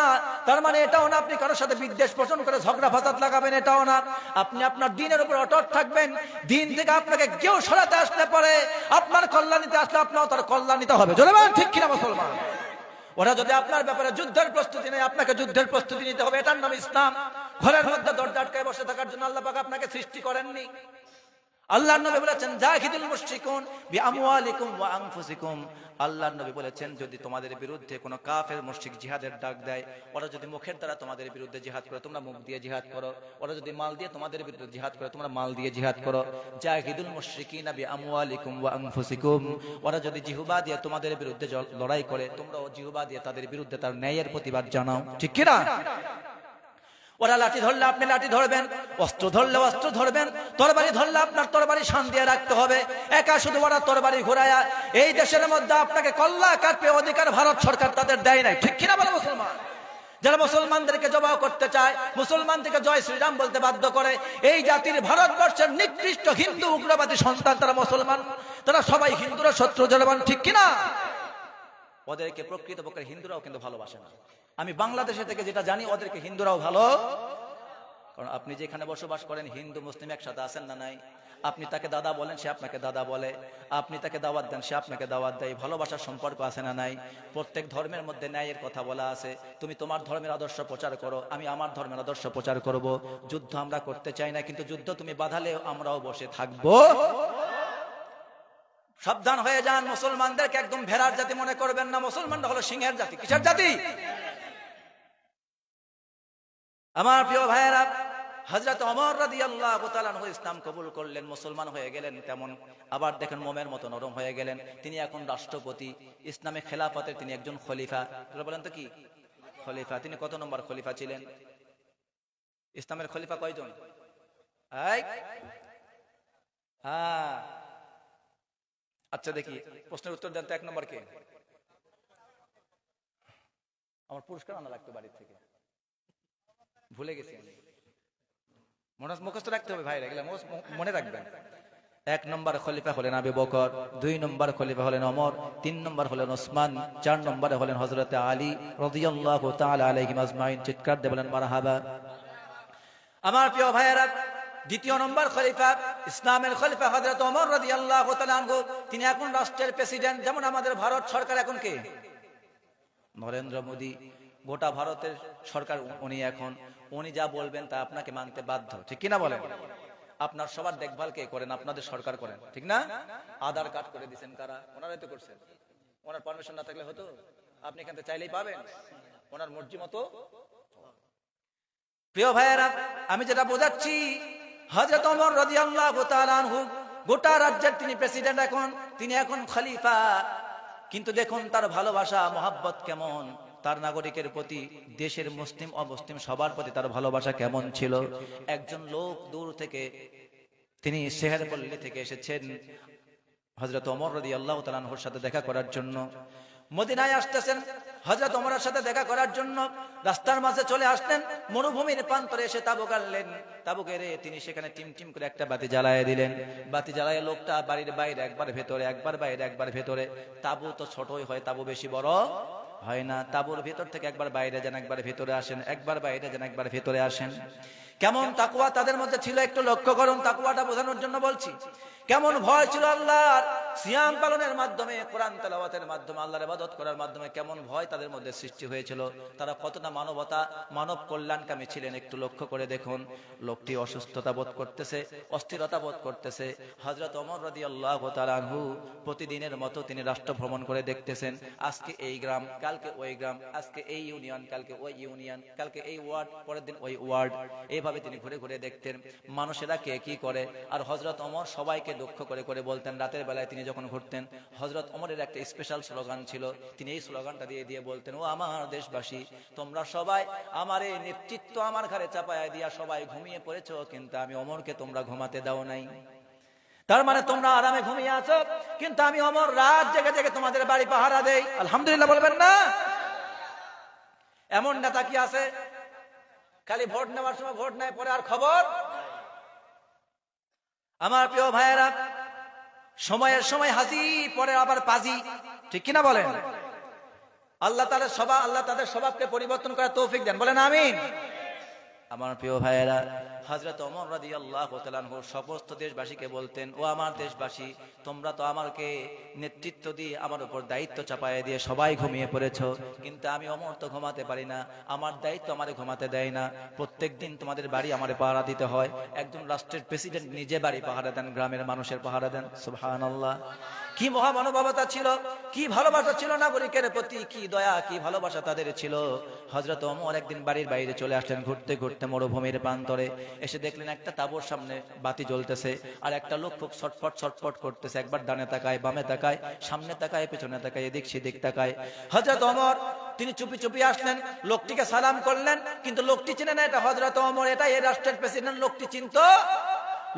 S1: তার মানে এটাও না আপনি কারোর সাথে বিদ্বেষ পোষণ করে ঝগড়া ফাসাদ লাগাবেন, এটাও না। আপনি আপনার দ্বীনের উপর অটল থাকবেন। দ্বীন থেকে আপনাকে কেউ সরাতে আসলে পরে, আপনার কল্যাণীতে আসলে আপনাও তার কল্যাণীতে হবে। জোরে বলেন ঠিক কিনা মুসলমান? ওরা যদি আপনার ব্যাপারে যুদ্ধের প্রস্তুতি নেয়, আপনাকে যুদ্ধের প্রস্তুতি নিতে হবে। এটার নাম ইসলাম। ঘরের মধ্যে দরজা আটকায় বসে থাকার জন্য আল্লাহ পাক আপনাকে সৃষ্টি করেননি। আল্লাহর নবী বলেছেন, জাহিদুল মুশরিকুন বিআমওয়ালিকুম ওয়া আনফুসিকুম। আল্লাহর নবী বলেছেন, যদি তোমাদের বিরুদ্ধে কোনো কাফের মুশরিক জিহাদের ডাক দেয়, ওরা যদি মুখের দ্বারা তোমাদের বিরুদ্ধে জিহাদ করে, তোমরা মুখ দিয়ে জিহাদ করো। ওরা যদি মাল দিয়ে তোমাদের বিরুদ্ধে জিহাদ করে, তোমরা মাল দিয়ে জিহাদ করো। জাহিদুল মুশরিকিনা বিআমওয়ালিকুম ওয়া আনফুসিকুম। ওরা যদি জিহবা দিয়ে তোমাদের বিরুদ্ধে লড়াই করে, তোমরাও জিহবা দিয়ে তাদের বিরুদ্ধে তার ন্যায়ের প্রতিবাদ জানাও। ঠিক কি না? ওরা লাঠি ধরলে আপনি লাঠি ধরবেন, অস্ত্র ধরলে অস্ত্র ধরবেন, তরবারি ধরলে আপনার তরবারি শান দিয়ে রাখতে হবে। একা শুধু ওরা তরবারি ঘোরায়া এই দেশের মধ্যে আপনাকে কল্লা কাটবে অধিকার ভারত সরকার তাদের দেয় নাই। ঠিক কিনা বলে মুসলমান? যারা মুসলমানদেরকে জবাব করতে চায়, মুসলমানদেরকে জয় শ্রীরাম বলতে বাধ্য করে, এই জাতির ভারতবর্ষের নিকৃষ্ট হিন্দু উগ্রবাদী সন্তান, তারা মুসলমান, তারা সবাই হিন্দুরা শত্রু। জনগণ ঠিক কিনা? ওদেরকে প্রকৃতপক্ষে হিন্দুরাও কিন্তু ভালোবাসে না। আমি বাংলাদেশে থেকে যেটা জানি, ওদেরকে হিন্দুরাও ভালো, কারণ আপনি যেখানে বসবাস করেন হিন্দু মুসলিম একসাথে আছেন না নাই? আপনি তাকে দাদা বলেন, সে আপনাকে দাদা বলে, আপনি তাকে দাওয়াত দেন, সে আপনাকে দাওয়াত দেয়। ভালোবাসার সম্পর্ক আছে না নাই? প্রত্যেক ধর্মের মধ্যে ন্যায়ের কথা বলা আছে। তুমি তোমার ধর্মের আদর্শ প্রচার করো, আমি আমার ধর্মের আদর্শ প্রচার করব। যুদ্ধ আমরা করতে চাই না, কিন্তু যুদ্ধ তুমি বাধালে আমরাও বসে থাকবো। সাবধান হয়ে যান, মুসলমানদেরকে একদম ভেড়ার জাতি মনে করবেন না। মুসলমানরা হলো সিংহের জাতি। কিসের জাতি? আমার প্রিয় ভাইয়েরা, হযরত ওমর রাদিয়াল্লাহু তাআলা আনহু ইসলাম কবুল করলেন, মুসলমান হয়ে গেলেন। তেমন আবার দেখেন মোমের মতো নরম হয়ে গেলেন। তিনি এখন রাষ্ট্রপতি, ইসলামে খেলাফতের তিনি একজন খলিফা। তোমরা বলেন তো কি খলিফা? তিনি কত নম্বর খলিফা ছিলেন? ইসলামের খলিফা কয়জন? হ্যাঁ, আচ্ছা দেখি প্রশ্নের উত্তর দেন তো। এক নম্বর কে? আমার পুরস্কার আনা লাগতো বাড়ি থেকে, ভুলে গেছি আমি। মুখস্থ রাখতে হবে ভাইরা, এগুলা মনে রাখবেন। এক নম্বর খলিফা হলেন আবু বকর, 2 নম্বর খলিফা হলেন ওমর, 3 নম্বর হলেন ওসমান, 4 নম্বরে হলেন হযরত আলী রাদিয়াল্লাহু তাআলা আলাইহিম আজমাইন। চিৎকার দিয়ে বলেন মারহাবা। আমার প্রিয় ভাইয়েরা, দ্বিতীয় নম্বর খলিফা, ইসলামের খলিফা হযরত ওমর রাদিয়াল্লাহু তাআলা আনহু। তিনি এখন রাষ্ট্রের প্রেসিডেন্ট। যেমন আমাদের ভারত সরকার এখন কে? নরেন্দ্র মোদী। গোটা ভারতের সরকার উনি এখন। উনি যা বলবেন তা আপনাকে মানতে বাধ্য, ঠিক কিনা বলেন? আপনার সবার দেখভাল কে করেন? আপনাদের সরকার করেন, ঠিক না? আধার কার্ড করে দিচ্ছেন কারা? ওনারাই তো করছেন। ওনার পারমিশন না থাকলে হতো? আপনি এখান থেকে চাইলেই পাবেন, ওনার মর্জি মতো। প্রিয় ভাইয়েরা, আমি যেটা বোঝাচ্ছি, হযরত ওমর রাদিয়াল্লাহু তাআলা আনহু গোটা রাজ্যের তিনি প্রেসিডেন্ট এখন, তিনি এখন খলিফা। কিন্তু দেখুন তার ভালোবাসা মহাব্বত কেমন তার নাগরিকের প্রতি, দেশের মুসলিম অমুসলিম সবার প্রতি তার ভালোবাসা কেমন ছিল। একজন লোক দূর থেকে, তিনি শেহেরপল্লী থেকে এসেছেন হযরত ওমর রাদিয়াল্লাহু তাআলা আনহুর সাথে দেখা করার জন্য। মদিনায় আসতেছেন হযরত ওমরের সাথে দেখা করার জন্য। রাস্তার মাঝে চলে আসলেন, মরুভূমির প্রান্তরে এসে তাবু গাড়লেন। তাবু গেড়ে তিনি সেখানে টিম টিম করে একটা বাতি জ্বালায় দিলেন। বাতি জ্বালায় লোকটা বাড়ির বাইরে একবার ভেতরে, একবার বাইরে, একবার ভেতরে। তাবু তো ছোটই হয়, তাবু বেশি বড় হয় না। তাবুর ভেতর থেকে একবার বাইরে যান, একবার ভেতরে আসেন, একবার বাইরে যান, একবার ভেতরে আসেন। কেমন তাকওয়া তাদের মধ্যে ছিল একটু লক্ষ্য করুন। তাকওয়াটা বোঝানোর জন্য বলছি। কেমন ভয় ছিল আল্লাহর, সিয়াম পালনের মাধ্যমে, কোরআন তেলাওয়াতের মাধ্যমে, আল্লাহর ইবাদত করার মাধ্যমে কেমন ভয় তাদের মধ্যে সৃষ্টি হয়েছিল। তারা কতটা মানবতা, মানব কল্যাণকামী ছিলেন একটু লক্ষ্য করে দেখুন। লোকটি অসুস্থতা বোধ করতেছে, অস্থিরতা বোধ করতেছে। হযরত ওমর রাদিয়াল্লাহু তাআলা আনহু প্রতিদিনের মতো তিনি রাষ্ট্র ভ্রমণ করে দেখতেছেন। আজকে এই গ্রাম, কালকে ওই গ্রাম, আজকে এই ইউনিয়ন, কালকে ওই ইউনিয়ন, কালকে এই ওয়ার্ড, পরের দিন ওই ওয়ার্ড। এইভাবে তিনি ঘুরে ঘুরে দেখতেন মানুষেরা কে কি করে। আর হযরত ওমর সবাইকে লক্ষ্য করে করে বলতেন। রাতের বেলায় তিনি যখন ঘুরতেন, হযরত ওমরের একটা স্পেশাল স্লোগান ছিল। তিনি এই স্লোগানটা দিয়ে দিয়ে বলতেন, ও আমার দেশবাসী, তোমরা সবাই আমার এই নেতৃত্ব আমার ঘাড়ে চাপায় দিয়া সবাই ঘুমিয়ে পড়েছো, কিন্তু আমি ওমরকে তোমরা ঘুমাতে দাও নাই। তার মানে তোমরা আরামে ঘুমিয়ে আছো, কিন্তু আমি ওমর রাত জেগে জেগে তোমাদের বাড়ি পাহারা দেই। আলহামদুলিল্লাহ বলবেন না? এমন নেতা কি আছে খালি ভোট নেওয়ার সময় ভোট নেয়, পরে আর খবর? আমার প্রিয় ভাইয়েরা, সময়ের সময় হাজি, পরে আবার পাজি, ঠিক কিনা বলেন? আল্লাহ তাদের স্বভাবকে পরিবর্তন করার তৌফিক দেন, বলেন আমিন। আমার প্রিয় ভাইয়েরা, হযরত ওমর রাদিয়াল্লাহু তাআলা আনহু সমস্ত দেশবাসীকে বলতেন, ও আমার দেশবাসী, তোমরা তো আমাকে নেতৃত্ব দিয়ে আমার উপর দায়িত্ব চাপায় দিয়ে সবাই ঘুমিয়ে পড়েছো, কিন্তু আমি ওমর তো ঘুমাতে পারি না। আমার দায়িত্ব আমারে ঘুমাতে দেয় না। প্রত্যেকদিন তোমাদের বাড়ি আমারে পাহারা দিতে হয়। একজন রাষ্ট্রের প্রেসিডেন্ট নিজে বাড়ি পাহারা দেন, গ্রামের মানুষের পাহারা দেন। সুবহানাল্লাহ। কি মহামানবতা ছিল, কি ভালোবাসা ছিল নাগরিকের প্রতি, কি দয়া, কি ভালোবাসা তাদের ছিল। হযরত ওমর একদিন বাড়ির বাইরে চলে আসলেন ঘুরতে ঘুরতে মরুভূমির প্রান্তরে। এসে দেখলেন একটা তাঁবুর সামনে বাতি জ্বলতেছে, আর একটা লোক খুব ছটফট ছটফট করতেছে। একবার ডানে তাকায়, বামে তাকায়, সামনে তাকায়, পেছনে তাকায়, এদিক সেদিক তাকায়। হযরত ওমর তিনি চুপি চুপি আসলেন, লোকটিকে সালাম করলেন, কিন্তু লোকটি চিনে না এটা হযরত ওমর, এটা এই রাষ্ট্রের প্রেসিডেন্ট।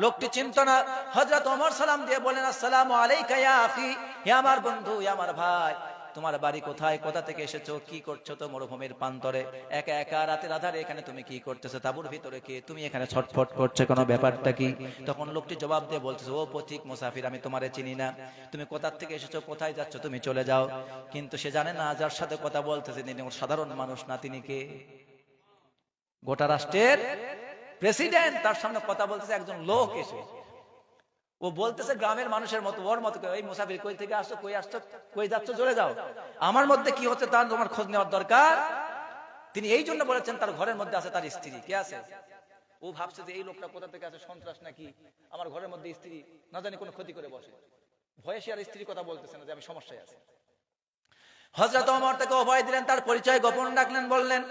S1: লোকটি চিনত না। হযরত ওমর সালাম দিয়ে বলেন, আসসালামু আলাইকা ইয়া আখি, হে আমার বন্ধু, হে আমার ভাই। তোমার বাড়ি কোথায়, কোথা থেকে এসেছো, কি করছো তো মরুভূমির প্রান্তরে একা একা রাতের আধারে এখানে তুমি কি করতেছো, তাঁবুর ভিতরে কে, তুমি এখানে ছটফট করছো কোনো ব্যাপারটা কি? তখন লোকটি জবাব দিয়ে বলতেছে, ও পথিক মুসাফির, আমি তোমারে চিনি না, তুমি কোথা থেকে এসেছো, কোথায় যাচ্ছ, তুমি চলে যাও। কিন্তু সে জানে না যার সাথে কথা বলতেছে তিনি সাধারণ মানুষ না, তিনি কে? গোটা রাষ্ট্রের প্রেসিডেন্ট। তার সামনে কথা বলতেছে একজন লোক এসে, ও বলতেছে গ্রামের মানুষের মতো, ওর মতো, এই মুসাফির কই থেকে আসছো, কই আসছো, কই যাচ্ছ, চলে যাও, আমার মধ্যে কি হচ্ছে তার তোমার খোঁজ নেওয়ার দরকার। তিনি এই জন্য বলেছেন তার ঘরের মধ্যে আছে তার স্ত্রী। কে আছে? ও ভাবছে যে এই লোকটা কোথা থেকে আছে, সন্ত্রাস নাকি, আমার ঘরের মধ্যে স্ত্রী, না জানি কোনো ক্ষতি করে বসে। ভয়ে সে আর স্ত্রীর কথা বলতেছে না যে আমি সমস্যায় আছি। হযরত ওমর তাকে অভয় দিলেন, তার পরিচয় গোপন রাখলেন, বললেন,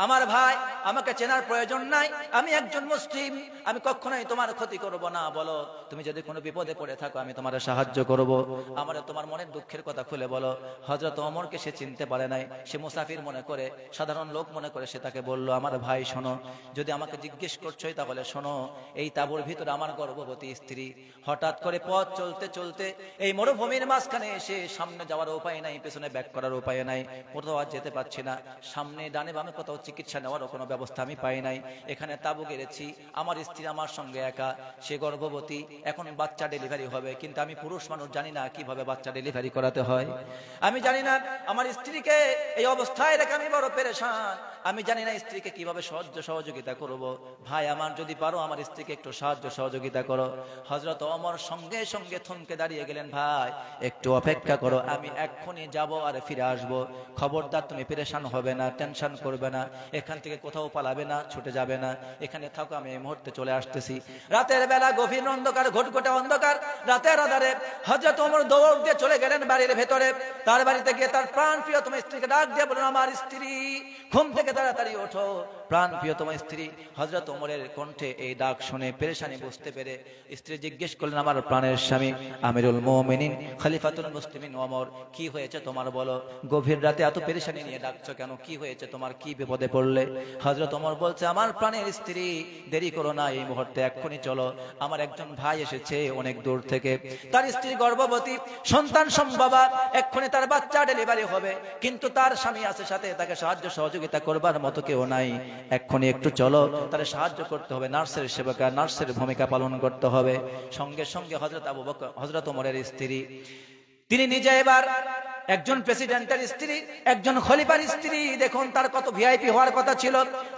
S1: আমার ভাই, আমাকে চেনার প্রয়োজন নাই, আমি একজন মুসলিম, আমি কখনোই তোমার ক্ষতি করব না। বলো তুমি যদি কোনো বিপদে পড়ে থাকো আমি তোমার সাহায্য করব, আমার তোমার মনের দুঃখের কথা খুলে বলো। হযরত ওমরকে সে চিনতে পারে নাই, সে মুসাফির মনে করে, সাধারণ লোক মনে করে সে তাকে বলল, আমার ভাই শোনো, যদি আমাকে জিজ্ঞেস করছোই তাহলে শোনো, এই তাঁবুর ভিতরে আমার গর্ভবতী স্ত্রী। হঠাৎ করে পথ চলতে চলতে এই মরুভূমির মাঝখানে এসে সামনে যাওয়ার উপায় নাই, পেছনে ব্যাক করার উপায় নাই, কোথাও আর যেতে পারছি না, সামনে ডানে বামে কোথাও চিকিৎসা নেওয়ারও কোনো ব্যবস্থা আমি পাই নাই, এখানে তাঁবু গেড়েছি, আমার স্ত্রী আমার সঙ্গে একা, সে গর্ভবতী, এখন বাচ্চা ডেলিভারি হবে, কিন্তু আমি পুরুষ মানুষ, জানি না কিভাবে বাচ্চা ডেলিভারি করাতে হয়, আমি জানি না আমার স্ত্রীকে এই অবস্থায় রেখে আমি বড় পেরেশান, আমি জানি না স্ত্রীকে কিভাবে সাহায্য সহযোগিতা করব। ভাই আমার, যদি পারো আমার স্ত্রীকে একটু সাহায্য সহযোগিতা করো। হযরত ওমর সঙ্গে সঙ্গে থমকে দাঁড়িয়ে গেলেন, ভাই একটু অপেক্ষা করো, আমি এক্ষুনি যাব আর ফিরে আসবো, খবরদার তুমি পেরেশান হবে না, টেনশন করবে না, এখান থেকে কোথাও পালাবে না, ছুটে যাবে না, এখানে থাকো, আমি এই মুহূর্তে চলে আসতেছি। রাতের বেলা গভীর অন্ধকার, ঘটঘটে অন্ধকার, রাতের আধারে হযরত ওমর দৌড় দিয়ে চলে গেলেন বাড়ির ভেতরে। তার বাড়িতে গিয়ে তার প্রাণ প্রিয়তম স্ত্রীকে ডাক দিয়ে বললেন, আমার স্ত্রী, ঘুম থেকে তাড়াতাড়ি ওঠো, প্রাণ প্রিয়তম স্ত্রী। হযরত ওমরের কণ্ঠে এই ডাক শুনে পেরেশানি বুঝতে পেরে স্ত্রী জিজ্ঞেস করলেন, আমার প্রাণের স্বামী আমিরুল মুমিনিন খলিফাতুল মুসলিমিন ওমর, কি হয়েছে তোমার, বলো, গভীর রাতে এত পেরেশানি নিয়ে ডাকছো কেন, কি হয়েছে তোমার, কি বিপদে পড়লে? হযরত ওমর বলছে, আমার প্রাণের স্ত্রী, দেরি করো না, এই মুহূর্তে এক্ষুনি চলো, আমার একজন ভাই এসেছে অনেক দূর থেকে, তার স্ত্রী গর্ভবতী, সন্তান সম্ভবা, এক্ষুনি তার বাচ্চা ডেলিভারি হবে, কিন্তু তার স্বামী আছে সাথে, তাকে সাহায্য সহযোগিতা করবার মতো কেউ নাই, এক্ষুনি একটু চলো, তারে সাহায্য করতে হবে, নার্সের সেবকা, নার্সের ভূমিকা পালন করতে হবে। সঙ্গে সঙ্গে হযরত ওমরের স্ত্রী, তিনি নিজে এবার একজন প্রেসিডেন্টের স্ত্রী, একজন খলিফার স্ত্রী, দেখুন তার কত ভিআইপি হওয়ার কথা ছিল,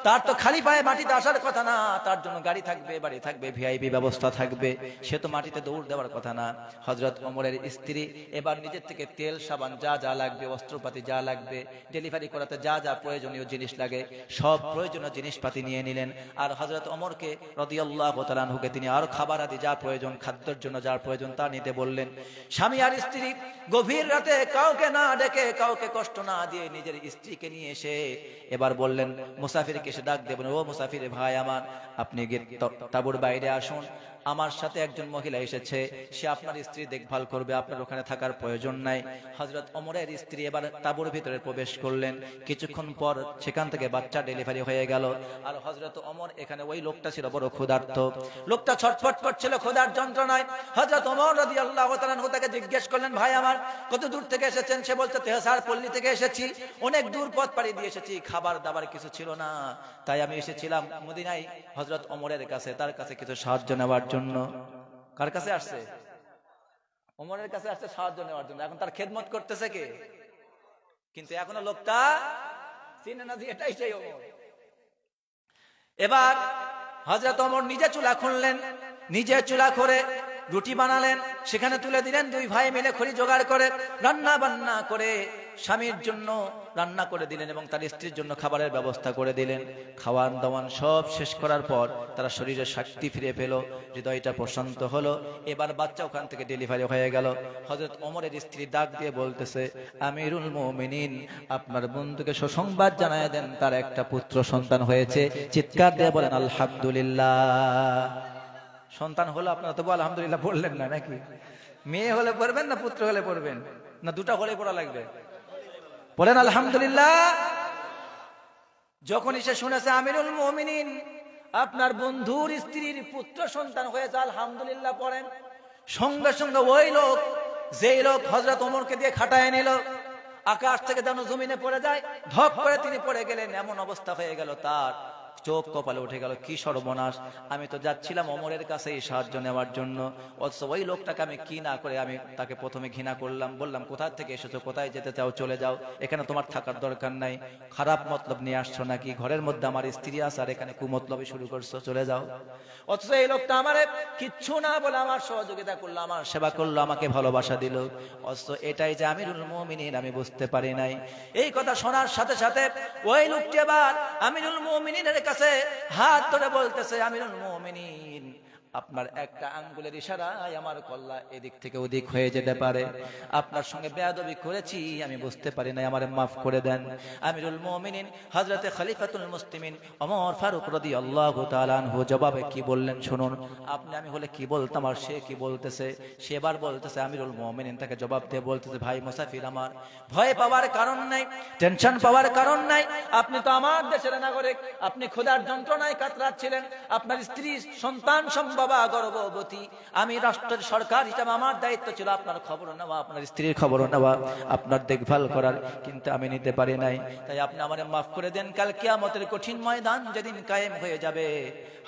S1: তার তো খালি পায়ে মাটিতে আসার কথা না, তার জন্য গাড়ি থাকবে, বাড়ি থাকবে, ভিআইপি ব্যবস্থা থাকবে, সে তো মাটিতে দৌড় দেওয়ার কথা না। হযরত ওমরের স্ত্রী এবার নিজের থেকে তেল সাবান যা যা লাগবে, অস্ত্রপাতি যা লাগবে, ডেলিভারি করাতে যা যা প্রয়োজনীয় জিনিস লাগে, সব প্রয়োজনীয় জিনিসপাতি নিয়ে নিলেন। আর হযরত ওমরকে রাদিয়াল্লাহু তাআলা আনহুকে তিনি আর খাবার আদি যা প্রয়োজন, খাদ্যের জন্য যা প্রয়োজন তা নিতে বললেন। স্বামী আর স্ত্রী গভীর রাতে কাউকে না ডেকে, কাউকে কষ্ট না দিয়ে নিজের স্ত্রীকে নিয়ে এসে এবার বললেন, মুসাফিরকে এসে ডাক দেবেন, ও মুসাফির ভাই আমার, আপনি গিয়ে তাঁবুর বাইরে আসুন, আমার সাথে একজন মহিলা এসেছে, সে আপনার স্ত্রী দেখভাল করবে, আপনার ওখানে থাকার প্রয়োজন নাই। হযরত ওমরের স্ত্রী এবার তাঁবুর ভিতরে প্রবেশ করলেন, কিছুক্ষণ পর সেখান থেকে বাচ্চা ডেলিভারি হয়ে গেল। আর হযরত ওমর, এখানে ওই লোকটা ছিল বড় ক্ষুধার্ত, লোকটা ছটফট করছিল ক্ষুধার যন্ত্রণায়। হযরত ওমর রাদিয়াল্লাহু তাআলা আনহু তাকে জিজ্ঞেস করলেন, ভাই আমার, কত দূর থেকে এসেছেন? সে বলছে, তেহসার পল্লী থেকে এসেছি, অনেক দূর পথ পাড়ি দিয়ে এসেছি, খাবার দাবার কিছু ছিল না, তাই আমি এসেছিলাম মদিনায় হযরত ওমরের কাছে, তার কাছে কিছু সাহায্য নেওয়ার জন্য। কার কাছে আসছে? ওমরের কাছে আসছে সাহায্য নেওয়ার জন্য। এখন তার খেদমত করতেছে কে? কিন্তু এখনো লোকটা চিনে না যে এটাই সেই ওমর। এবার হযরত ওমর নিজে চুলা খুললেন, নিজে চুলা করে রুটি বানালেন, সেখানে তুলে দিলেন, দুই ভাই মিলে খড়ি জোগাড় করে রান্না বান্না করে স্বামীর জন্য রান্না করে দিলেন এবং তার স্ত্রীর জন্য খাবারের ব্যবস্থা করে দিলেন। খাওয়ান দাওয়ান সব শেষ করার পর তারা শরীরে শক্তি ফিরে পেল, হৃদয়টা প্রশান্ত হলো, এবার বাচ্চা ওখান থেকে ডেলিভারি হয়ে গেল। হযরত ওমরের স্ত্রী ডাক দিয়ে বলতেছে, আমিরুল মুমিনিন, আপনার বন্ধুকে সুসংবাদ জানায় দেন, তার একটা পুত্র সন্তান হয়েছে। চিৎকার দিয়ে বলেন আলহামদুলিল্লাহ। সন্তান হলো, আপনারা তো আলহামদুলিল্লাহ বললেন না নাকি? মেয়ে হলে পড়বেন না পুত্র হলে পড়বেন, না দুটা হলে পড়া লাগবে? বলেন আলহামদুলিল্লাহ। যখনই সে শুনেছে আমিরুল মুমিনিন আপনার বন্ধুর স্ত্রীর পুত্র সন্তান হয়েছে, আলহামদুলিল্লাহ পড়েন, সঙ্গে সঙ্গে ওই লোক, যেই লোক হযরত ওমরকে দিয়ে খাটায় নিল, আকাশ থেকে যেন জমিনে পড়ে যায়, ধপ করে তিনি পড়ে গেলেন। এমন অবস্থা হয়ে গেল তার, চোখ কপালে উঠে গেল, কি সর্বনাশ, আমি তো যাচ্ছিলাম ওমরের কাছে এই সাহায্য নেওয়ার জন্য, অথচ ওই লোকটাকে আমি কি না করে আমি তাকে প্রথমে ঘৃণা করলাম, বললাম কোথায় থেকে এসেছো, কোথায় যেতে চাও চলে যাও, এখানে তোমার থাকার দরকার নাই, খারাপ মতলব নিয়ে আসছো নাকি, ঘরের মধ্যে আমার স্ত্রী আছে আর এখানে কুমতলবই শুরু করছো, চলে যাও। অথচ এই লোকটা আমারে কিচ্ছু না বলে আমার সহযোগিতা করলো, আমার সেবা করলো, আমাকে ভালোবাসা দিল। অথচ এটাই যে আমিরুল মুমিনিন আমি বুঝতে পারি নাই। এই কথা শোনার সাথে সাথে ওই লোকটি আবার আমিরুল মুমিনিনের কাছে হাত ধরে বলতেছে, আমিরুল মুমিনিন আপনার একটা আঙ্গুলের ইশারায় আমার কল্লা এদিক থেকে ওদিক হয়ে যেতে পারে, আপনার সঙ্গে বেয়াদবি করেছি, আমি বুঝতে পারি না, আমারে মাফ করে দেন। আমিরুল মুমিনিন হযরতে খলিফাতুল মুসলিমিন ওমর ফারুক রাদিয়াল্লাহু তাআলা আনহু জবাবে কি বললেন শুনুন। আমি হলে কি বলতাম আর সে কি বলতেছে, সে এবার বলতেছে, আমিরুল মুমিনিন তাকে জবাব দিয়ে বলতেছে, ভাই মুসাফির আমার ভয় পাওয়ার কারণ নাই, টেনশন পাওয়ার কারণ নাই, আপনি তো আমার দেশের নাগরিক, আপনি ক্ষুধার যন্ত্রণায় কাতরাচ্ছিলেন, আপনার স্ত্রী সন্তান বাবা গর্ভবতী, আমি রাষ্ট্রের সরকার হিসাবে আমার দায়িত্ব ছিল আপনার খবর নেওয়া, আপনার স্ত্রীর খবর নেওয়া, আপনার দেখভাল করার, কিন্তু আমি নিতে পারি নাই, তাই আপনি আমারে মাফ করে দেন। কাল কিয়ামতের কঠিন ময়দান যেদিন কায়েম হয়ে যাবে,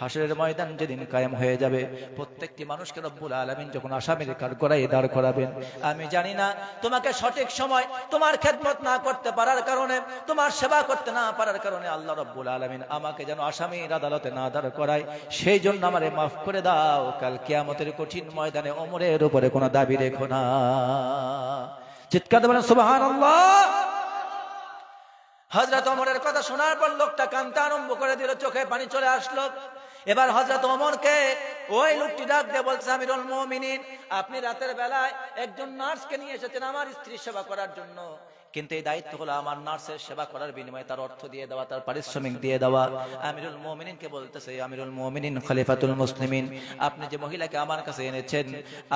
S1: হাসরের ময়দান যেদিন কায়েম হয়ে যাবে, প্রত্যেকটি মানুষকে রব্বুল আলামিন যখন আসামির কাঠগড়ায় দাঁড় করাবেন, আমি জানি না তোমাকে সঠিক সময় তোমার খেদমত না করতে পারার কারণে, তোমার সেবা করতে না পারার কারণে আল্লাহ রব্বুল আলামিন আমাকে যেন আসামির আদালতে না দাঁড় করায়, সেই জন্য আমারে মাফ করে দাও। কাল কিয়ামতের কঠিন ময়দানে ওমরের উপরে কোনো দাবি রেখো না। চিৎকার দেবেন সুবহানাল্লাহ। হযরত ওমরের কথা শোনার পর লোকটা কাঁদতে আরম্ভ করে দিল, চোখে পানি চলে আসলো। এবার হযরত ওমরকে ওই লোকটি ডাক দিয়ে বলছে, আমিরুল মুমিনিন আপনি রাতের বেলায় একজন নার্সকে নিয়ে এসেছেন আমার স্ত্রীর সেবা করার জন্য, কিন্তু এই দায়িত্ব হলো আমার নার্সের সেবা করার বিনিময়ে তার অর্থ দিয়ে দেওয়া, তার পারিশ্রমিক দিয়ে দেওয়া। আমিরুল মুমিনিনকে বলতেছে, আমিরুল মুমিনিন খলিফাতুল মুসলিমিন আপনি যে মহিলাকে আমার কাছে এনেছেন,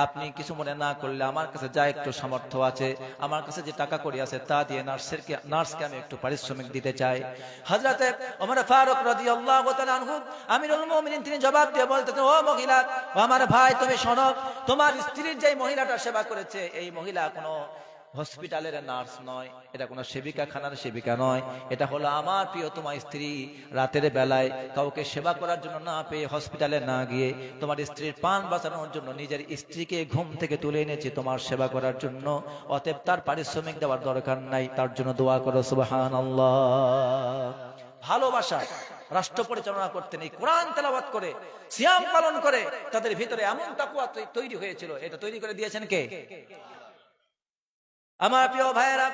S1: আপনি কিছু মনে না করলে আমার কাছে যা একটু সামর্থ্য আছে, আমার কাছে যে টাকা কড়ি আছে তা দিয়ে নার্সকে আমি একটু পারিশ্রমিক দিতে চাই। হযরতে ওমর ফারুক রাদিয়াল্লাহু তাআলা আনহু আমিরুল মুমিনিন তিনি জবাব দিয়ে বলতেছেন, ও মহিলা, ও আমার ভাই, তুমি শোনো, তোমার স্ত্রীর যে মহিলাটা সেবা করেছে, এই মহিলা কোনো হসপিটালের নার্স নয়, এটা কোনো সেবিকা খানার সেবিকা নয়, এটা হলো আমার প্রিয় তোমার স্ত্রী। রাতের বেলায় কাউকে সেবা করার জন্য না পেয়ে হসপিটালে না গিয়ে তোমার স্ত্রীর প্রাণ বাঁচানোর জন্য নিজের স্ত্রীকে ঘুম থেকে তুলে এনেছি তোমার সেবা করার জন্য, অতএব তার পারিশ্রমিক দেওয়ার দরকার নাই, তার জন্য দোয়া করো সুবহানাল্লাহ। ভালোবাসা রাষ্ট্র পরিচালনা করতেন, এই কোরআন তেলাওয়াত করে সিয়াম পালন করে তাদের ভিতরে এমন তাকওয়া তৈরি হয়েছিল, এটা তৈরি করে দিয়েছেন কে? আমার প্রিয় ভাইয়েরা,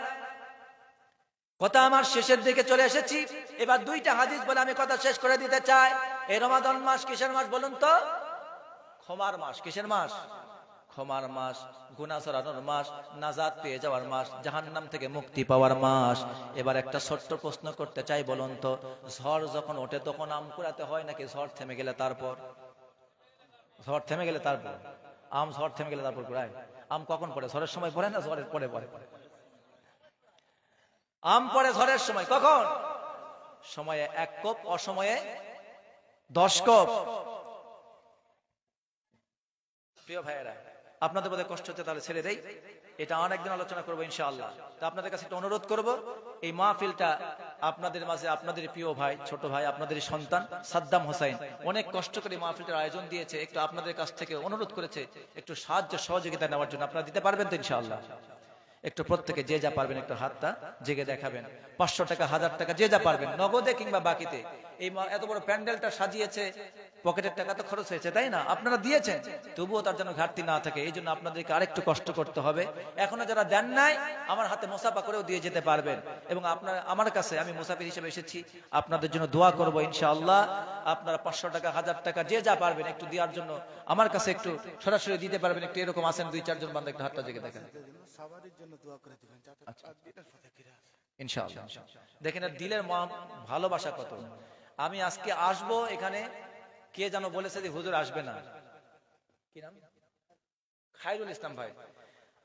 S1: কথা আমার শেষের দিকে চলে এসেছি, এবার দুইটা হাদিস বলে আমি কথা শেষ করে দিতে চাই। এই রমাদান মাস কিসের মাস বলুন তো? ক্ষমার মাস। কিসের মাস? ক্ষমার মাস, গুনাহ ছড়ানোর মাস, নাজাত পেয়ে যাওয়ার মাস, জাহান্নাম থেকে মুক্তি পাওয়ার মাস। এবার একটা ছোট্ট প্রশ্ন করতে চাই, বলুন তো, ঝড় যখন ওঠে তখন আম কুড়াতে হয় নাকি ঝড় থেমে গেলে তারপর? ঝড় থেমে গেলে তারপর আম, ঝড় থেমে গেলে তারপর কুড়ায়। আম কখন পড়ে? ঝড়ের সময় পড়ে না ঝড়ের পরে পড়ে? আম পড়ে ঝড়ের সময়। কখন? সময়ে 1 কোপ, অসময়ে 10 কোপ। প্রিয় ভাইয়েরা, আপনাদের বোধহয় কষ্ট হচ্ছে, তাহলে ছেড়ে দেই, এটা অনেকদিন আলোচনা করবো ইনশাআল্লাহ। তো আপনাদের কাছে একটা অনুরোধ করব, এই মাহফিলটা আপনাদের মাঝে আপনাদের প্রিয় ভাই, ছোট ভাই, আপনাদের সন্তান সাদ্দাম হোসাইন অনেক কষ্ট করে মাহফিলটার আয়োজন দিয়েছে, একটু আপনাদের কাছ থেকে অনুরোধ করেছে একটু সাহায্য সহযোগিতা নেওয়ার জন্য। আপনারা দিতে পারবেন তো ইনশাআল্লাহ? একটু প্রত্যেকে যে যা পারবেন একটু হাতটা জেগে দেখাবেন। 500 টাকা, 1000 টাকা, যে যা পারবেন, নগদে কিংবা বাকিতে। এই এত বড় প্যান্ডেলটা সাজিয়েছে, পকেটের টাকা তো খরচ হয়েছে, তাই না? আপনারা দিয়েছেন, তবুও তার জন্য ঘাটতি না থাকে, এই জন্য আপনাদেরকে আরেকটু কষ্ট করতে হবে। এখনো যারা দেন নাই, আমার হাতে মুসাফা করেও দিয়ে যেতে পারবেন। এবং আপনারা আমার কাছে, আমি মুসাফির হিসেবে এসেছি, আপনাদের জন্য দোয়া করবো ইনশাআল্লাহ। আপনারা 500 টাকা, 1000 টাকা, যে যা পারবেন একটু দেওয়ার জন্য আমার কাছে একটু সরাসরি দিতে পারবেন। একটু এরকম আছেন 2-4 জন বান্দা, একটু হাতটা জেগে দেখেন ইনশাআল্লাহ। দেখেন দিলের ভালোবাসা কত। আমি আজকে আসবো এখানে, কে যেন বলেছে যে হুজুর আসবে না, কি নাম? খায়রুল ইসলাম ভাই,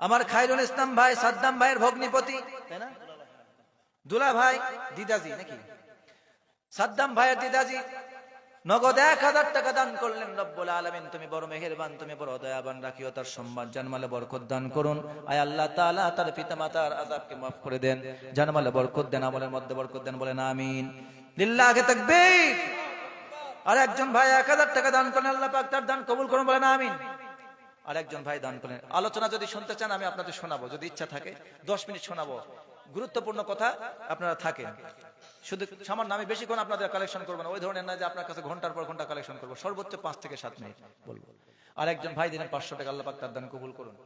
S1: আমার খায়রুল ইসলাম ভাই সাদ্দাম ভাইয়ের ভগ্নিপতি, তাই না? দুলা ভাই, দিদাজি নাকি? সাদ্দাম ভাইয়ের দিদাজি নগদ 1000 টাকা দান করলেন। রব্বুল আলামিন তুমি বড় মেহেরবান, তুমি বড় দয়াবান, রাখিও তার সম্মান, জানমালে বরকত দান করুন। আয় আল্লাহ তাআলা তার পিতামাতার আযাবকে মাফ করে দেন, জানমালে বরকত দেন, আমলের মধ্যে বরকত দেন, বলেন আমিন। লিল্লাহি তাকবীর। আর একজন ভাই 1000 টাকা দান করেন, আল্লাহ পাক তার দান কবুল করুন, বলেন আমিন। আর একজন ভাই দান করেন। আলোচনা যদি শুনতে চান আমি আপনাদের শোনাবো, যদি ইচ্ছা থাকে 10 মিনিট শোনাবো, গুরুত্বপূর্ণ কথা আপনারা থাকেন। শুধু সামান্য, আমি বেশিক্ষণ আপনাদের কালেকশন করবো না, ওই ধরনের না যে আপনার কাছে ঘন্টার পর ঘন্টা কালেকশন করবো, সর্বোচ্চ 5 থেকে 7 মিনিট বলবো। আর একজন ভাই দিলেন 500 টাকা, আল্লাহ পাক তার দান কবুল করুন।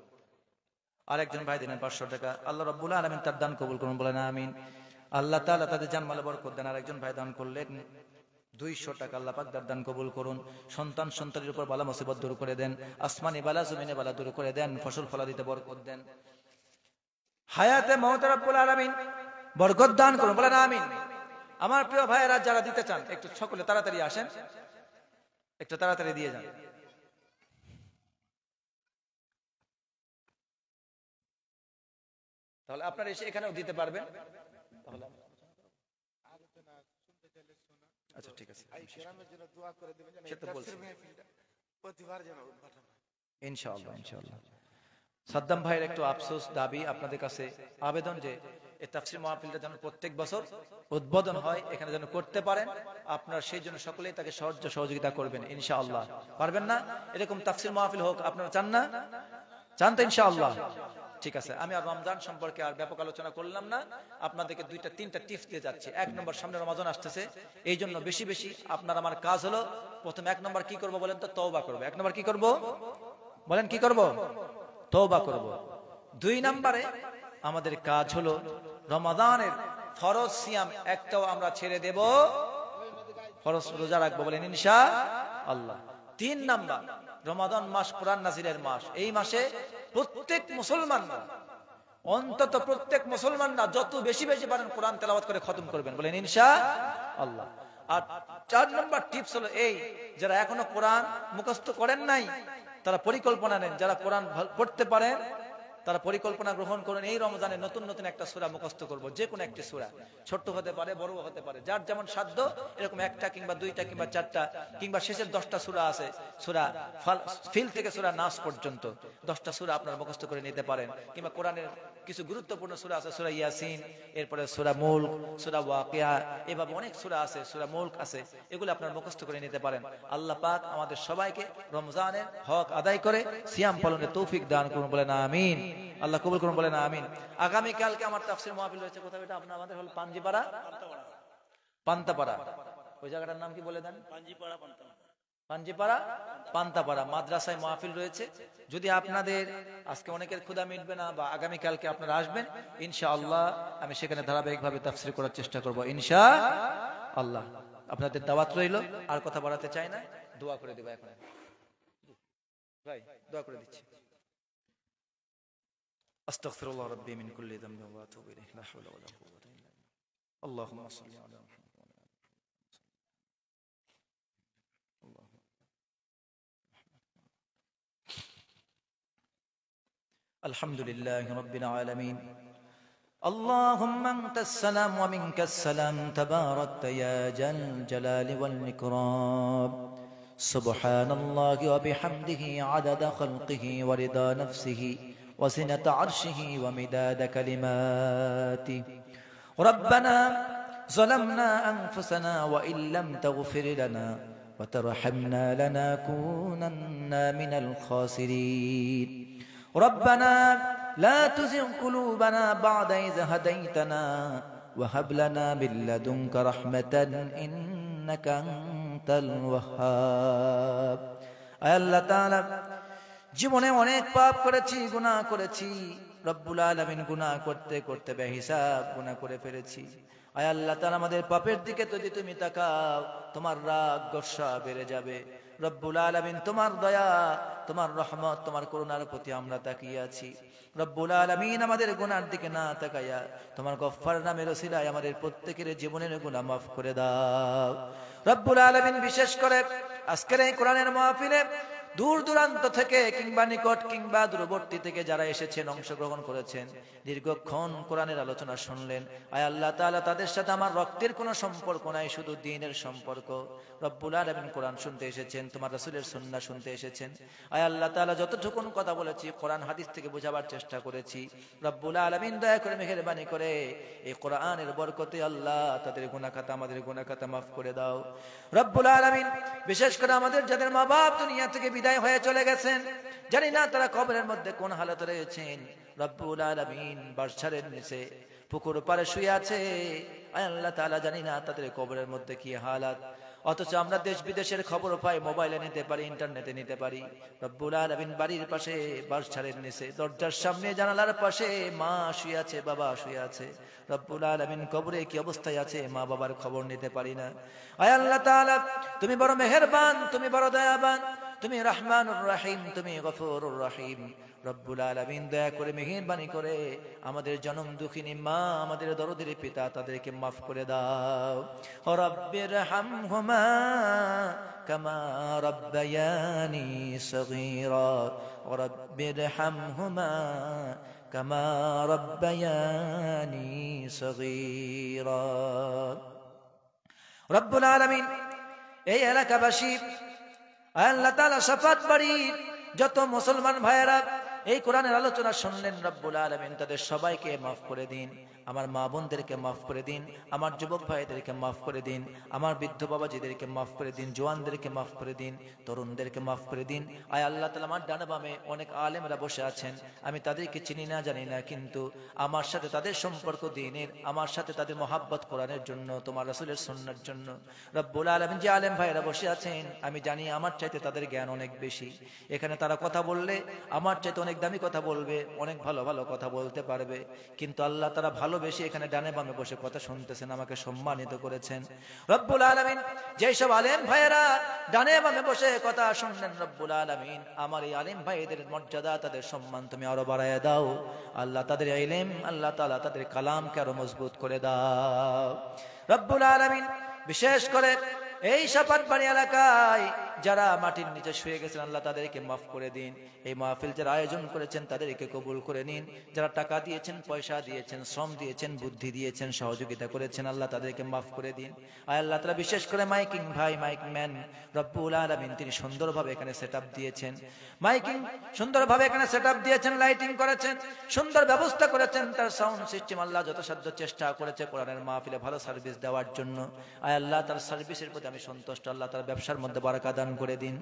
S1: আর একজন ভাই দিলেন 500 টাকা, আল্লাহ রাব্বুল আলামিন তার দান কবুল করুন, বলেন আমিন। আল্লাহ তাআলা তাদের জানমালে বরকত দেন। আর একজন ভাই দান করলেন 200 টাকা, আল্লাহ পাক তার দান কবুল করুন। সন্তান সন্তানের উপর বালা মুসিবত দূর করে দেন, আসমানি বালা জমিনে বালা দূর করে দেন, ফসল ফলাদিতে বরকত দেন, হায়াতে মওতে রব্বুল আলামিন বরকত দান করুন, বলেন আমিন। আমার প্রিয় ভাইয়েরা যারা দিতে চান একটু সকলে তাড়াতাড়ি আসেন, একটু তাড়াতাড়ি দিয়ে যান। তাহলে আপনারা এসে এখানেও দিতে পারবেন। তাহলে আচ্ছা ঠিক আছে, ইনশাআল্লাহ ইনশাআল্লাহ। সাদ্দাম ভাইয়ের একটু আফসোস, দাবি আপনাদের কাছে, আবেদন যে এই তাফসীর মাহফিলটা যেন প্রত্যেক বছর উদ্বোধন হয়, এখানে যেন করতে পারেন আপনারা, সেই জন্য সকলেই তাকে সাহায্য সহযোগিতা করবেন ইনশাআল্লাহ। পারবেন না এরকম তাফসীর মাহফিল হোক, আপনারা চান না? চান তো ইনশাআল্লাহ? ঠিক আছে, আমি আর রমজান সম্পর্কে আর ব্যাপক আলোচনা করলাম না, আপনাদেরকে 2-3টা টিপস দিয়ে যাচ্ছি। 1 নম্বর, সামনে রমজান আসতেছে, এই জন্য বেশি বেশি আপনার আমার কাজ হলো, প্রথম 1 নম্বর কি করব বলেন তো? তওবা করব। 1 নম্বর কি করব বলেন? কি করব? তওবা করব। 2 নম্বরে আমাদের কাজ হলো রমাদানের ফরজ সিয়াম একটাও আমরা ছেড়ে দেব, ফরজ রোজা রাখবো, বলেন ইনশাআল্লাহ। 3 নাম্বার, রমাদান মাস কোরআন নাজিলের মাস, এই মাসে প্রত্যেক মুসলমানরা, অন্তত প্রত্যেক মুসলমানরা যত বেশি বেশি পারেন কোরআন তেলাওয়াত করে খতম করবেন, বলেন ইনশাআল্লাহ। আর 4 নম্বর টিপস হলো এই, যারা এখনো কোরআন মুখস্থ করেন নাই তারা পরিকল্পনা নেন, যারা কোরআন পড়তে পারেন তারা পরিকল্পনা গ্রহণ করুন, এই রমজানে নতুন নতুন একটা সূরা মুখস্থ করব, যে কোনো একটি সূরা, ছোট হতে পারে বড় হতে পারে, যার যেমন সাধ্য, এরকম 1টা কিংবা 2টা কিংবা 4টা কিংবা শেষের 10টা সূরা আছে, সূরা ফিল থেকে সূরা নাস পর্যন্ত 10টা সূরা আপনারা মুখস্থ করে নিতে পারেন। কিংবা কোরআনের কিছু গুরুত্বপূর্ণ সূরা আছে, সূরা ইয়াসিন, এরপরে সূরা মুলক, সূরা ওয়াকিয়া, এভাবে অনেক সূরা আছে, সূরা মুলক আছে, এগুলো আপনারা মুখস্থ করে নিতে পারেন। আল্লাহ পাক আমাদের সবাইকে রমজানের হক আদায় করে সিয়াম পালনের তৌফিক দান করুন, বলেন আমিন। আল্লাহ কবুল করুন, বলেন আমিন। আগামী কালকে আমার তাফসীর মাহফিল রয়েছে, কোথায় এটা? আমাদের হল পাঞ্জিপাড়া, পান্তাপাড়া, ওই জায়গাটার নাম কি বলে দেন? পাঞ্জিপাড়া পান্তাপাড়া মাদ্রাসায় মাহফিল রয়েছে। যদি আপনাদের আজকে অনেকের ক্ষুধা মিটবে না বা আগামী কালকে আপনারা আসবেন ইনশাআল্লাহ, আমি সেখানে ধারাবাহিকভাবে তাফসীর করার চেষ্টা করব ইনশাআল্লাহ। আপনাদের দাওয়াত রইল। আর কথা বাড়াতে চাই না, দোয়া করে দেব এখন ভাই, দোয়া করে দিচ্ছি। আস্তাগফিরুল্লাহ রাব্বি মিন কুল্লি যামবিন ওয়া আতুবু ইলাইহি, লা হাওলা ওয়া লা কুওয়াতা ইল্লা বিল্লাহ। আল্লাহুম্মা সাল্লি আলা মুহাম্মাদ। الحمد لله رب العالمين. اللهم انت السلام ومنك السلام، تباركت يا ذا الجلال والإكرام. سبحان الله وبحمده عدد خلقه ورضا نفسه وزنة عرشه ومداد كلماته. ربنا ظلمنا أنفسنا وإن لم تغفر لنا وترحمنا لنكونن من الخاسرين. ربنا لا تزغ قلوبنا بعد إذ هديتنا وهب لنا من لدنك رحمة إنك أنت الوهاب. আয় আল্লাহ তাআলা, জীবনে অনেক পাপ করেছি, গুনাহ করেছি রব্বুল আলামিন, গুনাহ করতে করতে বেহিসাব গুনাহ করে ফেলেছি। আয় আল্লাহ তাআলা, আমাদের পাপের দিকে যদি তুমি তাকাও তোমার রাগ গোসা বেড়ে যাবে। রব্বুল আলামিন, তোমার দয়া, তোমার রহমত, তোমার করুণার প্রতি আমরা তাকিয়ে আছি। রব্বুল আলামিন, আমাদের গুনার দিকে না তাকাইয়া তোমার গফফার নামের ওসিলায় আমাদের প্রত্যেকের জীবনের গুনাহ মাফ করে দাও রব্বুল আলামিন। বিশেষ করে আজকের এই কোরআনের মাহফিলে দূর দূরান্ত থেকে কিংবা নিকট কিংবা দূরবর্তী থেকে যারা এসেছেন, অংশগ্রহণ করেছেন, দীর্ঘক্ষণ কোরআনের আলোচনা শুনলেন, আয় আল্লাহ তাআলা তাদের সাথে আমার রক্তের কোনো সম্পর্ক নাই, শুধু দ্বীনের সম্পর্ক। রব্বুল আলামিন কোরআন শুনতে এসেছেন, তোমার রাসূলের সুন্নাহ শুনতে এসেছেন। আয় আল্লাহ তাআলা যতটুকুন কথা বলেছি কোরআন হাদিস থেকে বোঝাবার চেষ্টা করেছি। রব্বুল আলামিন দয়া করে মেহেরবানি করে এই কোরআনের বরকতে আল্লাহ তাদের গুনাহ খাতা, আমাদের গুনাহ খাতা মাফ করে দাও। রব্বুল আলামিন বিশেষ করে আমাদের যাদের মা বাপ দুনিয়া থেকে বিদায় হয়ে চলে গেছেন, জানি না তারা কবরের মধ্যে কোন হালাতে রয়েছেন। রব্বুল আলামিন বার্ষারের নিচে পুকুর পাড়ে শুয়ে আছে, আয় আল্লাহ তাআলা জানি না তাদের কবরের মধ্যে কি হালাত, অথচ আমরা দেশ বিদেশের খবর পাই, মোবাইলে নিতে পারি, ইন্টারনেটে নিতে পারি। রব্বুল আলামিন বাড়ির পাশে বার্ষারের নিচে দরজার সামনে জানালার পাশে মা শুয়ে আছে, বাবা শুয়ে আছে। রব্বুল আলামিন কবরে কি অবস্থায় আছে মা বাবার খবর নিতে পারি না। আয় আল্লাহ তাআলা তুমি বড় মেহেরবান, তুমি বড় দয়াবান, তুমি রহমানুর রহিম, তুমি গফুরুর রহিম। রব্বুল আলামিন দয়া করে মেহেরবানি করে আমাদের জনম দুঃখিনী মা, আমাদের দরদের পিতা, তাদেরকে মাফ করে দাও। রব্বির হামহুমা কামা রব্বায়ানি সগীরা, রব্বির হামহুমা কামা রব্বায়ানি সগীরা। রব্বুল আলামিন এই এলাকাবাসী, আল্লাহ তাআলা সাফাত বাড়ির যত মুসলমান ভাইয়েরা এই কোরআনের আলোচনা শুনলেন, রব্বুল আলামিন তাদের সবাইকে মাফ করে দিন। আমার মা বোনদেরকে মাফ করে দিন, আমার যুবক ভাইদেরকে মাফ করে দিন, আমার বৃদ্ধ বাবাজিদেরকে মাফ করে দিন, জওয়ানদেরকে মাফ করে দিন, তরুণদেরকে মাফ করে দিন। আয় আল্লাহ তাআলা আমার ডানে বামে অনেক আলেমরা বসে আছেন, আমি তাদেরকে চিনি না জানি না, কিন্তু আমার সাথে তাদের সম্পর্ক দ্বীনের, আমার সাথে তাদের মহাব্বত কোরআনের জন্য, তোমার রাসূলের সুন্নাহর জন্য। রব্বুল আলামিন যে আলেম ভাইরা বসে আছেন, আমি জানি আমার চাইতে তাদের জ্ঞান অনেক বেশি। এখানে তারা কথা বললে আমার চাইতে অনেক দামি কথা বলবে, অনেক ভালো ভালো কথা বলতে পারবে, কিন্তু আল্লাহ তারা ভালোবেসে এখানে ডানে বামে বসে কথা শুনতেছেন, আমাকে সম্মানিত করেছেন। রব্বুল আলামিন যেসব আলেম ভাইয়েরা ডানে বামে বসে কথা শুনলেন, রব্বুল আলামিন আমার এই আলেম ভাইদের মর্যাদা, তাদের সম্মান তুমি আরো বাড়ায় দাও। আল্লাহ তাদের ইলম, আল্লাহ তাআলা তাদের কালামকে আরো মজবুত করে দাও। রব্বুল আলামিন বিশেষ করে এই সাপাট বাড়ি এলাকায় যারা মাটির নিচে শুয়ে গেছেন, আল্লাহ তাদেরকে মাফ করে দিন। এই মাহফিল যারা আয়োজন করেছেন তাদেরকে কবুল করে নিন। যারা টাকা দিয়েছেন, পয়সা দিয়েছেন, শ্রম দিয়েছেন, বুদ্ধি দিয়েছেন, সহযোগিতা করেছেন, আল্লাহ তাদেরকে মাফ করে দিন। আর আল্লাহ তাআলা বিশেষ করে মাইকিং ভাই, মাইক ম্যান, রব্বুল আলামিন তিনি সুন্দরভাবে এখানে সেটআপ দিয়েছেন, মাইকিং সুন্দরভাবে এখানে সেটআপ দিয়েছেন, লাইটিং করেছেন, সুন্দর ব্যবস্থা করেছেন, তার সাউন্ড সিস্টেম আল্লাহ যথাসাধ্য চেষ্টা করেছে কোরআনের মাহফিলে ভালো সার্ভিস দেওয়ার জন্য। আয় আল্লাহ তার সার্ভিসের প্রতি আমি সন্তুষ্ট, আল্লাহ তার ব্যবসার মধ্যে বারাকা দান করে দিন।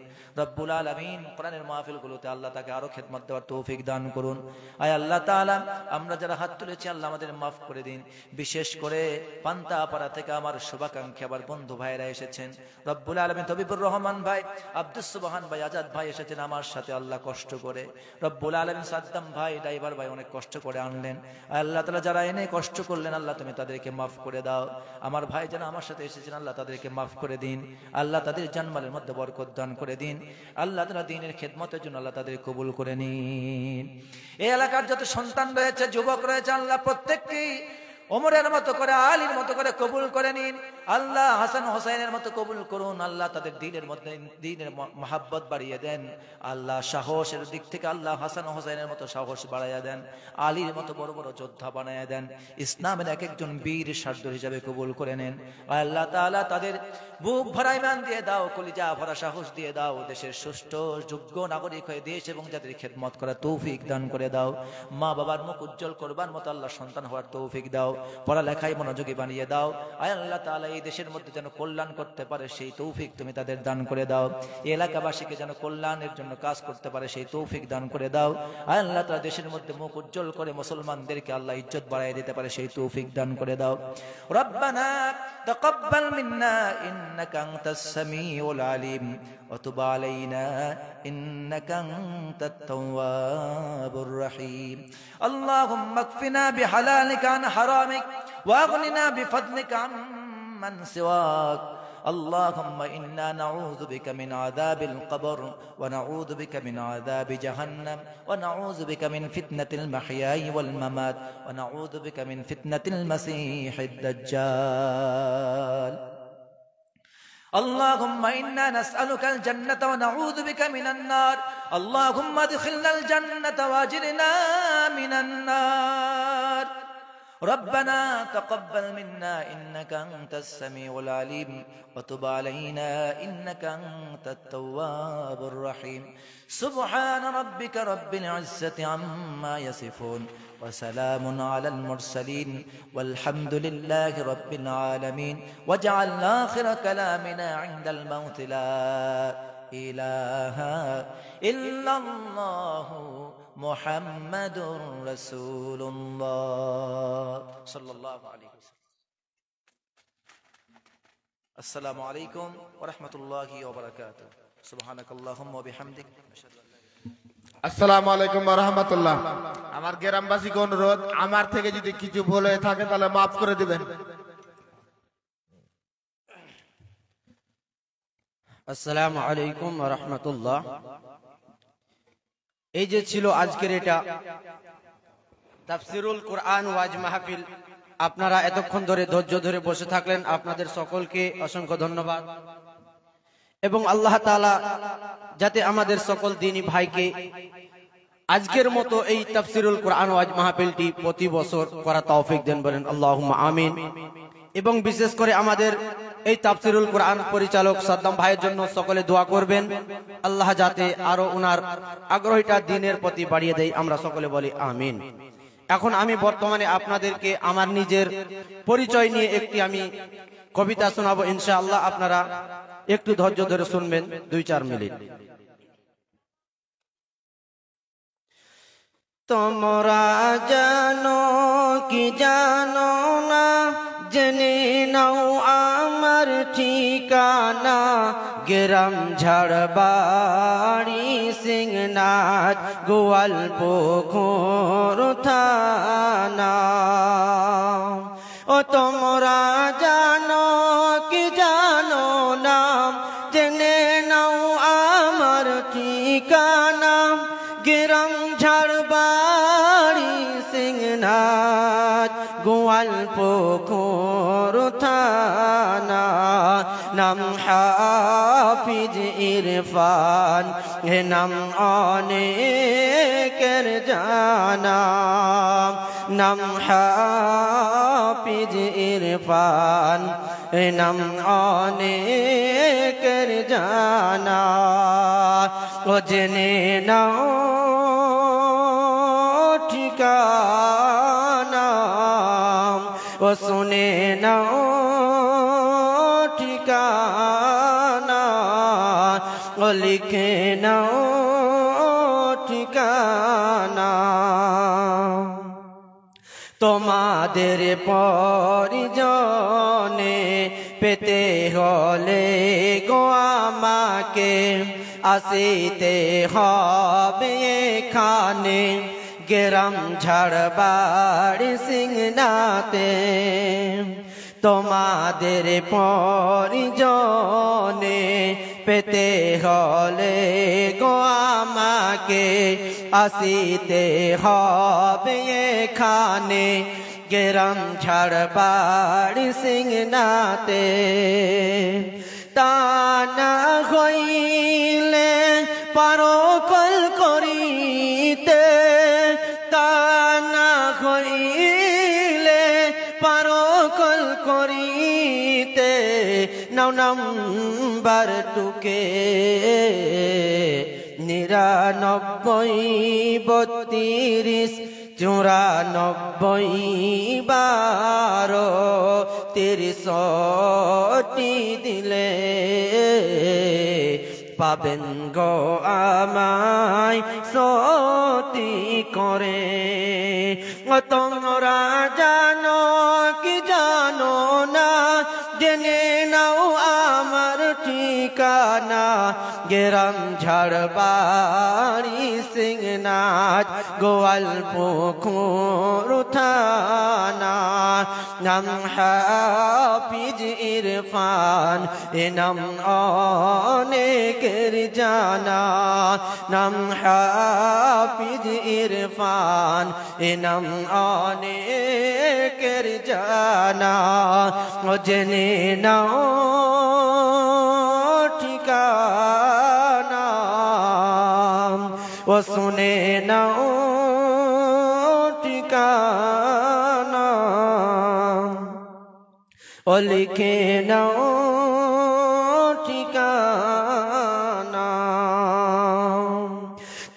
S1: রব্বুল আলামিন কোরআনের মাহফিলগুলোতে আল্লাহ তাকে আরো খেদমত দেওয়ার তৌফিক দান করুন। আয় আল্লাহ তাআলা আমরা যারা হাত তুলেছি আল্লাহ আমাদের মাফ করে দিন। বিশেষ করে পান্তাপাড়া থেকে আমার শুভাকাঙ্ক্ষী আবার বন্ধু ভাইরা এসেছেন, রব্বুল আলামিন তবিবুর রহমান ভাই, আব্দুস সুবহান ভাই, আজাদ ভাই এসেছেন আমার সাথে আল্লাহ কষ্ট করে। রব্বুল আলামিন সাদ্দাম ভাই, ড্রাইভার ভাই অনেক কষ্ট করে আনলেন। আল্লাহ তাআলা যারা এনে কষ্ট করলেন আল্লাহ তুমি তাদেরকে মাফ করে দাও। আমার ভাই যারা আমার সাথে এসেছেন আল্লাহ তাদেরকে মাফ করে দিন। আল্লাহ তাদের জানমালের মধ্যে বরকত দান করে দিন। আল্লাহ তাআলা দ্বীনের খেদমতের জন্য আল্লাহ তাদের কবুল করে নিন। এই এলাকার যত সন্তান রয়েছে, যুবক রয়েছে, আল্লাহ প্রত্যেককেই ওমরের মতো করে, আলীর মতো করে কবুল করে নিন। আল্লাহ হাসান হোসেনের মতো কবুল করুন। আল্লাহ তাদের দিলের মধ্যে দ্বীনের মহাব্বত বাড়িয়ে দেন। আল্লাহ সাহসের দিক থেকে আল্লাহ হাসান হোসেনের মতো সাহস বাড়াইয়া দেন, আলীর মতো বড় বড় যোদ্ধা বানাইয়া দেন, ইসলামের এক একজন বীর শার্দুল হিসাবে কবুল করে নেন। আল্লাহ তাআলা তাদের বুক ভরা ঈমান দিয়ে দাও, কলিজা ভরা সাহস দিয়ে দাও, দেশের সুষ্ঠু যোগ্য নাগরিক হয়ে দেশ এবং যাদের খেদমত করার তৌফিক দান করে দাও। মা বাবার মুখ উজ্জ্বল করবার মতো আল্লাহ সন্তান হওয়ার তৌফিক দাও, পড়ালেখায় মনোযোগী বানিয়ে দাও। আয় আল্লাহ তাআলা এই দেশের মধ্যে যেন কল্যাণ করতে পারে সেই তৌফিক তুমি তাদের দান করে দাও। এই এলাকাবাসীকে যেন কল্যাণের জন্য কাজ করতে পারে সেই তৌফিক দান করে দাও। আয় আল্লাহ তাআলা দেশের মধ্যে মুখ উজ্জ্বল করে মুসলমানদেরকে আল্লাহ ইজ্জত বাড়ায় দিতে পারে সেই তৌফিক দান করে দাও। রব্বানা তাকাব্বাল মিন্না ইন্নাকা আনতাস সামিউল আলিম ওয়া তুব আলাইনা ইন্নাকা আনতাত তাওয়াবুর রহিম। আল্লাহুম্মা কফিনা বিহালালিকা আন হারামিক واغننا بفضلك عمن سواك. اللهم إنا نعوذ بك من عذاب القبر ونعوذ بك من عذاب جهنم ونعوذ بك من فتنة المحيا والممات ونعوذ بك من فتنة المسيح الدجال. اللهم إنا نسألك الجنة ونعوذ بك من النار اللهم ادخلنا الجنة واجرنا من النار ربنا تقبل منا إنك أنت السميع العليم وتب علينا إنك أنت التواب الرحيم سبحان ربك رب العزة عما يصفون وسلام على المرسلين والحمد لله رب العالمين واجعل آخر كلامنا عند الموت لا إله إلا الله محمد رسول الله صلى الله عليه وسلم السلام عليكم ورحمة الله وبركاته سبحانك اللهم وبحمدك
S3: আসসালামু আলাইকুম ওয়া রাহমাতুল্লাহ। আমার গ্রামবাসীকে অনুরোধ, আমার থেকে যদি কিছু ভুল হয়ে থাকে তাহলে মাফ করে দিবেন।
S4: আসসালামু আলাইকুম ওয়া রাহমাতুল্লাহ। এই যে ছিল আজকের এটা তাফসিরুল কোরআন ওয়াজ মাহফিল, আপনারা এতক্ষণ ধরে ধৈর্য ধরে বসে থাকলেন, আপনাদের সকলকে অসংখ্য ধন্যবাদ। এবং আল্লাহ তাআলা যাতে আমাদের সকল দ্বীনী ভাইকে আজকের মতো এই তাফসিরুল কোরআন ওয়াজ মাহফিলটি প্রতি বছর করা তৌফিক দেন, বলেন আল্লাহুম্মা আমিন। এবং বিশেষ করে আমাদের এই তাফসিরুল কোরআন পরিচালক সাদ্দাম ভাইয়ের জন্য সকলে দোয়া করবেন, আল্লাহ যাতে আরো ওনার আগ্রহটা দ্বীনের প্রতি বাড়িয়ে দেয়, আমরা সকলে বলি আমিন। এখন আমি বর্তমানে আপনাদেরকে আমার নিজের পরিচয় নিয়ে একটি আমি কবিতা শোনাবো ইনশাআল্লাহ, আপনারা একটু ধৈর্য ধরে শুনবেন 2-4 মিনিট। তোমরা জানো কি জানো না, জেনে নাও আমার ঠিকানা, গ্রাম ঝাড়বাড়ি সিংনাথ গোয়ালপুর থানা। ও তোমরা জানো কি জানো না, জেনে নাও আমার ঠিকানা, গ্রাম ঝাড়বাড়ি সিংনাথ গোয়ালপুর থানা। নাম হাফিজ ইরফান, হে নাম অনেকের জানা, নাম হাফিজ ইরফান, হে নাম অনেকের জানা। ও জেনে নাও ঠিকানা, ও শুনে নাও ঠিকানা, ও লিখে নাও ঠিকানা। তোমাদের পরিজনে পেতে হলে গো আমাকে আসিতে হবে এখানে, গ্রাম ঝাড়বাড়ি সিংনাতে। তোমাদের পরিজনে পেতে হলে গো আমাকে আসিতে হবে এখানে, গ্রাম ঝাড়বাড়ি সিংনাতে। তা না হইলে পারকল করিতে, তা না হইলে পারকল করিতে, নাও নাম্বার টুকে 99 32 94 12 63 দিলে পাবেন গো আমায় সতি করে। তোমরা জানো কি জানো না, জেনে নাও আমার ঠিকানা, গ্রাম ঝাড়বাড়ি সিং সিংনাথ গোয়ালপুকুর থানা নাম হাফিজ ইরফান এ নাম অনেকের জানা নাম হাফিজ ইরফান এ নাম অনেকের জানা ও জেনে নাও ঠিকানা ও শুনে নাও ঠিকানা ও লিখে নাও ঠিকানা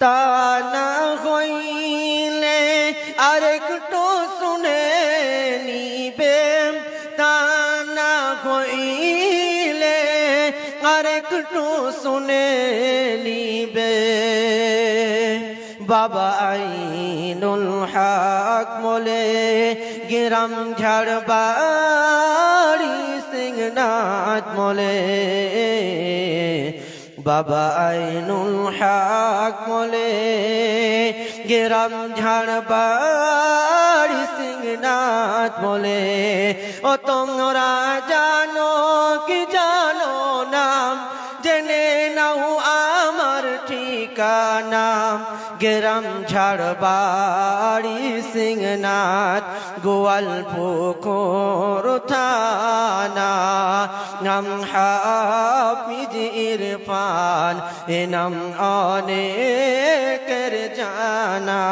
S4: তা না হইলে আরেকটু শুনে নিবে তা না হইলে আরেকটু শুনে নিবে বাবা আইনুল হক মোলে গ্রাম ঝাড়বাড়ি সিংনাথ মোলে বাবা আইনুল হক মোলে গ্রাম ঝাড়বাড়ি সিংনাথ মোলে ও তোমরা জানো কি জানো নাম জেনে নাও আমার ঠিকানা গ্রাম ঝাড়বাড়ি সিংনাথ গোয়ালপুকুর থানা নাম হাফিজ ইরফান এ নাম অনেকের জানা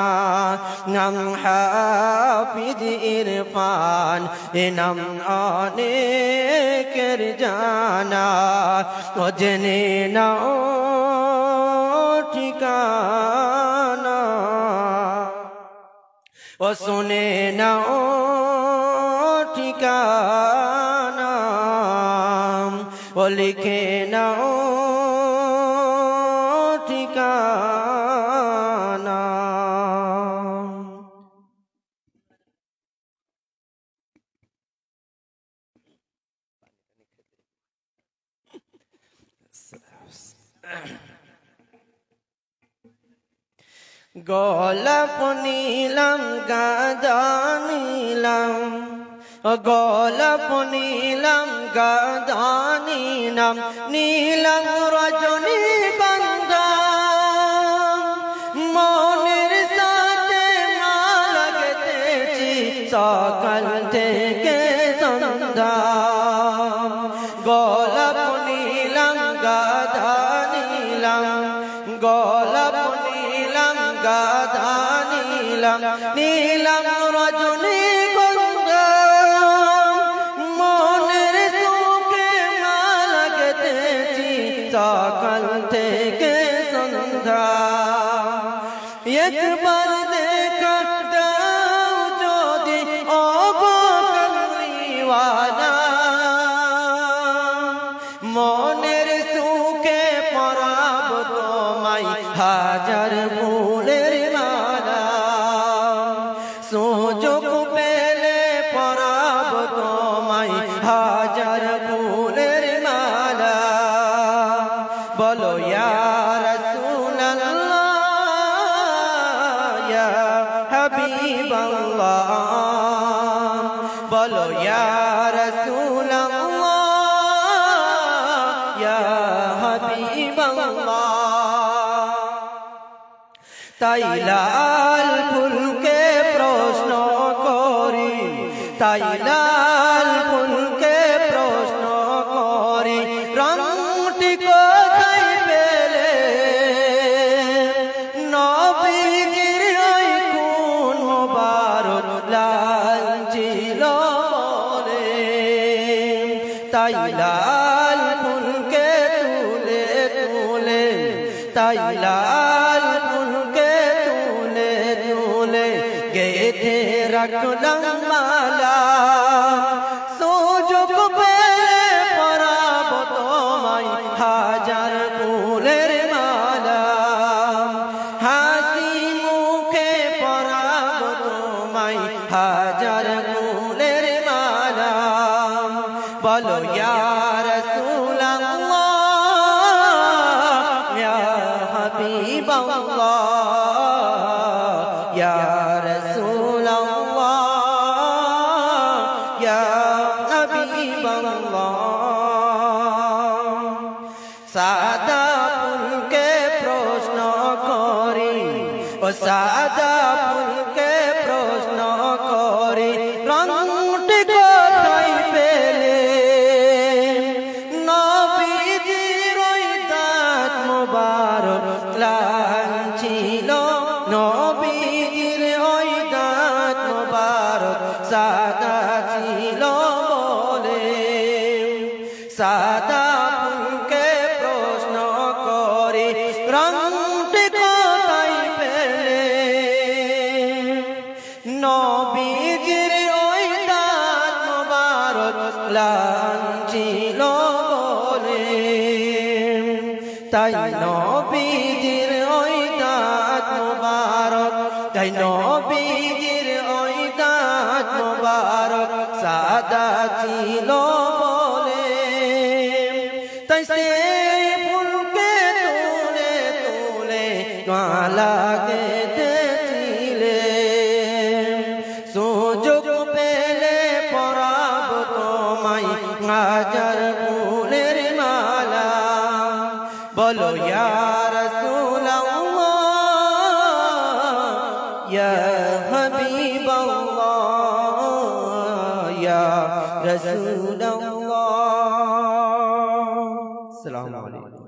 S4: নাম হাফিজ ইরফান এ নাম অনেকের জানা ও জেনে নাও ঠিকানা ও শুনে নাও ঠিকানা ও লিখে নাও ঠিকানা গোলাপ নীলাম গাঁদা নীলাম গোলাপ নীলাম গাঁদা নীলাম নীলাম রজনীগন্ধা মনের সাথে মালা গেঁথেছি সকাল থেকে সন্ধ্যা গোলাপ নীলাম গাঁদা নীলাম গোলাপ নীলাম গাঁদা নীলাম নীলাম রজনীগন্ধা মনের সুখে মালা গেঁথেছি সকাল থেকে সন্ধ্যা একবার দেখা দাও যদি ও কামলিওয়ালা মনের সুখে পরাব তোমায় হাজার ফুলের মালা সুযোগ পেলে পরাব তোমায় হাজার ফুলের মালা বলো ইয়া রাসূলুল্লাহ ইয়া হাবিবাল্লাহ বলো ইয়া রাসূলুল্লাহ ইয়া হাবিবাল্লাহ তাই লাল ফুলকে প্রশ্ন করি তাই লাল ফুলকে প্রশ্ন করি রংটি কোথায় পেলে নবীজির ওই খুন মোবারক লাল ছিল বলে তাই লাল ফুলকে তুলে তুলে তাই লাল ফুলকে তুলে তুলে গেঁথে রাখলাম মালা সুযোগ পেলে পরাব তোমায় হাজার ফুলের মালা হাসি মুখে পরাব তোমায় হাজার ফুলের মালা বলো ইয়া রাসূলুল্লাহ ইয়া হাবিবাল্লাহ নবীজির ওই দাঁত মোবারক লাঞ্ছিল বলে, তাই নবীজির ওই দাঁত মোবারক, তাই নবীজির ওই দাঁত মোবারক সাদা ছিল বলে, তাই সে ফুলকে তুলে তুলে মালা গেঁথেছিলে। সুযোগ পেলে পরাব তোমায় হাজার ফুলের মালা, বলো ইয়া রাসূলুল্লাহ ইয়া হাবিবাল্লাহ ইয়া রাসূলুল্লাহ। আসসালামু আলাইকুম।